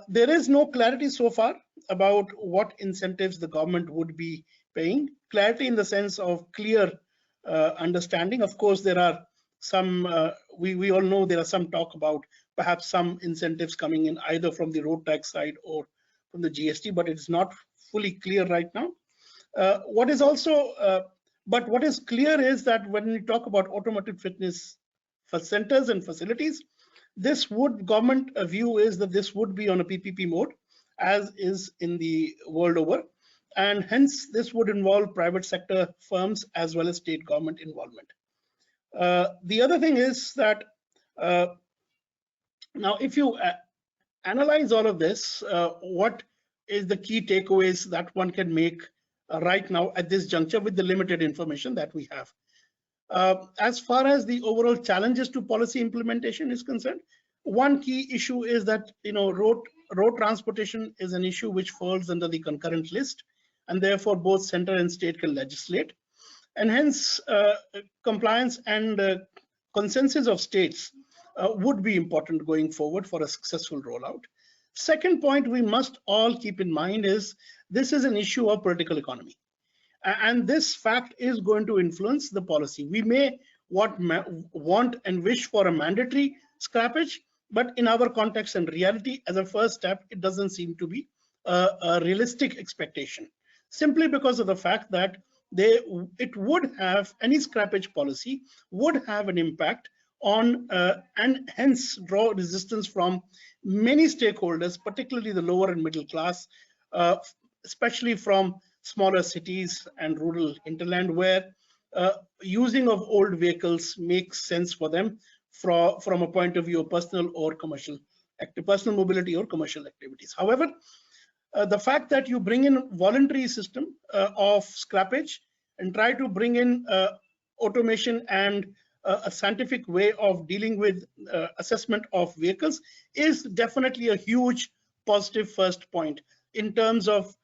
There is no clarity so far about what incentives the government would be paying. Clarity in the sense of clear understanding. Of course, there are some, we all know there are some talk about perhaps some incentives coming in either from the road tax side or from the GST, but it's not fully clear right now. What is also, but what is clear is that when we talk about automated fitness for centers and facilities, this would, government view is that this would be on a PPP mode, as is in the world over, and hence this would involve private sector firms as well as state government involvement. The other thing is that now if you analyze all of this, what is the key takeaways that one can make right now at this juncture with the limited information that we have? As far as the overall challenges to policy implementation is concerned, one key issue is that road transportation is an issue which falls under the concurrent list, and therefore both center and state can legislate, and hence compliance and consensus of states would be important going forward for a successful rollout. Second point we must all keep in mind is this is an issue of political economy. And this fact is going to influence the policy. We may want and wish for a mandatory scrappage, but in our context and reality, as a first step, it doesn't seem to be a realistic expectation, simply because of the fact that it would have, any scrappage policy would have an impact on and hence draw resistance from many stakeholders, particularly the lower and middle class, especially from smaller cities and rural hinterland, where using of old vehicles makes sense for them from a point of view of personal or commercial personal mobility or commercial activities. However, the fact that you bring in voluntary system of scrappage and try to bring in automation and a scientific way of dealing with assessment of vehicles is definitely a huge positive first point in terms of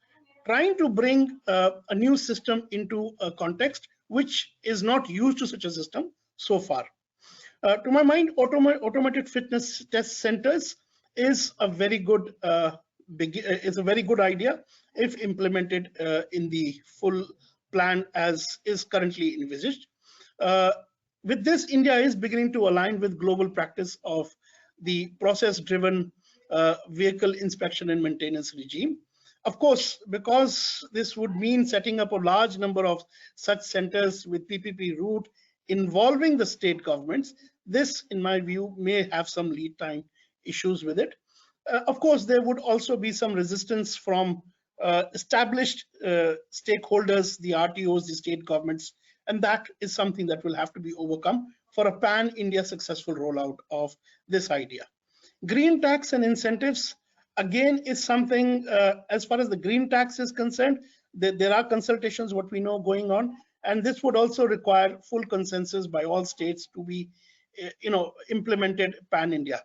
trying to bring a new system into a context which is not used to such a system so far. To my mind, automated fitness test centers is a very good idea if implemented in the full plan as is currently envisaged. With this, India is beginning to align with global practice of the process-driven vehicle inspection and maintenance regime. Of course, because this would mean setting up a large number of such centers with PPP route involving the state governments, this, in my view, may have some lead time issues with it. Of course, there would also be some resistance from established stakeholders, the RTOs, the state governments, and that is something that will have to be overcome for a pan-India successful rollout of this idea. Green tax and incentives, again, is something, as far as the green tax is concerned, there are consultations, what we know, going on, and this would also require full consensus by all states to be implemented pan-India.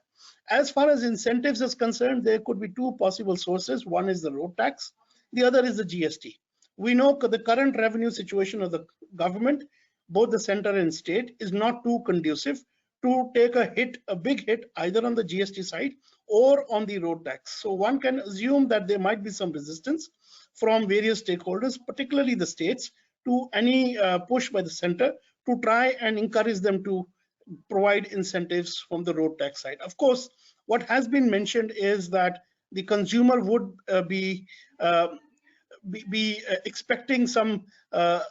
As far as incentives is concerned, there could be two possible sources. One is the road tax, the other is the GST. We know the current revenue situation of the government, both the center and state, is not too conducive to take a big hit either on the GST side or on the road tax. So one can assume that there might be some resistance from various stakeholders, particularly the states, to any push by the center to try and encourage them to provide incentives from the road tax side. Of course, what has been mentioned is that the consumer would be expecting some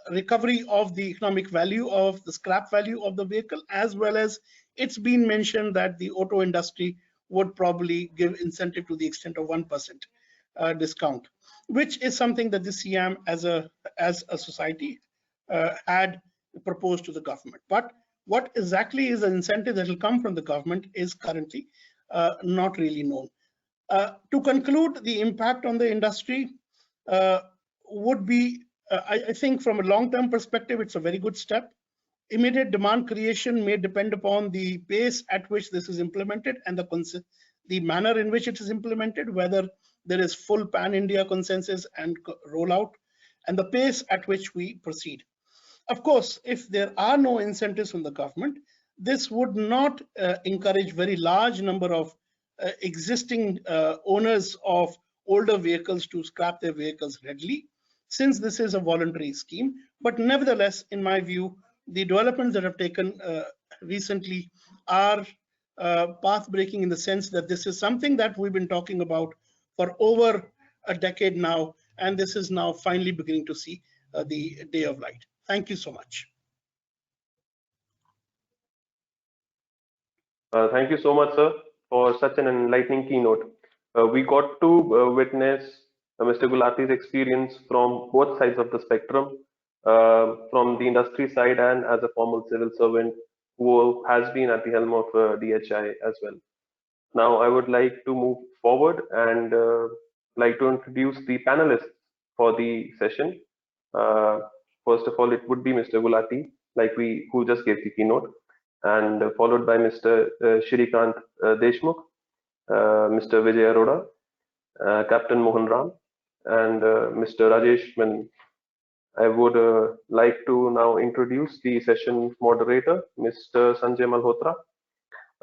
recovery of the economic value of the scrap value of the vehicle, as well as it's been mentioned that the auto industry would probably give incentive to the extent of 1% discount, which is something that the SIAM as a society had proposed to the government. But what exactly is the incentive that will come from the government is currently not really known. To conclude, the impact on the industry would be, I think from a long-term perspective, it's a very good step. Immediate demand creation may depend upon the pace at which this is implemented and the manner in which it is implemented, whether there is full pan-India consensus and rollout, and the pace at which we proceed. Of course, if there are no incentives from the government, this would not encourage very large number of existing owners of older vehicles to scrap their vehicles readily, since this is a voluntary scheme. But nevertheless, in my view, the developments that have taken recently are path-breaking in the sense that this is something that we've been talking about for over a decade now, and this is now finally beginning to see the day of light. Thank you so much. Thank you so much, sir, for such an enlightening keynote. We got to witness Mr. Gulati's experience from both sides of the spectrum, from the industry side and as a formal civil servant who has been at the helm of DHI as well. Now, I would like to move forward and like to introduce the panelists for the session. First of all, it would be Mr. Gulati, who just gave the keynote, and followed by Mr. Shrikant Deshmukh, Mr. Vijay Arora, Captain Mohan Ram, and Mr. Rajesh Menon. I would like to now introduce the session moderator, Mr. Sanjay Malhotra.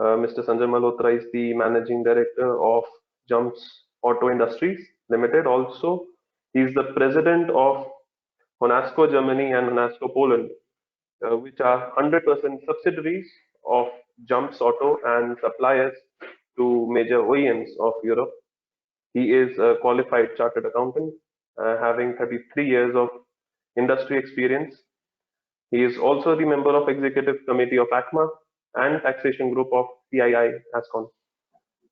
Mr. Sanjay Malhotra is the Managing Director of Jumps Auto Industries Limited. Also, he is the President of Honasco Germany and Honasco Poland, which are 100% subsidiaries of Jumps Auto and suppliers to major OEMs of Europe. He is a qualified chartered accountant, having 33 years of industry experience. He is also the member of Executive Committee of ACMA and Taxation Group of CII ASCON.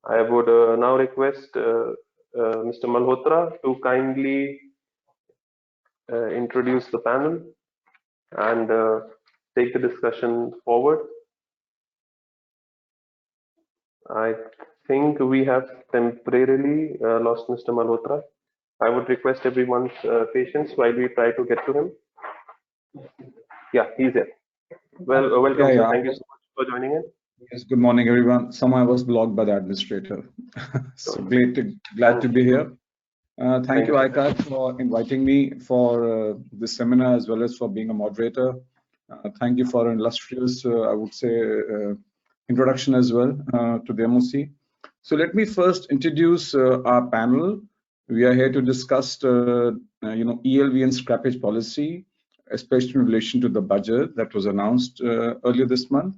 I would now request Mr. Malhotra to kindly introduce the panel and take the discussion forward. I think we have temporarily lost Mr. Malhotra. I would request everyone's patience while we try to get to him. Yeah, he's here. Well, welcome, sir. Thank you so much for joining in. Yes, good morning, everyone. Somehow I was blocked by the administrator. So glad to be here. Thank you, ICAT, for inviting me for this seminar as well as for being a moderator. Thank you for an illustrious, I would say, introduction as well to the MOC. So let me first introduce our panel. We are here to discuss, ELV and scrappage policy, especially in relation to the budget that was announced earlier this month.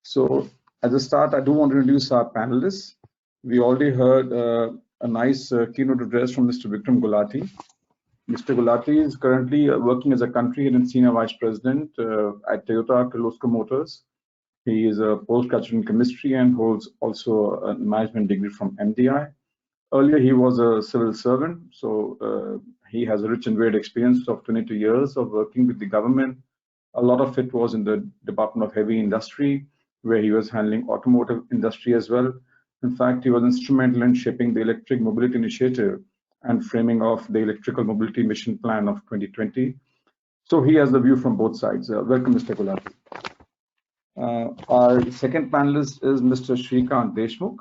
So as a start, I do want to introduce our panelists. We already heard a nice keynote address from Mr. Vikram Gulati. Mr. Gulati is currently working as a country and senior vice president at Toyota Kirloskar Motors. He is a postgraduate in chemistry and holds also a management degree from MDI. Earlier, he was a civil servant, so he has a rich and varied experience of 22 years of working with the government. A lot of it was in the Department of Heavy Industry, where he was handling automotive industry as well. In fact, he was instrumental in shaping the Electric Mobility Initiative and framing of the Electrical Mobility Mission Plan of 2020. So he has the view from both sides. Welcome, Mr. Gulati. Our second panelist is Mr. Shrikant Deshmukh.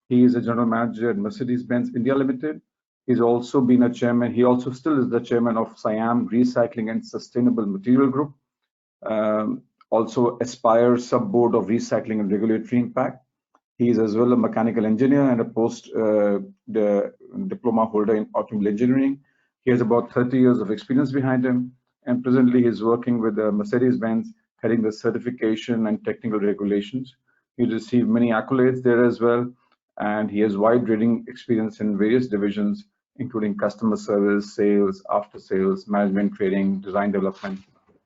He is a general manager at Mercedes-Benz India Limited. He's also been a chairman. He also still is the chairman of SIAM Recycling and Sustainable Material Group. Also Aspire Sub-Board of Recycling and Regulatory Impact. He is as well a mechanical engineer and a diploma holder in automobile engineering. He has about 30 years of experience behind him, and presently he is working with Mercedes-Benz, heading the certification and technical regulations. He received many accolades there as well, and he has wide-ranging experience in various divisions, including customer service, sales, after sales, management training, design development.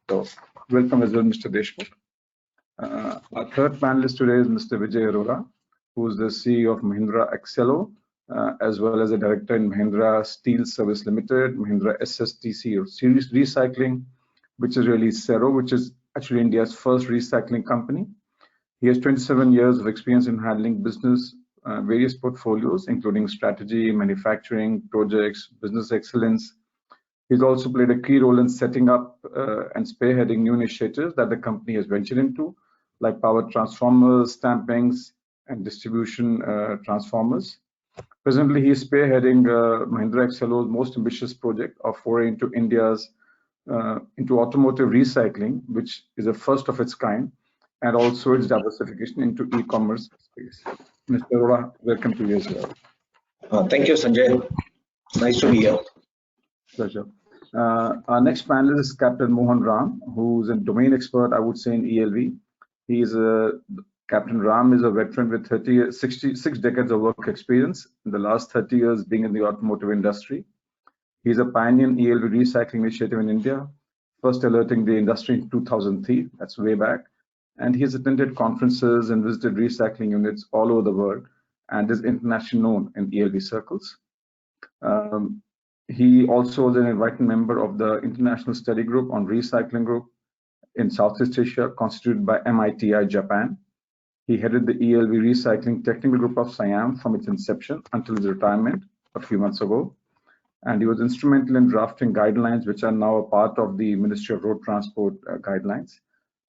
So welcome as well, Mr. Deshmukh. Our third panelist today is Mr. Vijay Arora, who is the CEO of Mahindra Accelo, as well as a director in Mahindra Steel Service Limited, Mahindra SSTC or Series Recycling, which is really Cero, which is actually India's first recycling company. He has 27 years of experience in handling business, various portfolios, including strategy, manufacturing, projects, business excellence. He's also played a key role in setting up and spearheading new initiatives that the company has ventured into, like power transformers, stampings, and distribution transformers. Presently, he is spearheading Mahindra Accelo's most ambitious project of foray into India's into automotive recycling, which is a first of its kind, and also its diversification into e-commerce space. Mr. Arora, welcome to you as well. Thank you, Sanjay. Nice to be here. Pleasure. Our next panelist is Captain Mohan Ram, who's a domain expert, I would say, in ELV. He is Captain Ram is a veteran with 66 decades of work experience, in the last 30 years being in the automotive industry. He's a pioneer in ELV recycling initiative in India, first alerting the industry in 2003, that's way back. And he has attended conferences and visited recycling units all over the world and is internationally known in ELV circles. He also was an invited member of the International Study Group on Recycling Group in Southeast Asia, constituted by MITI Japan. He headed the ELV Recycling Technical Group of SIAM from its inception until his retirement a few months ago. And he was instrumental in drafting guidelines, which are now a part of the Ministry of Road Transport guidelines.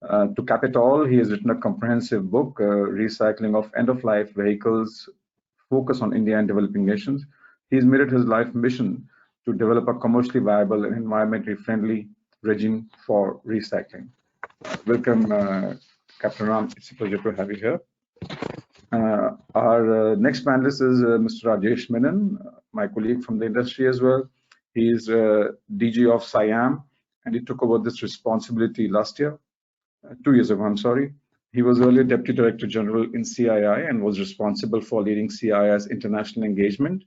To cap it all, he has written a comprehensive book, Recycling of End-of-Life Vehicles, Focus on India and Developing Nations. He's made it his life mission to develop a commercially viable and environmentally friendly regime for recycling. Welcome, Captain Ram. It's a pleasure to have you here. Our next panelist is Mr. Rajesh Menon, my colleague from the industry as well. He's DG of SIAM, and he took over this responsibility last year. 2 years ago, I'm sorry. He was earlier Deputy Director General in CII and was responsible for leading CII's international engagement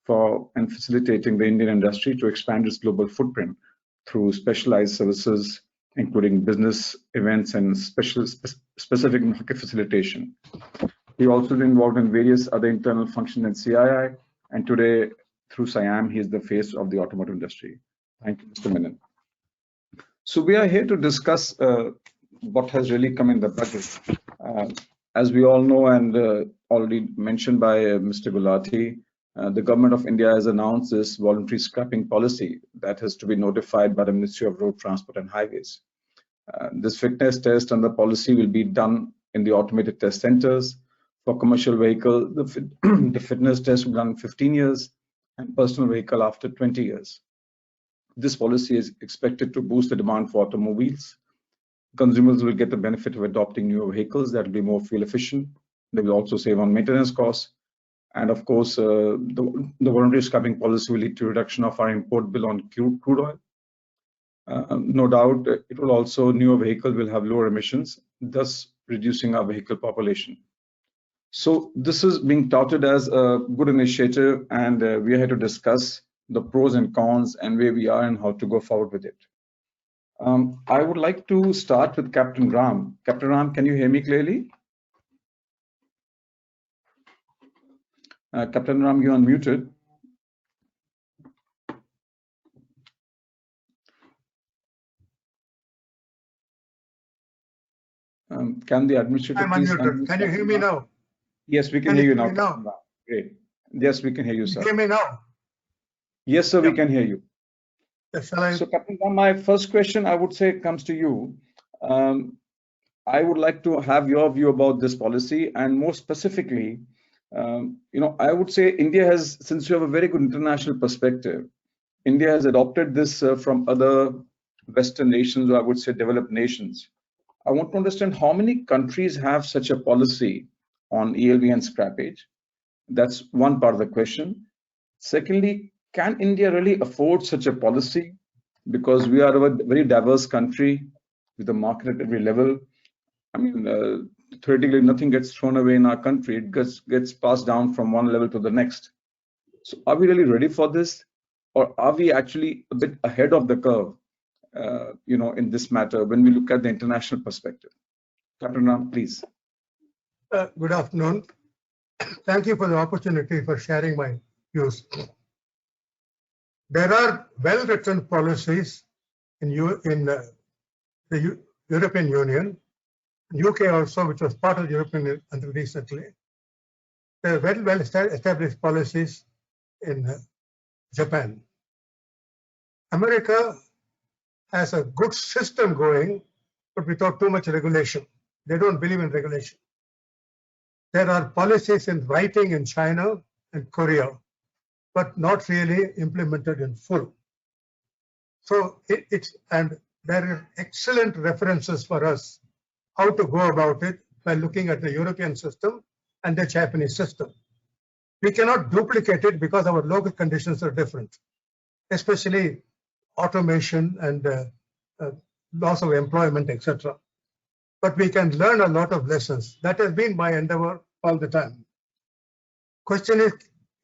and facilitating the Indian industry to expand its global footprint through specialized services including business events and specific market facilitation. He also been involved in various other internal functions in CII, and today through SIAM, he is the face of the automotive industry. Thank you, Mr. Menon. So we are here to discuss what has really come in the budget. As we all know, and already mentioned by Mr. Gulati, the government of India has announced this voluntary scrapping policy that has to be notified by the Ministry of Road Transport and Highways. This fitness test and the policy will be done in the automated test centers. For commercial vehicle, the fitness test will be done in 15 years and personal vehicle after 20 years. This policy is expected to boost the demand for automobiles. Consumers will get the benefit of adopting newer vehicles that will be more fuel efficient. They will also save on maintenance costs. And of course, the voluntary scrapping policy will lead to reduction of our import bill on crude oil. No doubt, it will also, newer vehicles will have lower emissions, thus reducing our vehicle population. So this is being touted as a good initiative, and we are here to discuss the pros and cons and where we are and how to go forward with it. I would like to start with Captain Ram. Captain Ram, can you hear me clearly? Captain Ram, you're unmuted. Can the administrator please unmute? Can you hear me now? Yes, we can hear you now. Great. Yes, we can hear you, sir. Hear me now? Yes, sir, we can hear you. Yes, shall I? So, Captain Ram, my first question, I would say, comes to you. I would like to have your view about this policy, and more specifically, I would say India has, since you have a very good international perspective, India has adopted this from other Western nations, or I would say developed nations. I want to understand how many countries have such a policy on ELV and scrappage. That's one part of the question. Secondly, can India really afford such a policy? Because we are a very diverse country with a market at every level. I mean, theoretically, nothing gets thrown away in our country. It gets passed down from one level to the next. So are we really ready for this? Or are we actually a bit ahead of the curve, in this matter when we look at the international perspective? Captain Ram, please. Good afternoon. Thank you for the opportunity for sharing my views. There are well-written policies in the European Union, UK also, which was part of the European Union until recently. There are very well-established policies in Japan. America has a good system going, but without too much regulation. They don't believe in regulation. There are policies in writing in China and Korea, but not really implemented in full. So and there are excellent references for us how to go about it by looking at the European system and the Japanese system. We cannot duplicate it because our local conditions are different, especially automation and loss of employment, etc. But we can learn a lot of lessons. That has been my endeavor all the time. Question is,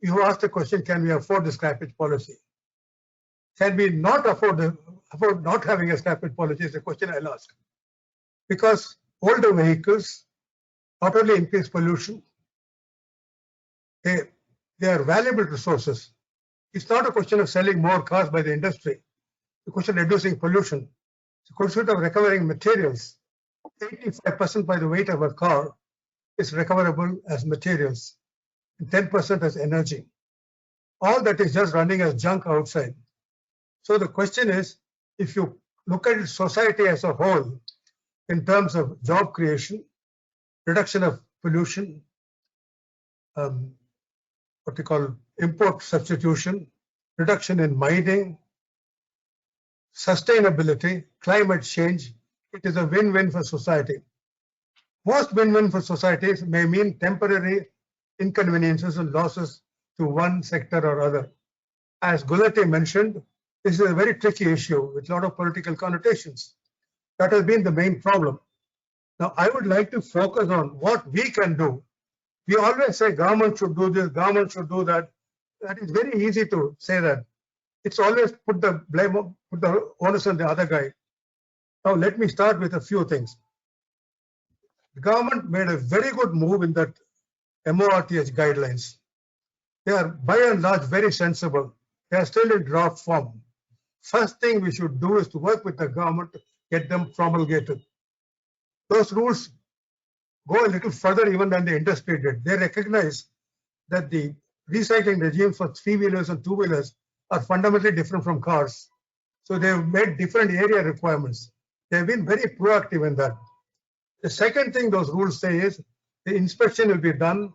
you asked the question, can we afford the scrappage policy? Can we not afford not having a scrappage policy is the question I'll ask. Because older vehicles not only increase pollution, they are valuable resources. It's not a question of selling more cars by the industry. It's a question of reducing pollution. It's a question of recovering materials. 85% by the weight of a car is recoverable as materials, and 10% as energy. All that is just running as junk outside. So the question is, if you look at society as a whole, in terms of job creation, reduction of pollution, what we call import substitution, reduction in mining, sustainability, climate change, it is a win-win for society. Most win-win for societies may mean temporary inconveniences and losses to one sector or other. As Gulati mentioned, this is a very tricky issue with a lot of political connotations. That has been the main problem. Now, I would like to focus on what we can do. We always say government should do this, government should do that. That is very easy to say that. It's always put the blame, put the onus on the other guy. Now, let me start with a few things. The government made a very good move in that MORTH guidelines. They are by and large very sensible. They are still in draft form. First thing we should do is to work with the government to get them promulgated. Those rules go a little further even than the industry did. They recognize that the recycling regimes for three-wheelers and two-wheelers are fundamentally different from cars. So they've made different area requirements. They've been very proactive in that. The second thing those rules say is the inspection will be done,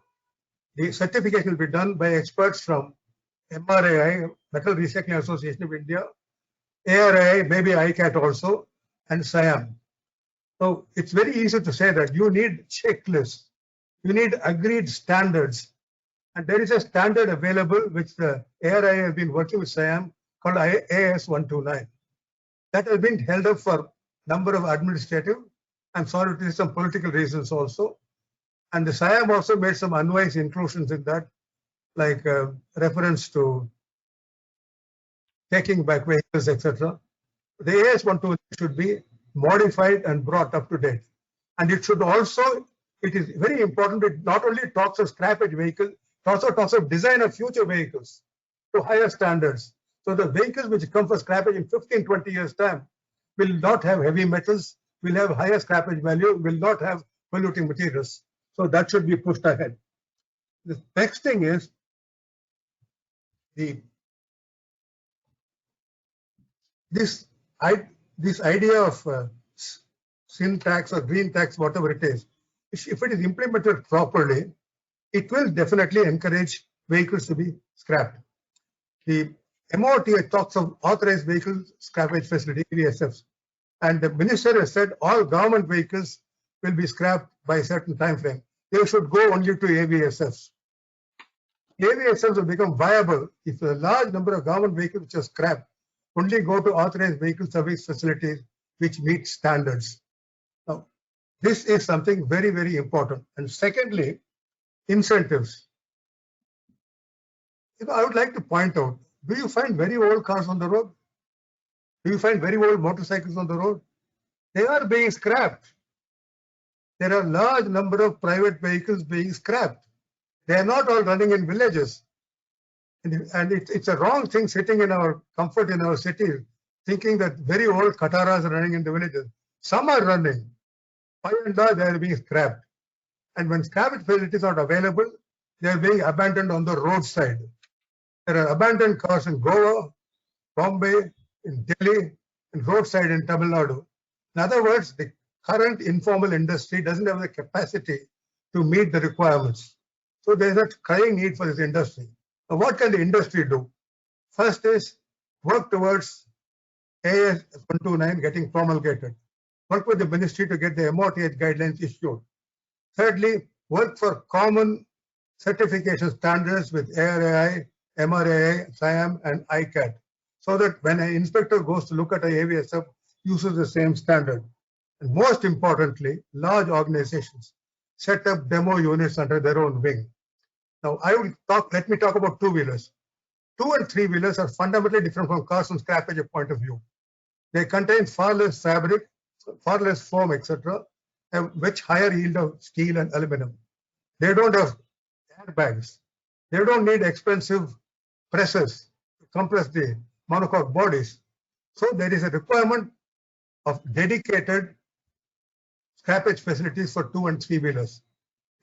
the certification will be done by experts from MRAI, Metal Recycling Association of India, ARAI, maybe ICAT also, and SIAM. So it's very easy to say that you need checklists, you need agreed standards. And there is a standard available which the ARAI has been working with SIAM called AS 129. That has been held up for a number of administrative, I'm sorry to say some political reasons also. And the SIAM also made some unwise inclusions in that, like reference to taking back vehicles, etc. The AS 129 should be modified and brought up to date. And it should also, it is very important, it not only talks of scrappage vehicles, it also talks of design of future vehicles to higher standards. So the vehicles which come for scrappage in 15, 20 years time will not have heavy metals, will have higher scrappage value, will not have polluting materials. So that should be pushed ahead. The next thing is this idea of sin tax or green tax, whatever it is, if it is implemented properly, it will definitely encourage vehicles to be scrapped. The MORTH talks of authorized vehicle scrappage facility, AVSFs, and the minister has said all government vehicles will be scrapped by a certain time frame. They should go only to AVSFs. AVSFs will become viable if a large number of government vehicles which are scrapped only go to authorized vehicle service facilities which meet standards. Now, this is something very, very important. And secondly, incentives. I would like to point out, do you find very old cars on the road? Do you find very old motorcycles on the road? They are being scrapped. There are a large number of private vehicles being scrapped. They are not all running in villages. And it's a wrong thing sitting in our comfort in our cities, thinking that very old Kataras are running in the villages. Some are running. By and large, they are being scrapped. And when scrappage facilities are not available, they are being abandoned on the roadside. There are abandoned cars in Goa, Bombay, in Delhi, and roadside in Tamil Nadu. In other words, the current informal industry doesn't have the capacity to meet the requirements. So there's a crying need for this industry. Now, what can the industry do? First is work towards AS 129 getting promulgated. Work with the ministry to get the MORTH guidelines issued. Thirdly, work for common certification standards with ARAI, MRAI, SIAM, and ICAT, so that when an inspector goes to look at an AVSF, uses the same standard. And most importantly, large organizations set up demo units under their own wing. Now, let me talk about two-wheelers. Two and three-wheelers are fundamentally different from cars from scrappage point of view. They contain far less fabric, far less foam, etc., have much higher yield of steel and aluminum. They don't have airbags. They don't need expensive presses to compress the monocoque bodies. So there is a requirement of dedicated scrappage facilities for two and three-wheelers.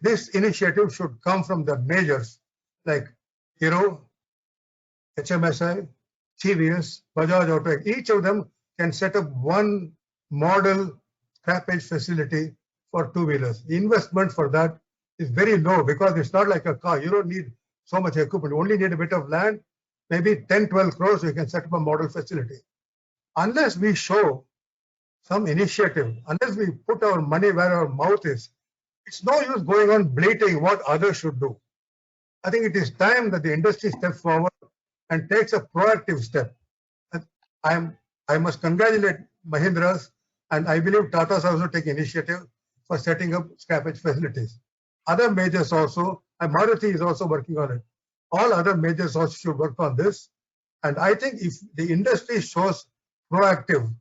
This initiative should come from the majors like Hero, HMSI, TVS, Bajaj Auto. Each of them can set up one model scrappage facility for two-wheelers. The investment for that is very low because it's not like a car. You don't need so much equipment. You only need a bit of land, maybe 10, 12 crores, you can set up a model facility. Unless we show some initiative, unless we put our money where our mouth is, it's no use going on bleating what others should do. I think it is time that the industry steps forward and takes a proactive step. And I must congratulate Mahindra's, and I believe Tata's also take initiative for setting up scrappage facilities. Other majors also, and Maruti is also working on it. All other majors also should work on this. And I think if the industry shows proactive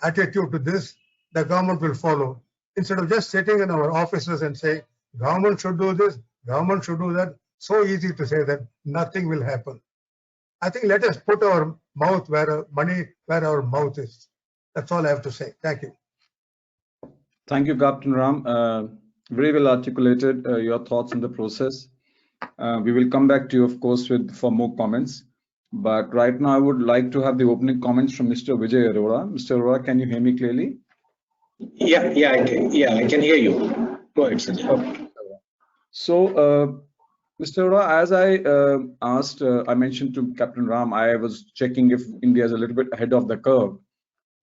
attitude to this, the government will follow. Instead of just sitting in our offices and saying, government should do this, government should do that, so easy to say that nothing will happen. I think let us put our mouth where our mouth is. That's all I have to say. Thank you. Thank you, Captain Ram. Very well articulated your thoughts on the process. We will come back to you, of course, for more comments. But right now, I would like to have the opening comments from Mr. Vijay Arora. Mr. Arora, can you hear me clearly? Yeah, I can hear you. Go ahead, Sanjay. Okay. So, Mr. Arora, as I mentioned to Captain Ram, I was checking if India is a little bit ahead of the curve.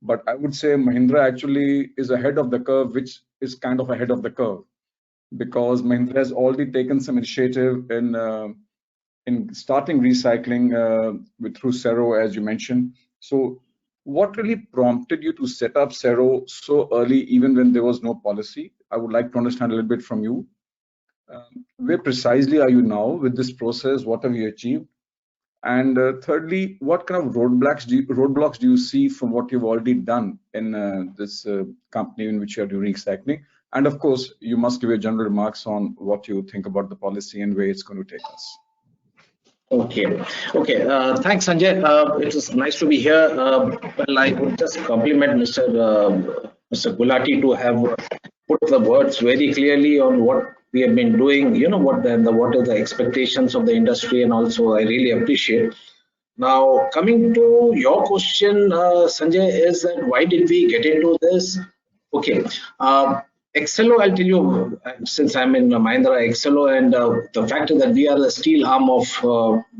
But I would say Mahindra actually is ahead of the curve, which is kind of ahead of the curve, because Mahindra has already taken some initiative in starting recycling through Cero, as you mentioned. So what really prompted you to set up Cero so early, even when there was no policy? I would like to understand a little bit from you. Where precisely are you now with this process? What have you achieved? And thirdly, what kind of roadblocks do you see from what you've already done in this company in which you are doing recycling? And of course, you must give your general remarks on what you think about the policy and where it's going to take us. Okay. Thanks, Sanjay. It was nice to be here. Well, I would just compliment Mr. Gulati to have put the words very clearly on what we have been doing. You know what are the expectations of the industry, and also I really appreciate. Now, coming to your question, Sanjay, is that why did we get into this? Okay. Excello, I'll tell you, since I'm in Mahindra Excello, and the fact is that we are the steel arm of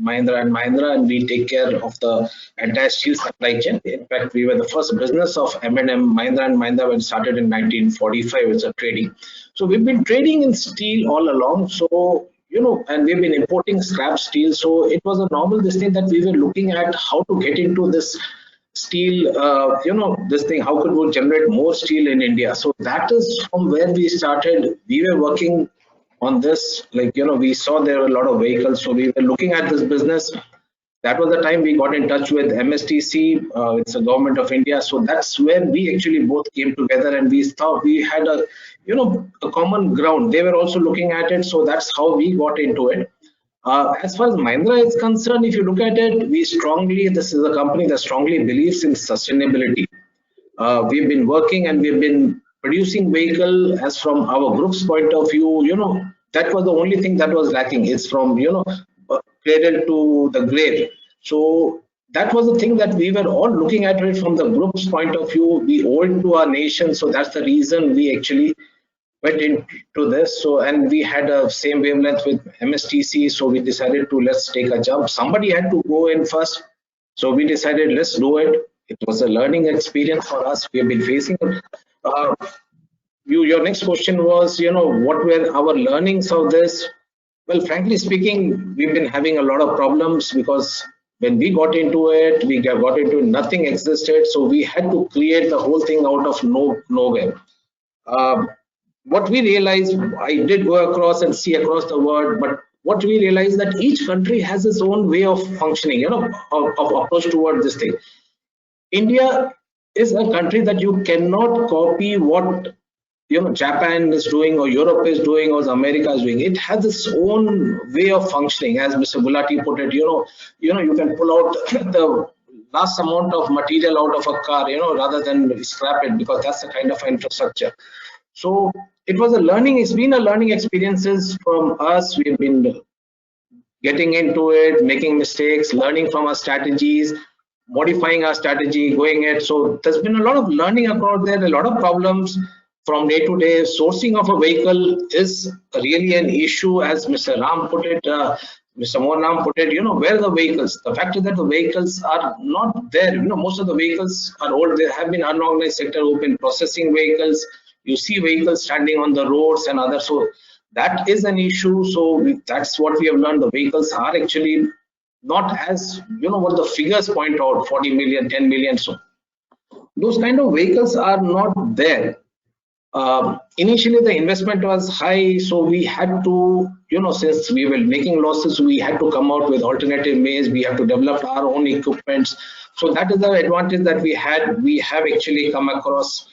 Mahindra and Mahindra, and we take care of the entire steel supply chain. In fact, we were the first business of M&M, Mahindra and Mahindra, when started in 1945 as a trading. So we've been trading in steel all along. So, you know, and we've been importing scrap steel. So it was a normal thing that we were looking at how to get into this steel, this thing, how could we generate more steel in India? So that is from where we started. We were working on this, we saw there were a lot of vehicles. So we were looking at this business. That was the time we got in touch with MSTC, it's the government of India. So that's where we actually both came together, and we thought we had a common ground. They were also looking at it. So that's how we got into it. As far as Mahindra is concerned, if you look at it, this is a company that strongly believes in sustainability. We've been working and we've been producing vehicle as from our group's point of view, that was the only thing that was lacking. It's from, cradle to the grave. So that was the thing that we were all looking at it from the group's point of view. We owe it to our nation. So that's the reason we actually went into this. So, and we had a same wavelength with MSTC. So we decided to let's take a jump. Somebody had to go in first. So we decided let's do it. It was a learning experience for us. We have been facing it. Your next question was, what were our learnings of this? Well, frankly speaking, we've been having a lot of problems because when we got into it, nothing existed. So we had to create the whole thing out of nowhere. What we realized, I did go across and see across the world, but what we realized that each country has its own way of functioning, of approach towards this thing. India is a country that you cannot copy what Japan is doing or Europe is doing or America is doing. It has its own way of functioning, as Mr. Gulati put it. You can pull out the last amount of material out of a car, rather than scrap it, because that's the kind of infrastructure. So it was it's been a learning experiences from us. We've been getting into it, making mistakes, learning from our strategies, modifying our strategy, going it. So there's been a lot of learning across there, a lot of problems from day to day. Sourcing of a vehicle is really an issue, as Mr. Ram put it, Mr. Mohan put it, where are the vehicles? The fact is that the vehicles are not there. Most of the vehicles are old. There have been unorganized sector who've been processing vehicles. You see vehicles standing on the roads and others. So that is an issue. So that's what we have learned. The vehicles are actually not as, what the figures point out, 40 million, 10 million. So those kind of vehicles are not there. Initially the investment was high, so we had to, since we were making losses, we had to come out with alternative ways. We have to develop our own equipments. So that is the advantage that we had. We have actually come across,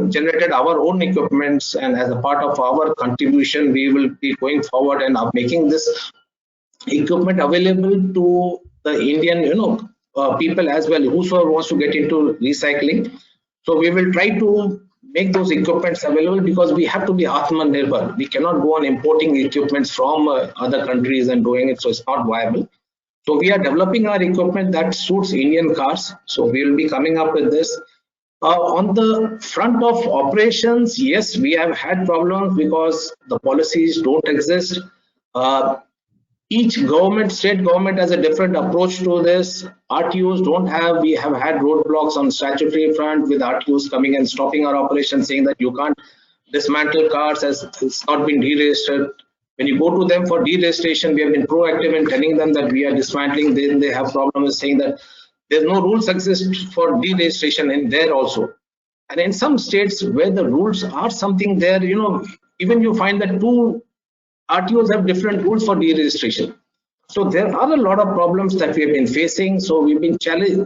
generated our own equipments, and as a part of our contribution, we will be going forward and making this equipment available to the Indian, people as well, whosoever wants to get into recycling. So we will try to make those equipments available, because we have to be Aatmanirbhar. We cannot go on importing equipments from other countries and doing it, so it's not viable. So we are developing our equipment that suits Indian cars. So we will be coming up with this. On the front of operations, yes, we have had problems because the policies don't exist. Each government, state government has a different approach to this. RTOs don't have, we have had roadblocks on statutory front with RTOs coming and stopping our operation, saying that you can't dismantle cars as it's not been deregistered. When you go to them for deregistration, we have been proactive in telling them that we are dismantling. Then they have problems saying that there's no rules exist for deregistration in there also. And in some states where the rules are something there, even you find that two RTOs have different rules for deregistration. So there are a lot of problems that we have been facing. So we've been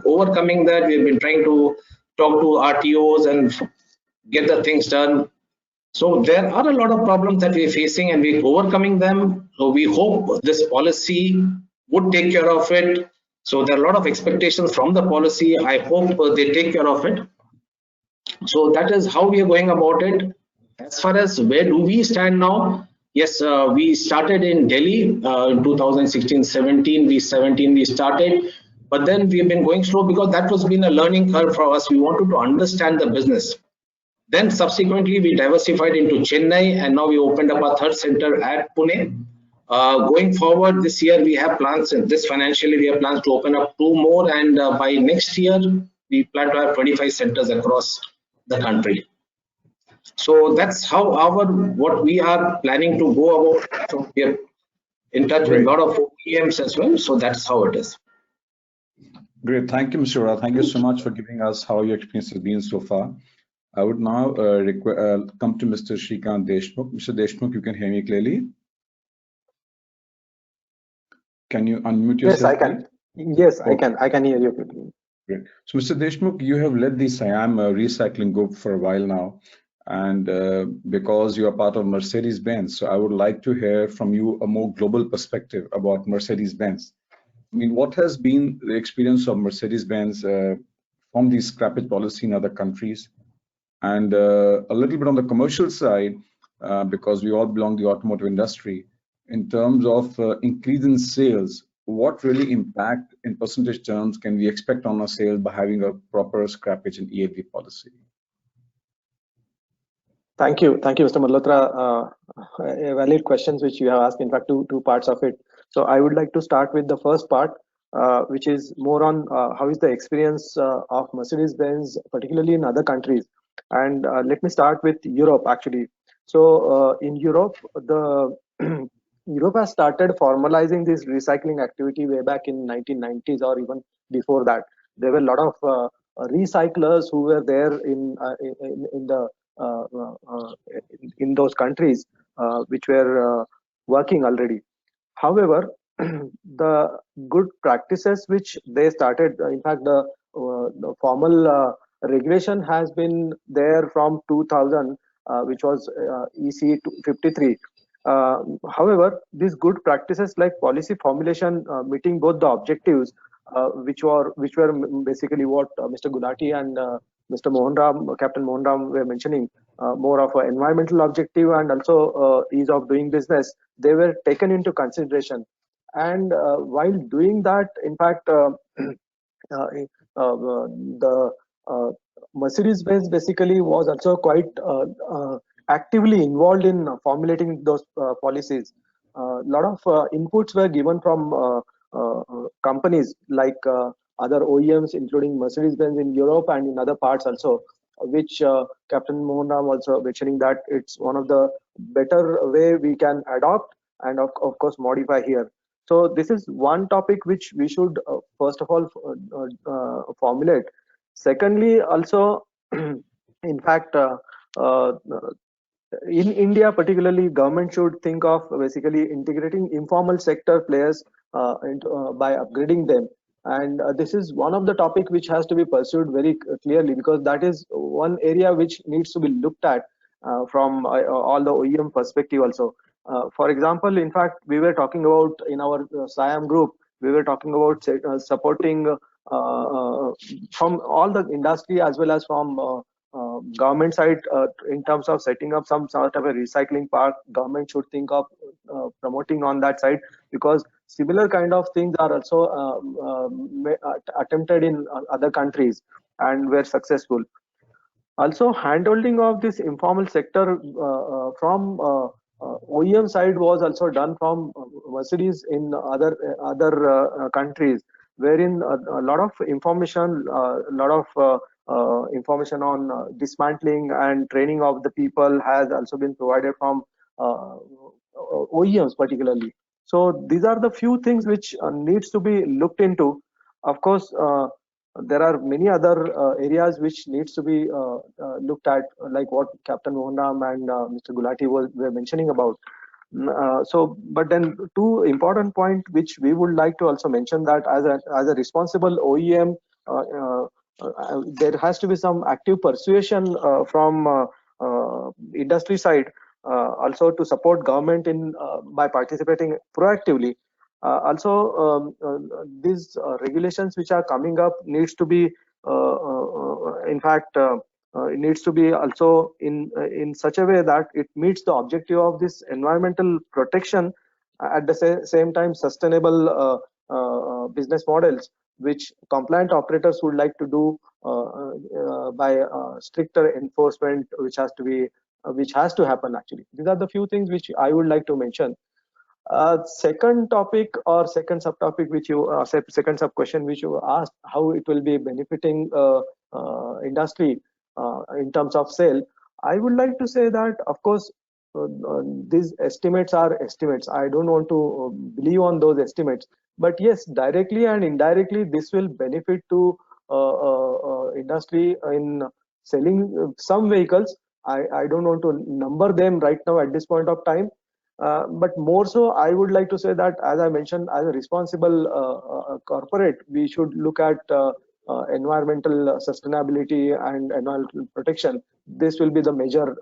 overcoming that. We've been trying to talk to RTOs and get the things done. So there are a lot of problems that we're facing, and we're overcoming them. So we hope this policy would take care of it. So there are a lot of expectations from the policy. I hope they take care of it. So that is how we are going about it. As far as where do we stand now? Yes, we started in Delhi in 2016-17. We started, but then we've been going slow because that was been a learning curve for us. We wanted to understand the business. Then subsequently we diversified into Chennai, and now we opened up our third center at Pune. Going forward this year, we have plans, and this financially we have plans to open up 2 more, and by next year we plan to have 25 centers across the country. So that's how what we are planning to go about. So we are in touch with a lot of OEMs as well. So that's how it is. Great. Thank you, Mr. Ra. Thank you so much for giving us how your experience has been so far. I would now come to Mr. Shrikant Deshmukh. Mr. Deshmukh, you can hear me clearly? Can you unmute yourself? Yes, I can. Yes, okay. I can hear you clearly. Great. So, Mr. Deshmukh, you have led the SIAM recycling group for a while now, and because you are part of Mercedes-Benz, so I would like to hear from you a more global perspective about Mercedes-Benz. I mean, what has been the experience of Mercedes-Benz from the scrappage policy in other countries? And a little bit on the commercial side, because we all belong to the automotive industry, in terms of increase in sales, what really impact in percentage terms can we expect on our sales by having a proper scrappage and ELD policy? Thank you, Mr. Malhotra. Valid questions which you have asked. In fact, two parts of it. So I would like to start with the first part, which is more on how is the experience of Mercedes-Benz, particularly in other countries. And let me start with Europe, actually. So in Europe, Europe has started formalizing this recycling activity way back in 1990s or even before that. There were a lot of recyclers who were there in those countries which were working already. However, the good practices which they started, in fact, the formal regulation has been there from 2000, which was EC 53. However, these good practices like policy formulation, meeting both the objectives, which were basically what Mr. Gulati and Mr. Mohanram, Captain Mohanram were mentioning, more of an environmental objective and also ease of doing business, they were taken into consideration. And while doing that, in fact, the Mercedes-Benz basically was also quite actively involved in formulating those policies. A lot of inputs were given from companies like other OEMs, including Mercedes-Benz in Europe and in other parts also, which Captain Mohanram also mentioning that it's one of the better way we can adopt and of course modify here. So this is one topic which we should first of all formulate. Secondly, also, in fact, in India, particularly, government should think of basically integrating informal sector players by upgrading them. And this is one of the topic which has to be pursued very clearly, because that is one area which needs to be looked at from all the OEM perspective also. For example, in fact, we were talking about in our SIAM group, we were talking about supporting from all the industry as well as from government side in terms of setting up some sort of a recycling park. Government should think of promoting on that side, because similar kind of things are also attempted in other countries and were successful. Also, handholding of this informal sector from OEM side was also done from Mercedes in other countries, wherein a lot of information, information on dismantling and training of the people has also been provided from OEMs particularly. So these are the few things which needs to be looked into. Of course, there are many other areas which needs to be looked at, like what Captain Mohanram and Mr. Gulati were mentioning about. But then two important points which we would like to also mention, that as a responsible OEM, there has to be some active persuasion from industry side also to support government in by participating proactively. These regulations which are coming up needs to be in fact it needs to be also in such a way that it meets the objective of this environmental protection, at the same time sustainable business models which compliant operators would like to do by stricter enforcement, which has to happen actually. These are the few things which I would like to mention. Second topic or second subtopic which you second sub question which you asked, how it will be benefiting industry in terms of sale. I would like to say that of course these estimates are estimates. I don't want to believe on those estimates, but yes, directly and indirectly this will benefit to industry in selling some vehicles. I don't want to number them right now at this point of time. But more so, I would like to say that, as I mentioned, as a responsible corporate, we should look at environmental sustainability and environmental protection. This will be the major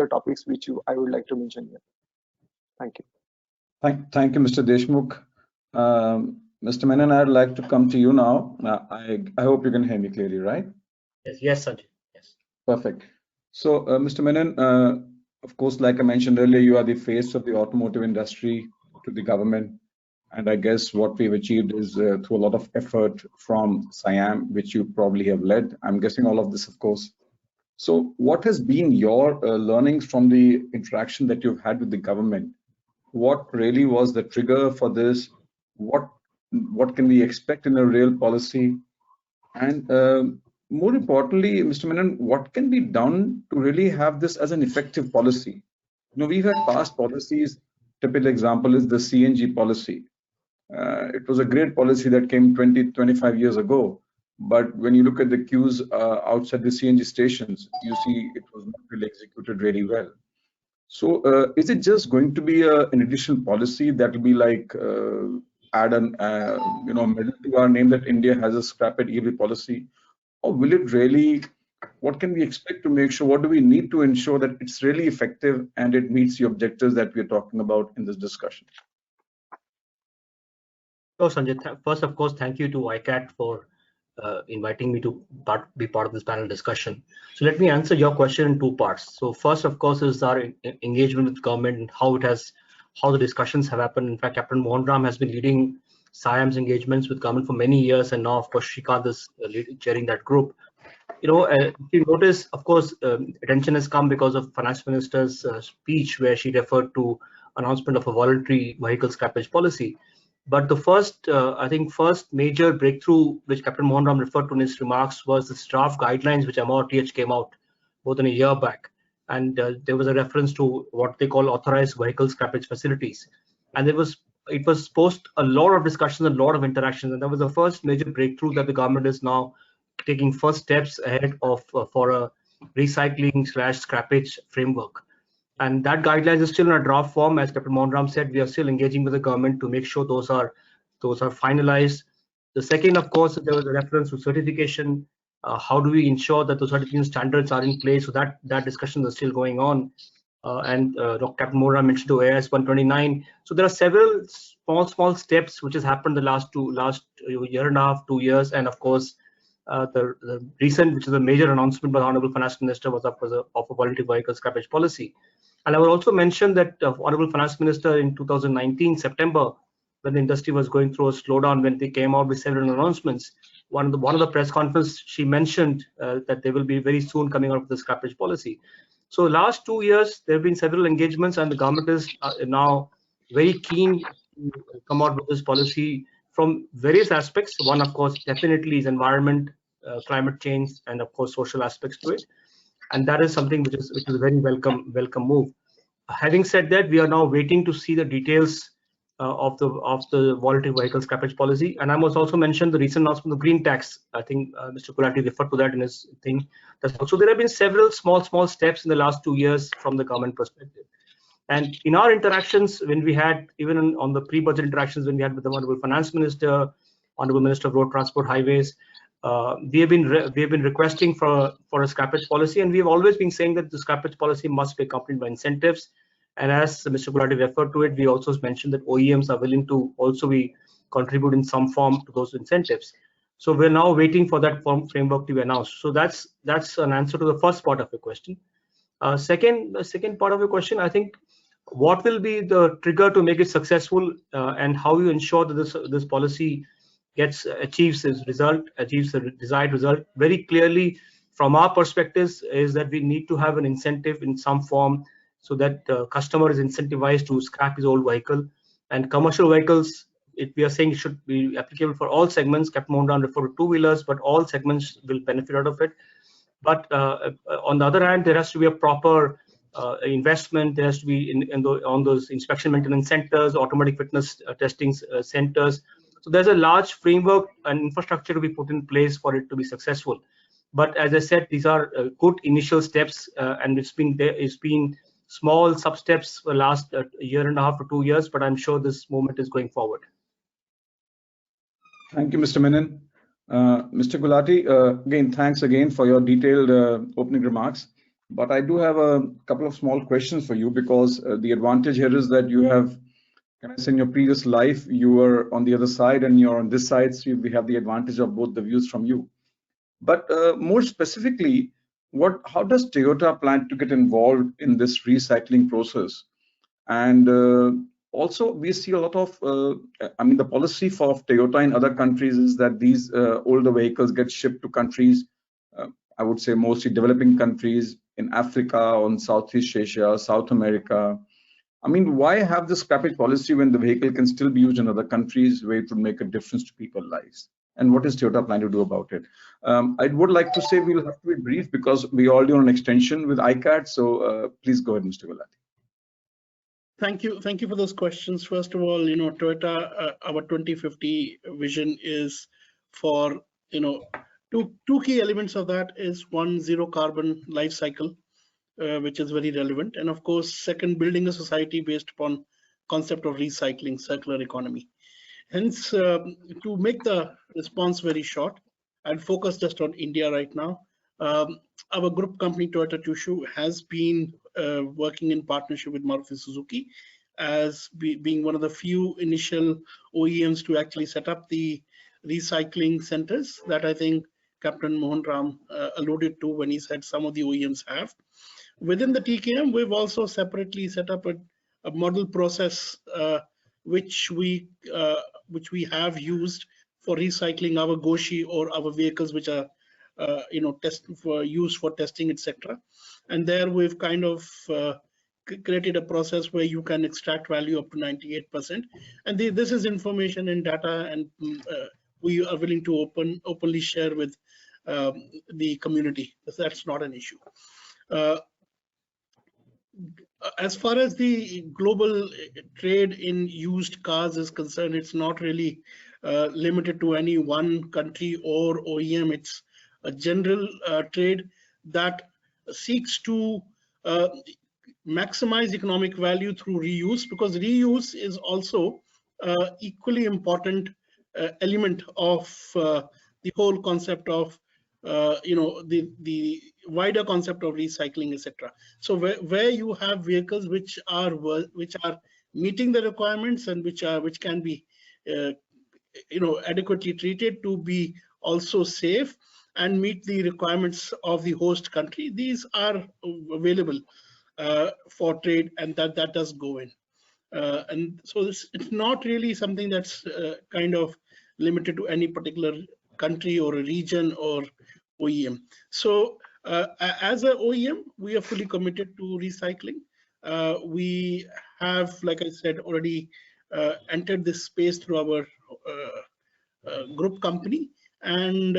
topics which I would like to mention here. Thank you. Thank you, Mr. Deshmukh. Mr. Menon, I'd like to come to you now. I hope you can hear me clearly, right? Yes, Sanjay. Yes. Perfect. So, Mr. Menon, of course, like I mentioned earlier, you are the face of the automotive industry to the government. And I guess what we've achieved is through a lot of effort from SIAM, which you probably have led. I'm guessing all of this, of course. So what has been your learnings from the interaction that you've had with the government? What really was the trigger for this? What can we expect in a real policy? And more importantly, Mr. Menon, what can be done to really have this as an effective policy? You know, we've had past policies. Typical example is the CNG policy. It was a great policy that came 25 years ago. But when you look at the queues outside the CNG stations, you see it was not really executed really well. So is it just going to be an additional policy that will be like add an medal to our name that India has a scrap it EV policy? Or will it really, what can we expect to make sure, what do we need to ensure that it's really effective and it meets the objectives that we're talking about in this discussion? So Sanjay, first of course, thank you to ICAT for inviting me to be part of this panel discussion. So let me answer your question in two parts. So first, of course, is our engagement with government and how the discussions have happened. In fact, Captain Mohanram has been leading SIAM's engagements with government for many years, and now, of course, Shrikant is chairing that group. You know, if you notice, of course, attention has come because of Finance Minister's speech where she referred to announcement of a voluntary vehicle scrappage policy. But the first, I think, first major breakthrough which Captain Mohanram referred to in his remarks was the draft guidelines which MORTH came out more than a year back. And there was a reference to what they call authorized vehicle scrappage facilities. And it was post a lot of discussions, a lot of interactions. And that was the first major breakthrough that the government is now taking first steps ahead of for a recycling/scrappage framework. And that guidelines is still in a draft form. As Captain Mohanram said, we are still engaging with the government to make sure those are finalized. The second, of course, there was a reference to certification. How do we ensure that the certification standards are in place? So that discussion is still going on. Captain Mohanram mentioned to AS 129. So there are several small steps which has happened the last year and a half, 2 years, and of course the recent, which is a major announcement by the Honorable Finance Minister, was of a voluntary vehicle scrappage policy. And I would also mention that Honorable Finance Minister in 2019 September, when the industry was going through a slowdown, when they came out with several announcements, one of the press conference she mentioned that they will be very soon coming out with the scrappage policy. So last 2 years there have been several engagements, and the government is now very keen to come out with this policy from various aspects. One, of course, definitely is environment, climate change, and of course social aspects to it. And that is something which is a very welcome move. Having said that, we are now waiting to see the details of the voluntary vehicle scrappage policy. And I must also mention the recent announcement of green tax. I think Mr. Gulati referred to that in his thing. So there have been several small steps in the last 2 years from the government perspective. And in our interactions, when we had, even on the pre-budget interactions, when we had with the Honorable Finance Minister, Honorable Minister of Road Transport Highways, we have been requesting for a scrappage policy, and we have always been saying that the scrappage policy must be accompanied by incentives. And as Mr. Gulati referred to it, we also mentioned that OEMs are willing to also contribute in some form to those incentives. So we're now waiting for that framework to be announced. So that's an answer to the first part of your question. The second part of your question, I think, what will be the trigger to make it successful, and how you ensure that this policy achieves the desired result? Very clearly, from our perspectives, is that we need to have an incentive in some form, so that the customer is incentivized to scrap his old vehicle. And commercial vehicles, we are saying it should be applicable for all segments. Captain Mohanram referred to two-wheelers, but all segments will benefit out of it. But on the other hand, there has to be a proper investment. There has to be on those inspection maintenance centers, automatic fitness testing centers. So there's a large framework and infrastructure to be put in place for it to be successful. But as I said, these are good initial steps, and it's been small sub-steps for the last year and a half to 2 years, but I'm sure this movement is going forward. Thank you, Mr. Menon. Mr. Gulati, again, thanks again for your detailed opening remarks. But I do have a couple of small questions for you, because the advantage here is that you have, in your previous life, you were on the other side and you're on this side, so we have the advantage of both the views from you. But more specifically, how does Toyota plan to get involved in this recycling process? And also, we see a lot of, the policy for Toyota in other countries is that these older vehicles get shipped to countries, I would say mostly developing countries in Africa, on Southeast Asia, South America. I mean, why have this scrappage policy when the vehicle can still be used in other countries where it would make a difference to people's lives? And what is Toyota planning to do about it? I would like to say we'll have to be brief, because we already on an extension with ICAT. So please go ahead, Mr. Gulati. Thank you for those questions. First of all, Toyota, our 2050 vision is for, two key elements of that is one, zero carbon life cycle, which is very relevant. And of course, second, building a society based upon concept of recycling, circular economy. Hence, to make the response very short, I'll focus just on India right now. Our group company, Toyota Tsusho, has been working in partnership with Maruti Suzuki as being one of the few initial OEMs to actually set up the recycling centers that I think Captain Mohanram alluded to when he said some of the OEMs have. Within the TKM, we've also separately set up a model process which we have used for recycling our Goshi or our vehicles which are used for testing, etc. And there we've kind of created a process where you can extract value up to 98%. And this is information and data, and we are willing to openly share with the community. That's not an issue. As far as the global trade in used cars is concerned, it's not really limited to any one country or OEM. It's a general trade that seeks to maximize economic value through reuse, because reuse is also equally important element of the whole concept of the wider concept of recycling, etc. So where you have vehicles which are meeting the requirements and which can be adequately treated to be also safe and meet the requirements of the host country, these are available for trade, and that does go in. And so it's not really something that's kind of limited to any particular country or a region or OEM. So as an OEM, we are fully committed to recycling. We have, like I said, already entered this space through our group company, and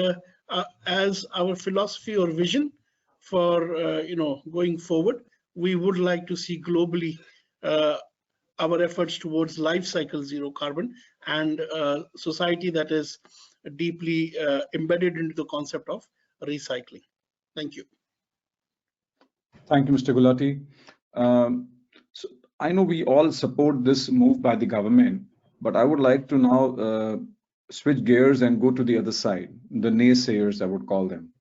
as our philosophy or vision for going forward, we would like to see globally our efforts towards life cycle zero carbon and society that is deeply embedded into the concept of recycling. Thank you. Thank you, Mr. Gulati. So I know we all support this move by the government, but I would like to now switch gears and go to the other side, the naysayers, I would call them.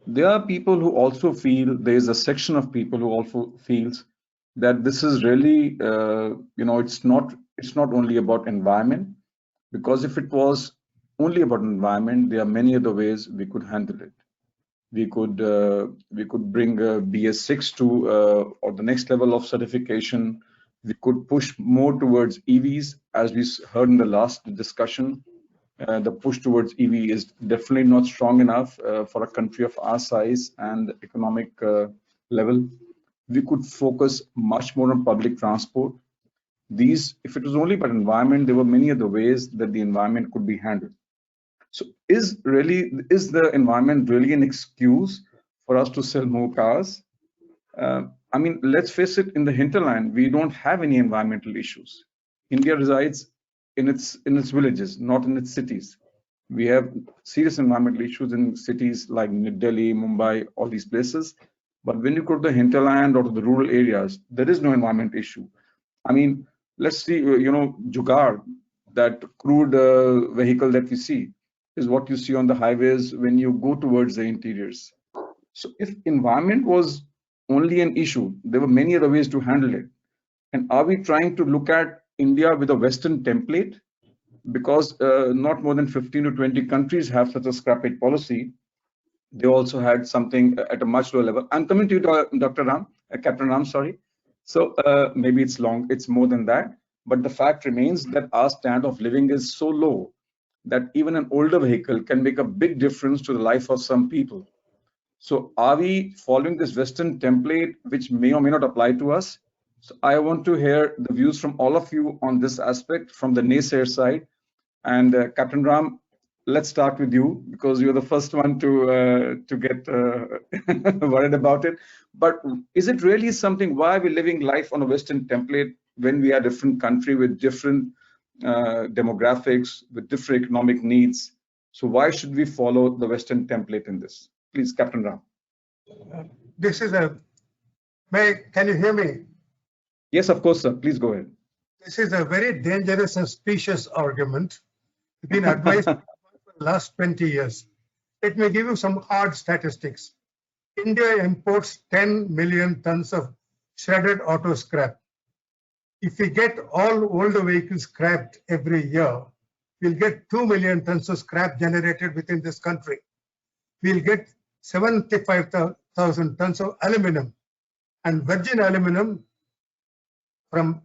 There are people who also feel, there is a section of people who also feels that this is really, it's not only about environment, because if it was only about environment, there are many other ways we could handle it. We could bring BS6 to or the next level of certification. We could push more towards EVs, as we heard in the last discussion. The push towards EV is definitely not strong enough for a country of our size and economic level. We could focus much more on public transport. These, if it was only about environment, there were many other ways that the environment could be handled. So is the environment really an excuse for us to sell more cars? I mean, let's face it, in the hinterland, we don't have any environmental issues. India resides in its villages, not in its cities. We have serious environmental issues in cities like Delhi, Mumbai, all these places. But when you go to the hinterland or to the rural areas, there is no environment issue. I mean, let's see, Jugaad, that crude vehicle that we see, is what you see on the highways when you go towards the interiors. So if environment was only an issue, there were many other ways to handle it. And are we trying to look at India with a Western template? Because not more than 15 to 20 countries have such a scrappage policy. They also had something at a much lower level. I'm coming to you, Dr. Ram, Captain Ram, sorry. So maybe it's more than that. But the fact remains that our standard of living is so low that even an older vehicle can make a big difference to the life of some people. So are we following this Western template, which may or may not apply to us? So I want to hear the views from all of you on this aspect from the naysayer side. And Captain Ram, let's start with you, because you're the first one to get worried about it. But is it really something, why are we living life on a Western template when we are a different country with different demographics, with different economic needs? So why should we follow the Western template in this? Please, Captain Ram. This is can you hear me? Yes, of course, sir. Please go ahead. This is a very dangerous and specious argument. It's been advised for the last 20 years. Let me give you some hard statistics. India imports 10 million tons of shredded auto scrap. If we get all older vehicles scrapped every year, we'll get 2 million tons of scrap generated within this country. We'll get 75,000 tons of aluminum, and virgin aluminum from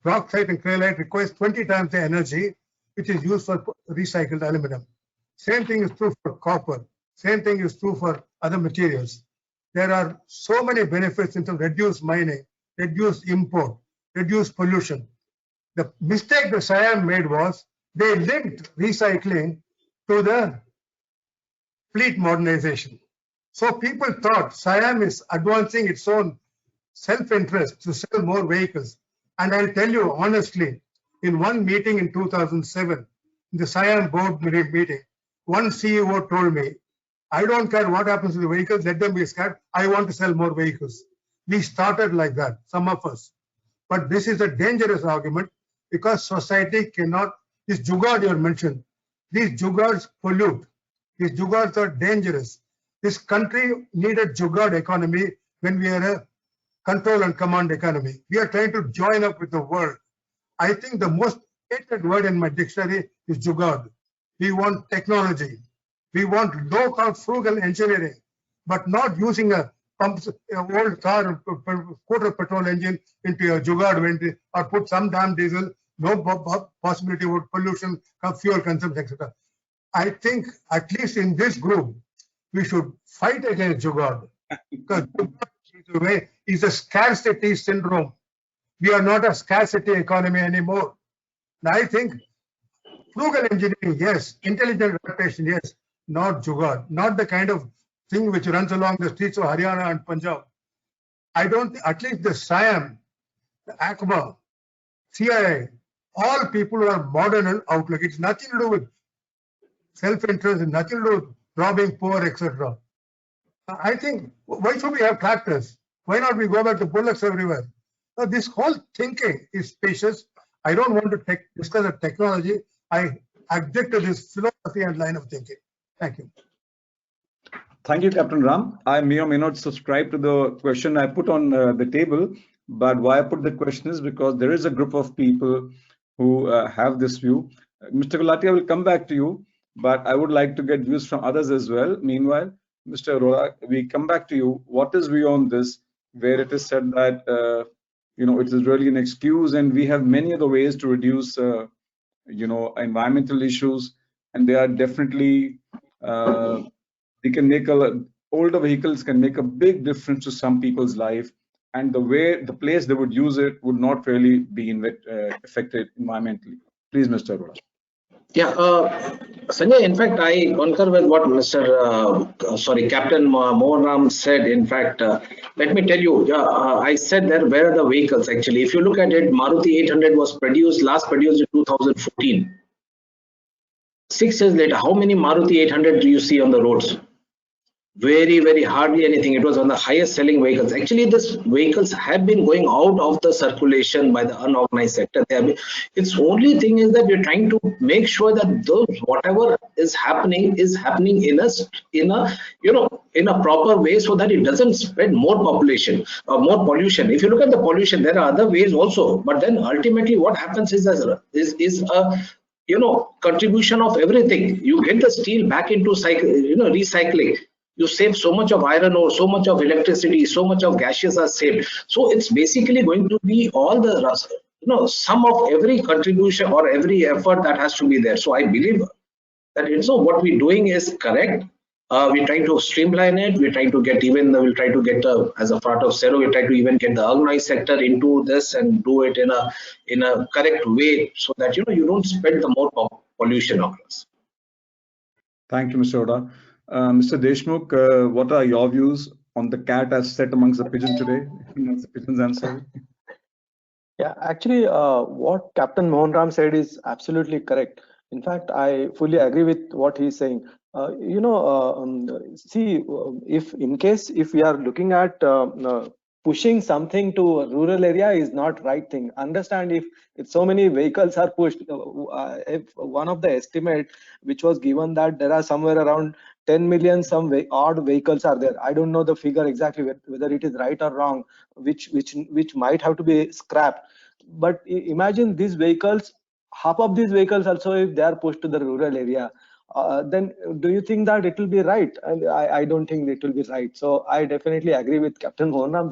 bauxite and craolite requires 20 times the energy which is used for recycled aluminum. Same thing is true for copper. Same thing is true for other materials. There are so many benefits in terms of reduced mining, reduced import, reduced pollution. The mistake the SIAM made was they linked recycling to the fleet modernization. So people thought SIAM is advancing its own self-interest to sell more vehicles. And I'll tell you honestly, in one meeting in 2007, in the SIAM board meeting, one CEO told me, I don't care what happens to the vehicles, let them be scared. I want to sell more vehicles. We started like that, some of us. But this is a dangerous argument because society cannot, this jugaad you mentioned, these jugads pollute. These jugads are dangerous. This country needed jugaad economy when we are a control and command economy. We are trying to join up with the world. I think the most hated word in my dictionary is jugaad. We want technology. We want low-cost frugal engineering, but not using a old car, scooter petrol engine into a jugaad venture or put some damn diesel, no possibility of pollution, fuel consumption, etc. I think at least in this group, we should fight against jugaad because jugaad is a scarcity syndrome. We are not a scarcity economy anymore. And I think frugal engineering, yes. Intelligent adaptation, yes. Not jugaad, not the kind of thing which runs along the streets of Haryana and Punjab. I don't, at least the SIAM, the ACMA, CIA, all people who are modern and outlook. It's nothing to do with self-interest, nothing to do with robbing poor, etc. I think, why should we have tractors? Why not we go back to bullocks everywhere? Now, this whole thinking is spacious. I don't want to discuss the technology. I object to this philosophy and line of thinking. Thank you. Thank you, Captain Ram. I may or may not subscribe to the question I put on the table, but why I put the question is because there is a group of people who have this view. Mr. Gulati, I will come back to you, but I would like to get views from others as well. Meanwhile, Mr. Arora, we come back to you. What is view on this, where it is said that it is really an excuse, and we have many other ways to reduce environmental issues, and they are definitely they can make older vehicles can make a big difference to some people's life, and the place they would use it would not really be affected environmentally. Please, Mr. Arora. Yeah, Sanjay, in fact, I concur with what Captain Mohan Ram said. In fact, let me tell you, I said there, where are the vehicles actually? If you look at it, Maruti 800 was last produced in 2014. 6 years later, how many Maruti 800 do you see on the roads? Very, very hardly anything. It was one of the highest selling vehicles. Actually, these vehicles have been going out of the circulation by the unorganized sector. Its only thing is that we're trying to make sure that whatever is happening in a proper way, so that it doesn't spread more population or more pollution. If you look at the pollution, there are other ways also. But then ultimately, what happens is a contribution of everything. You get the steel back into recycling. You save so much of iron ore, so much of electricity, so much of gases are saved. So it's basically going to be all the sum of every contribution or every effort that has to be there. So I believe that what we're doing is correct. We're trying to streamline it. We're trying to get as a part of CERO, we try to even get the organized sector into this and do it in a correct way, so that you don't spread the more pollution across. Thank you, Mr. Oda. Mr. Deshmukh, what are your views on the cat as set amongst the pigeon today? Amongst the pigeons, I'm sorry. Yeah, actually, what Captain Mohan Ram said is absolutely correct. In fact, I fully agree with what he's saying. See, if we are looking at pushing something to a rural area is not right thing. Understand, if so many vehicles are pushed, if one of the estimate which was given that there are somewhere around 10 million odd vehicles are there. I don't know the figure exactly whether it is right or wrong, which might have to be scrapped. But imagine these vehicles, half of these vehicles also, if they are pushed to the rural area, then do you think that it will be right? I don't think it will be right. So I definitely agree with Captain Mohan Ram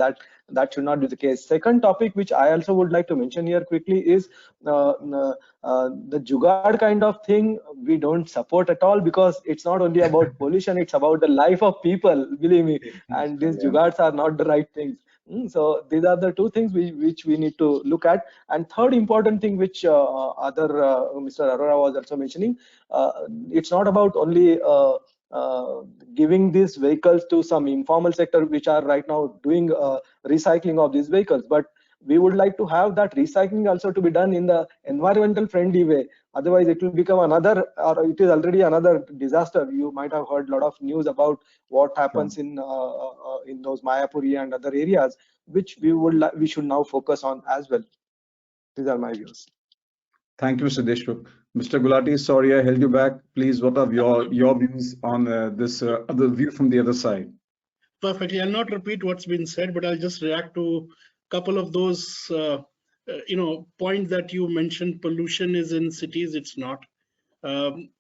that should not be the case. Second topic, which I also would like to mention here quickly, is the jugaad kind of thing. We don't support at all, because it's not only about pollution, it's about the life of people, believe me. And these jugaads are not the right things. So these are the two things which we need to look at. And third important thing, which Mr. Arora was also mentioning, it's not about only giving these vehicles to some informal sector which are right now doing recycling of these vehicles, but we would like to have that recycling also to be done in the environmental friendly way. Otherwise, it will become another, or it is already another disaster. You might have heard a lot of news about what happens in those Mayapuri and other areas, which we should now focus on as well. These are my views. Thank you, Mr. Deshmukh. Mr. Gulati, sorry I held you back. Please, what are your views on this other view from the other side? Perfectly. I'll not repeat what's been said, but I'll just react to a couple of those points that you mentioned. Pollution is in cities. It's not.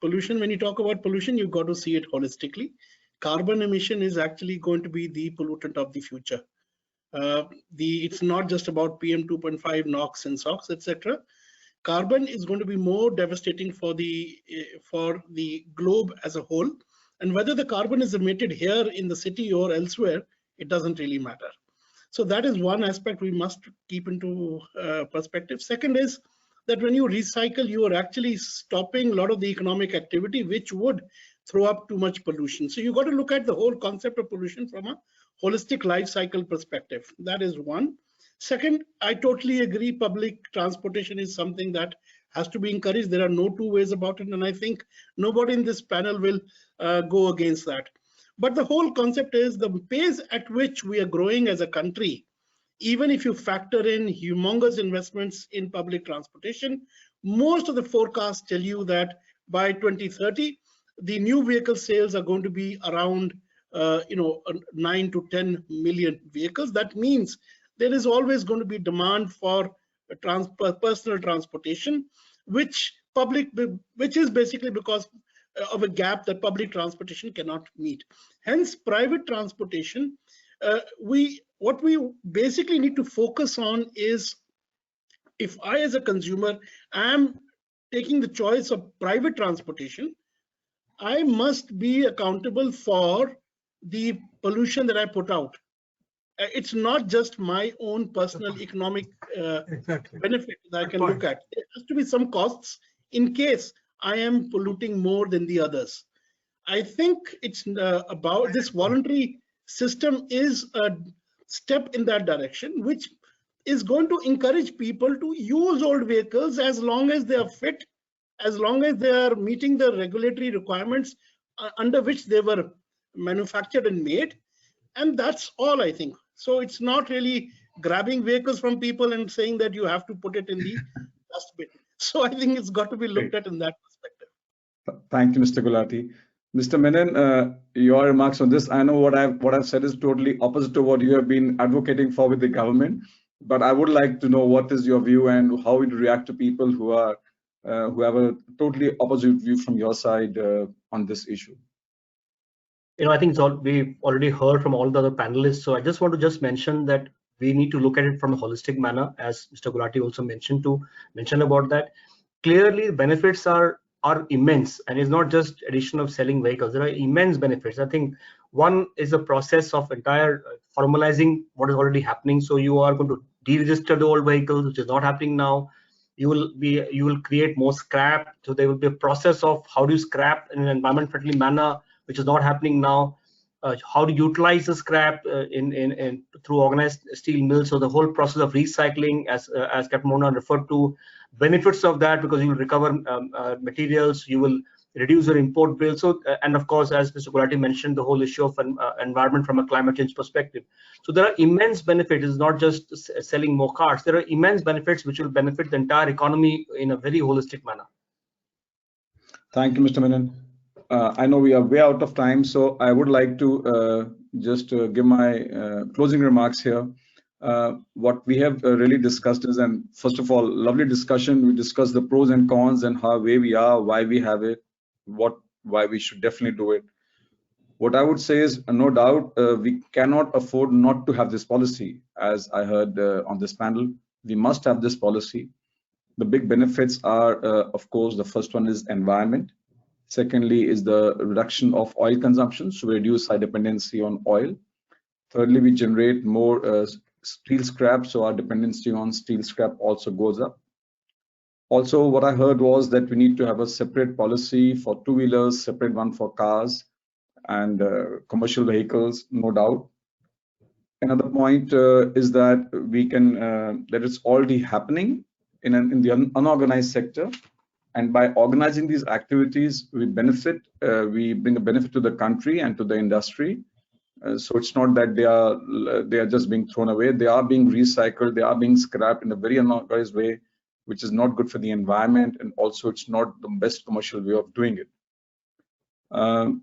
Pollution, when you talk about pollution, you've got to see it holistically. Carbon emission is actually going to be the pollutant of the future. It's not just about PM 2.5, NOx and SOx, etc. Carbon is going to be more devastating for the globe as a whole. And whether the carbon is emitted here in the city or elsewhere, it doesn't really matter. So that is one aspect we must keep into perspective. Second is that when you recycle, you are actually stopping a lot of the economic activity, which would throw up too much pollution. So you've got to look at the whole concept of pollution from a holistic life cycle perspective. That is one. Second, I totally agree, public transportation is something that has to be encouraged. There are no two ways about it, and I think nobody in this panel will go against that. But the whole concept is the pace at which we are growing as a country. Even if you factor in humongous investments in public transportation, most of the forecasts tell you that by 2030, the new vehicle sales are going to be around 9 to 10 million vehicles. That means there is always going to be demand for personal transportation, which is basically because of a gap that public transportation cannot meet. Hence, private transportation, what we basically need to focus on is, if I as a consumer am taking the choice of private transportation, I must be accountable for the pollution that I put out. It's not just my own personal economic benefit that I can look at. There has to be some costs in case I am polluting more than the others. I think it's about this voluntary system is a step in that direction, which is going to encourage people to use old vehicles as long as they are fit, as long as they are meeting the regulatory requirements under which they were manufactured and made. And that's all, I think. So it's not really grabbing vehicles from people and saying that you have to put it in the dustbin. So I think it's got to be looked at in that perspective. Thank you, Mr. Gulati. Mr. Menon, your remarks on this. I know what I've said is totally opposite to what you have been advocating for with the government, but I would like to know what is your view and how you react to people who have a totally opposite view from your side on this issue. I think we've already heard from all the other panelists. So I just want to mention that we need to look at it from a holistic manner, as Mr. Gulati also mentioned about that. Clearly, the benefits are immense, and it's not just addition of selling vehicles. There are immense benefits. I think one is the process of entire formalizing what is already happening. So you are going to deregister the old vehicles, which is not happening now. You will create more scrap. So there will be a process of how do you scrap in an environment friendly manner, which is not happening now. How to utilize the scrap through organized steel mills. So the whole process of recycling, as Captain Mona referred to, benefits of that, because you will recover materials, you will reduce your import bill. So and of course, as Mr. Gulati mentioned, the whole issue of environment from a climate change perspective. So there are immense benefits. It's not just selling more cars. There are immense benefits which will benefit the entire economy in a very holistic manner. Thank you, Mr. Menon. I know we are way out of time, so I would like to just give my closing remarks here. What we have really discussed is, and first of all, lovely discussion. We discussed the pros and cons and where we are, why we have it, why we should definitely do it. What I would say is, no doubt, we cannot afford not to have this policy. As I heard on this panel, we must have this policy. The big benefits are, of course, the first one is environment. Secondly is the reduction of oil consumption, so we reduce our dependency on oil. Thirdly, we generate more steel scrap, so our dependency on steel scrap also goes up. Also, what I heard was that we need to have a separate policy for two-wheelers, separate one for cars and commercial vehicles, no doubt. Another point is that we can that it's already happening in the unorganized sector, and by organizing these activities, we benefit. We bring a benefit to the country and to the industry. So it's not that they are just being thrown away. They are being recycled. They are being scrapped in a very unorganized way, which is not good for the environment, and also it's not the best commercial way of doing it.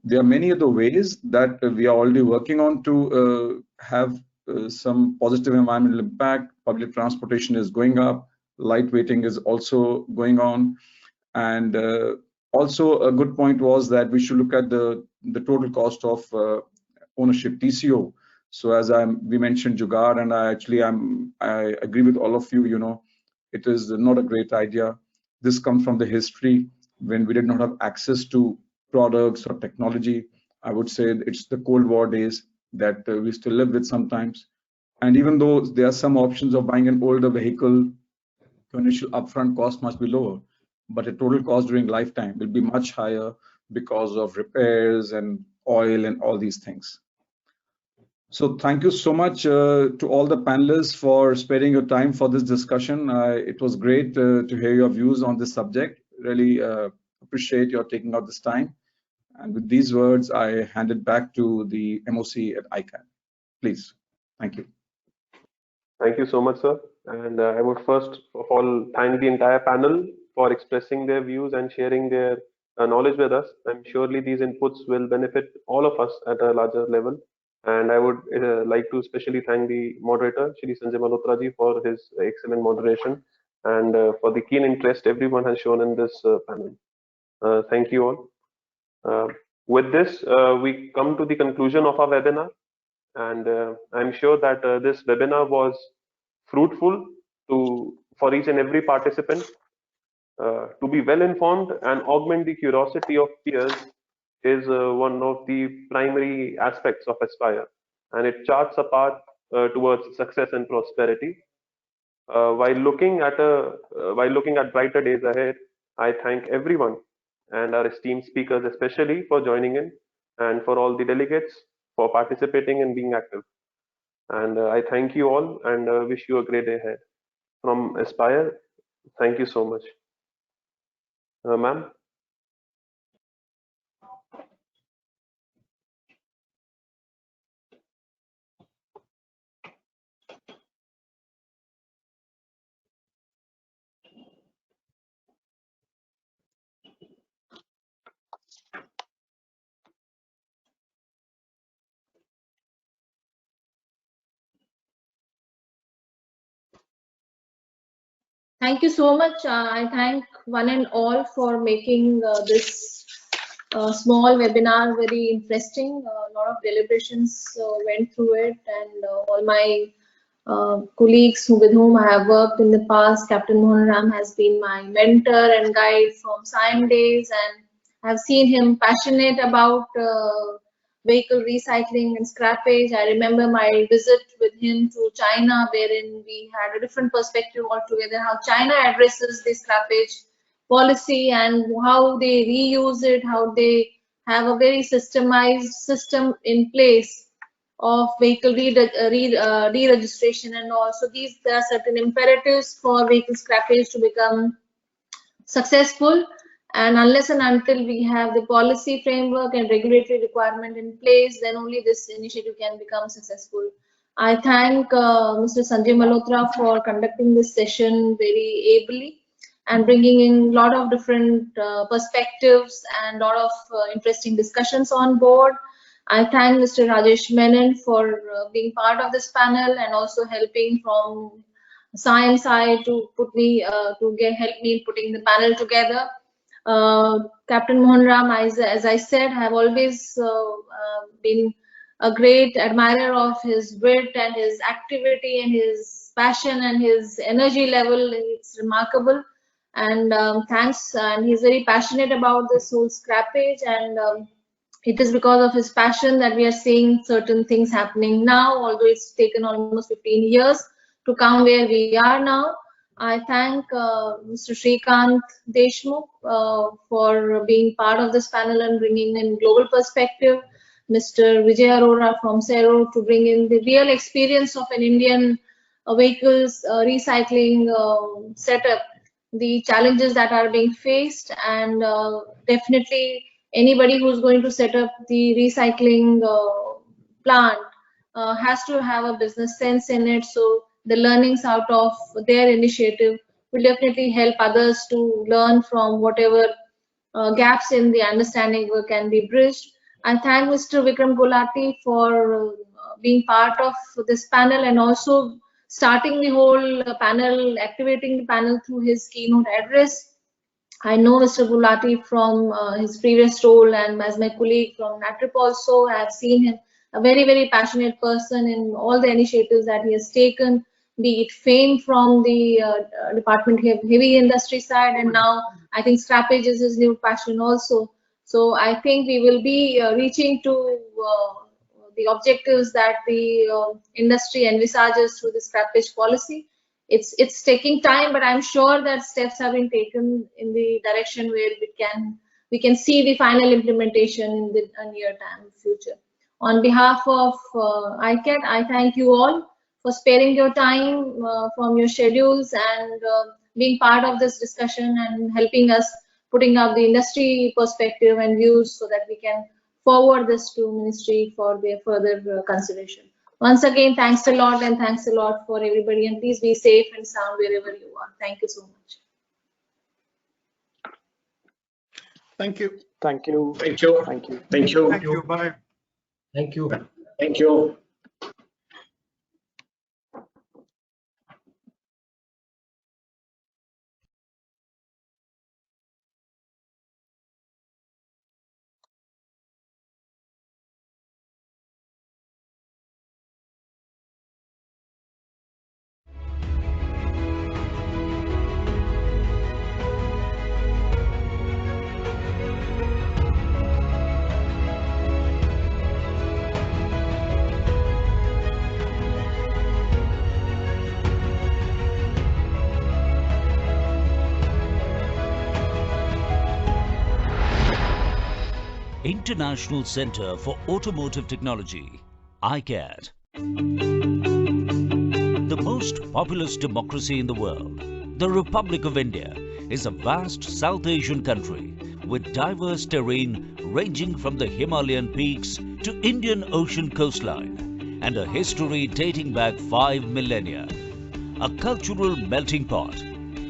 There are many other ways that we are already working on to have some positive environmental impact. Public transportation is going up. Lightweighting is also going on. And also a good point was that we should look at the total cost of ownership, TCO. So as we mentioned Jugaad, and I agree with all of you, it is not a great idea. This comes from the history when we did not have access to products or technology. I would say it's the Cold War days that we still live with sometimes. And even though there are some options of buying an older vehicle, the initial upfront cost must be lower, but the total cost during lifetime will be much higher because of repairs and oil and all these things. So thank you so much to all the panelists for sparing your time for this discussion. It was great to hear your views on this subject. Really appreciate your taking out this time. And with these words, I hand it back to the MOC at ICAT. Please. Thank you. Thank you so much, sir. And I would first of all thank the entire panel for expressing their views and sharing their knowledge with us. I'm surely these inputs will benefit all of us at a larger level. And I would like to especially thank the moderator, Shri Sanjay Malhotra ji, for his excellent moderation and for the keen interest everyone has shown in this panel. Thank you all. With this, we come to the conclusion of our webinar. And I'm sure that this webinar was fruitful for each and every participant. To be well informed and augment the curiosity of peers is one of the primary aspects of Aspire, and it charts a path towards success and prosperity. While looking at brighter days ahead, I thank everyone and our esteemed speakers especially for joining in, and for all the delegates for participating and being active. And I thank you all and wish you a great day ahead. From Aspire, thank you so much. Ma'am? Thank you so much. I thank one and all for making this small webinar very interesting. A lot of deliberations went through it, and all my colleagues with whom I have worked in the past. Captain Mohan Ram has been my mentor and guide from SIAM days, and I've seen him passionate about vehicle recycling and scrappage. I remember my visit with him to China, wherein we had a different perspective altogether, how China addresses the scrappage policy and how they reuse it, how they have a very systemized system in place of vehicle deregistration, and also there are certain imperatives for vehicle scrappage to become successful. And unless and until we have the policy framework and regulatory requirement in place, then only this initiative can become successful. I thank Mr. Sanjay Malhotra for conducting this session very ably and bringing in a lot of different perspectives and a lot of interesting discussions on board. I thank Mr. Rajesh Menon for being part of this panel and also helping from SIAM side to help me in putting the panel together. Captain Mohan Ram, as I said, have always been a great admirer of his wit and his activity and his passion and his energy level. It's remarkable. And thanks. And he's very passionate about this whole scrappage, and it is because of his passion that we are seeing certain things happening now, although it's taken almost 15 years to come where we are now. I thank Mr. Shrikant Deshmukh for being part of this panel and bringing in global perspective. Mr. Vijay Arora from Cero to bring in the real experience of an Indian vehicles recycling setup, the challenges that are being faced, and definitely anybody who's going to set up the recycling plant has to have a business sense in it. So the learnings out of their initiative will definitely help others to learn from whatever gaps in the understanding can be bridged. I thank Mr. Vikram Gulati for being part of this panel and also starting the whole panel, activating the panel through his keynote address. I know Mr. Gulati from his previous role and as my colleague from NATRIP also. I have seen him a very, very passionate person in all the initiatives that he has taken, be it FAME from the Department of Heavy Industry side, and now I think scrappage is his new passion also. So I think we will be reaching to the objectives that the industry envisages through the scrappage policy. It's taking time, but I'm sure that steps have been taken in the direction where we can see the final implementation in the near time future. On behalf of ICAT, I thank you all for sparing your time from your schedules and being part of this discussion and helping us putting up the industry perspective and views so that we can forward this to Ministry for their further consideration. Once again, thanks a lot, and thanks a lot for everybody, and please be safe and sound wherever you are. Thank you so much. Thank you. Thank you. Thank you. Thank you. Thank you. Thank you. Bye. Thank you. Thank you. International Centre for Automotive Technology, ICAT. The most populous democracy in the world, the Republic of India is a vast South Asian country with diverse terrain ranging from the Himalayan peaks to Indian Ocean coastline and a history dating back 5 millennia. A cultural melting pot,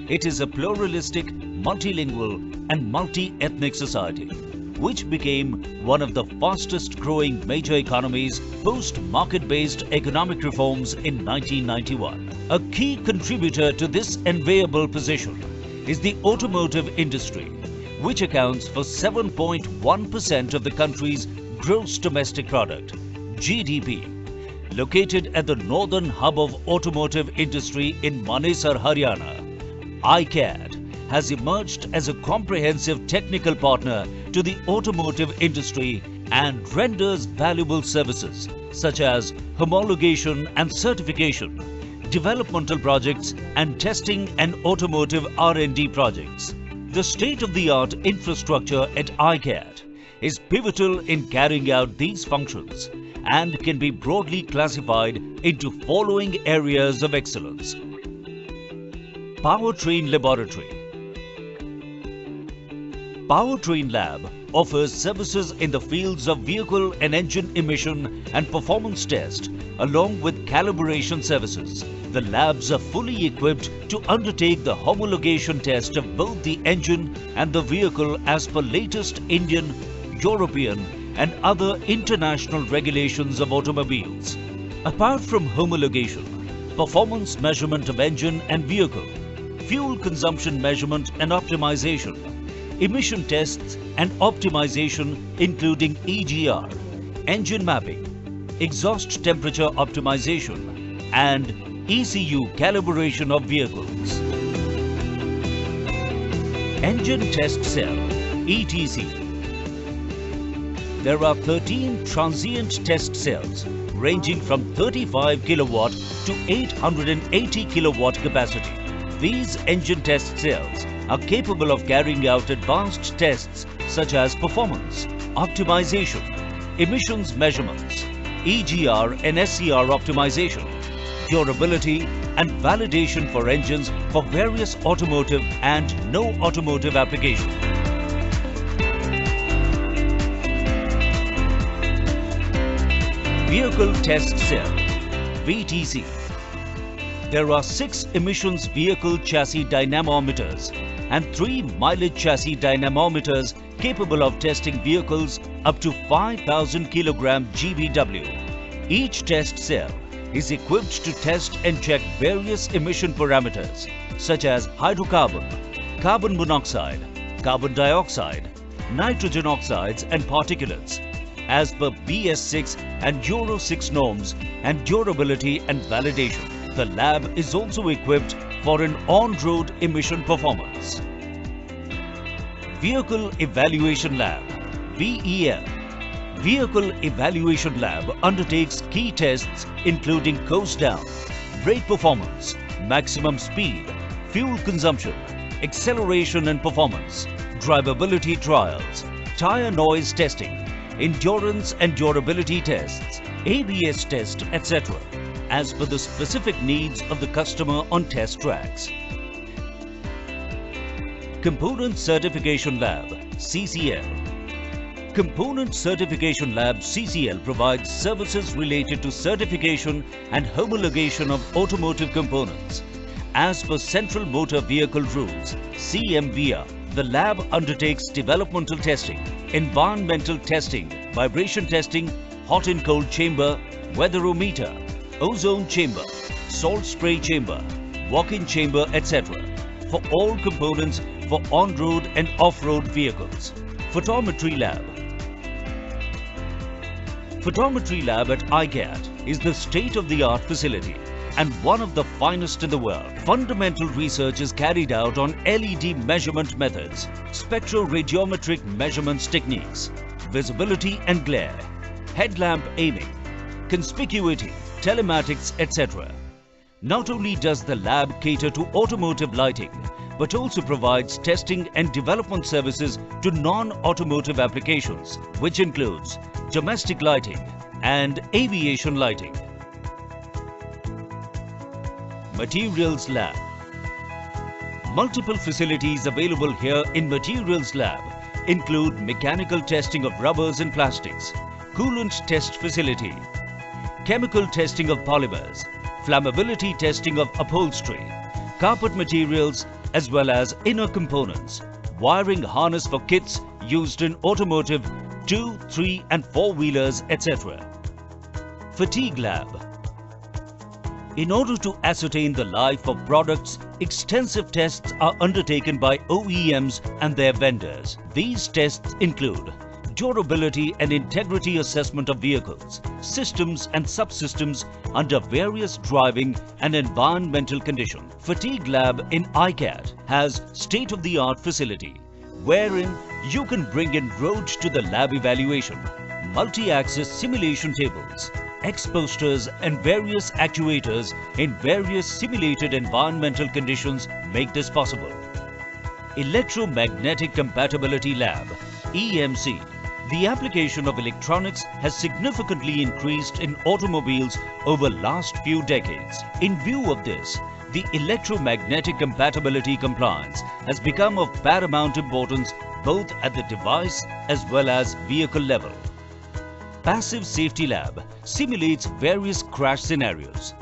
it is a pluralistic, multilingual and multi-ethnic society which became one of the fastest growing major economies post market-based economic reforms in 1991. A key contributor to this enviable position is the automotive industry, which accounts for 7.1% of the country's gross domestic product, GDP. Located at the northern hub of automotive industry in Manesar, Haryana, ICAT has emerged as a comprehensive technical partner to the automotive industry and renders valuable services such as homologation and certification, developmental projects and testing and automotive R&D projects. The state-of-the-art infrastructure at ICAT is pivotal in carrying out these functions and can be broadly classified into following areas of excellence. Powertrain Laboratory. Powertrain Lab offers services in the fields of vehicle and engine emission and performance test, along with calibration services. The labs are fully equipped to undertake the homologation test of both the engine and the vehicle as per latest Indian, European and other international regulations of automobiles. Apart from homologation, performance measurement of engine and vehicle, fuel consumption measurement and optimization, emission tests and optimization including EGR, engine mapping, exhaust temperature optimization and ECU calibration of vehicles. Engine Test Cell, ETC. There are 13 transient test cells ranging from 35 kilowatt to 880 kilowatt capacity. These engine test cells are capable of carrying out advanced tests such as performance, optimization, emissions measurements, EGR and SCR optimization, durability and validation for engines for various automotive and no automotive applications. Vehicle Test Cell, VTC. There are 6 emissions vehicle chassis dynamometers and 3 mileage chassis dynamometers capable of testing vehicles up to 5,000 kg GVW. Each test cell is equipped to test and check various emission parameters such as hydrocarbon, carbon monoxide, carbon dioxide, nitrogen oxides and particulates as per BS6 and Euro 6 norms and durability and validation. The lab is also equipped for an on-road emission performance. Vehicle Evaluation Lab, VEL. Vehicle Evaluation Lab undertakes key tests including coast down, brake performance, maximum speed, fuel consumption, acceleration and performance, drivability trials, tire noise testing, endurance and durability tests, ABS test, etc. as per the specific needs of the customer on test tracks. Component Certification Lab, CCL. Component Certification Lab, CCL provides services related to certification and homologation of automotive components. As per Central Motor Vehicle Rules, CMVR, the lab undertakes developmental testing, environmental testing, vibration testing, hot and cold chamber, weatherometer, ozone chamber, salt spray chamber, walk-in chamber, etc. for all components for on-road and off-road vehicles. Photometry Lab. Photometry Lab at ICAT is the state-of-the-art facility and one of the finest in the world. Fundamental research is carried out on LED measurement methods, spectroradiometric measurements techniques, visibility and glare, headlamp aiming, conspicuity, telematics, etc. Not only does the lab cater to automotive lighting, but also provides testing and development services to non-automotive applications, which includes domestic lighting and aviation lighting. Materials Lab. Multiple facilities available here in Materials Lab include mechanical testing of rubbers and plastics, coolant test facility, chemical testing of polymers, flammability testing of upholstery, carpet materials as well as inner components, wiring harness for kits used in automotive 2, 3 and 4-wheelers, etc. Fatigue Lab. In order to ascertain the life of products, extensive tests are undertaken by OEMs and their vendors. These tests include durability and integrity assessment of vehicles, systems and subsystems under various driving and environmental conditions. Fatigue Lab in ICAT has state-of-the-art facility wherein you can bring in road to the lab evaluation, multi-axis simulation tables, X-posters and various actuators in various simulated environmental conditions make this possible. Electromagnetic Compatibility Lab, EMC. The application of electronics has significantly increased in automobiles over last few decades. In view of this, the electromagnetic compatibility compliance has become of paramount importance both at the device as well as vehicle level. Passive Safety Lab simulates various crash scenarios.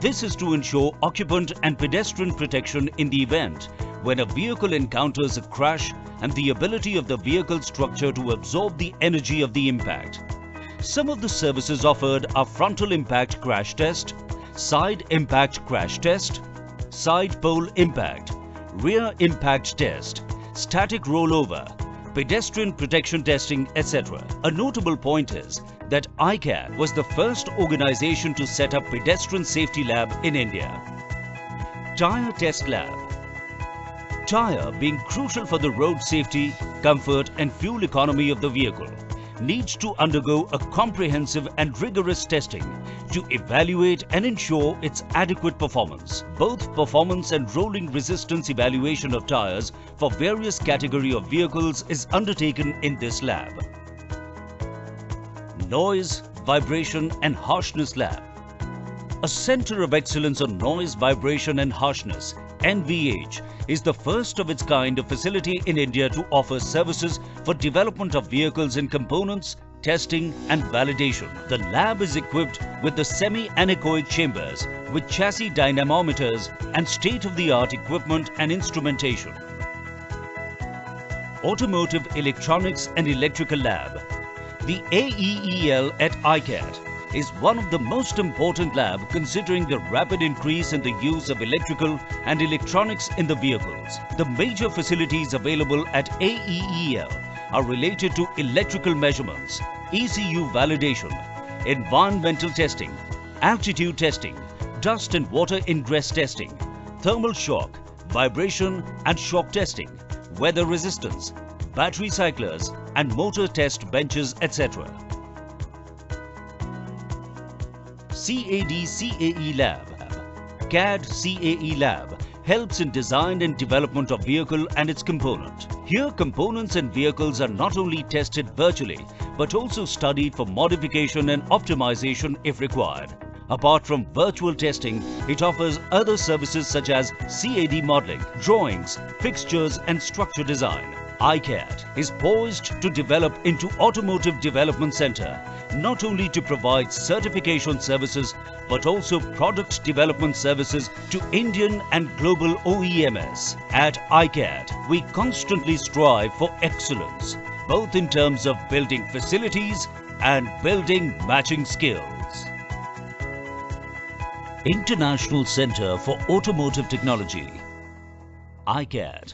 This is to ensure occupant and pedestrian protection in the event when a vehicle encounters a crash and the ability of the vehicle structure to absorb the energy of the impact. Some of the services offered are frontal impact crash test, side impact crash test, side pole impact, rear impact test, static rollover, pedestrian protection testing, etc. A notable point is that ICAT was the first organization to set up pedestrian safety lab in India. Tire Test Lab. Tire, being crucial for the road safety, comfort and fuel economy of the vehicle, needs to undergo a comprehensive and rigorous testing to evaluate and ensure its adequate performance. Both performance and rolling resistance evaluation of tires for various category of vehicles is undertaken in this lab. Noise, Vibration and Harshness Lab. A Center of Excellence on Noise, Vibration and Harshness, NVH, is the first of its kind of facility in India to offer services for development of vehicles and components, testing and validation. The lab is equipped with the semi-anechoic chambers with chassis dynamometers and state-of-the-art equipment and instrumentation. Automotive Electronics and Electrical Lab. The AEEL at ICAT is one of the most important labs considering the rapid increase in the use of electrical and electronics in the vehicles. The major facilities available at AEEL are related to electrical measurements, ECU validation, environmental testing, altitude testing, dust and water ingress testing, thermal shock, vibration and shock testing, weather resistance, battery cyclers and motor test benches, etc. CAD-CAE Lab. CAD-CAE Lab helps in design and development of vehicle and its component. Here, components and vehicles are not only tested virtually, but also studied for modification and optimization if required. Apart from virtual testing, it offers other services such as CAD modeling, drawings, fixtures and structure design. ICAT is poised to develop into Automotive Development Center, not only to provide certification services, but also product development services to Indian and global OEMs. At ICAT, we constantly strive for excellence, both in terms of building facilities and building matching skills. International Center for Automotive Technology, ICAT.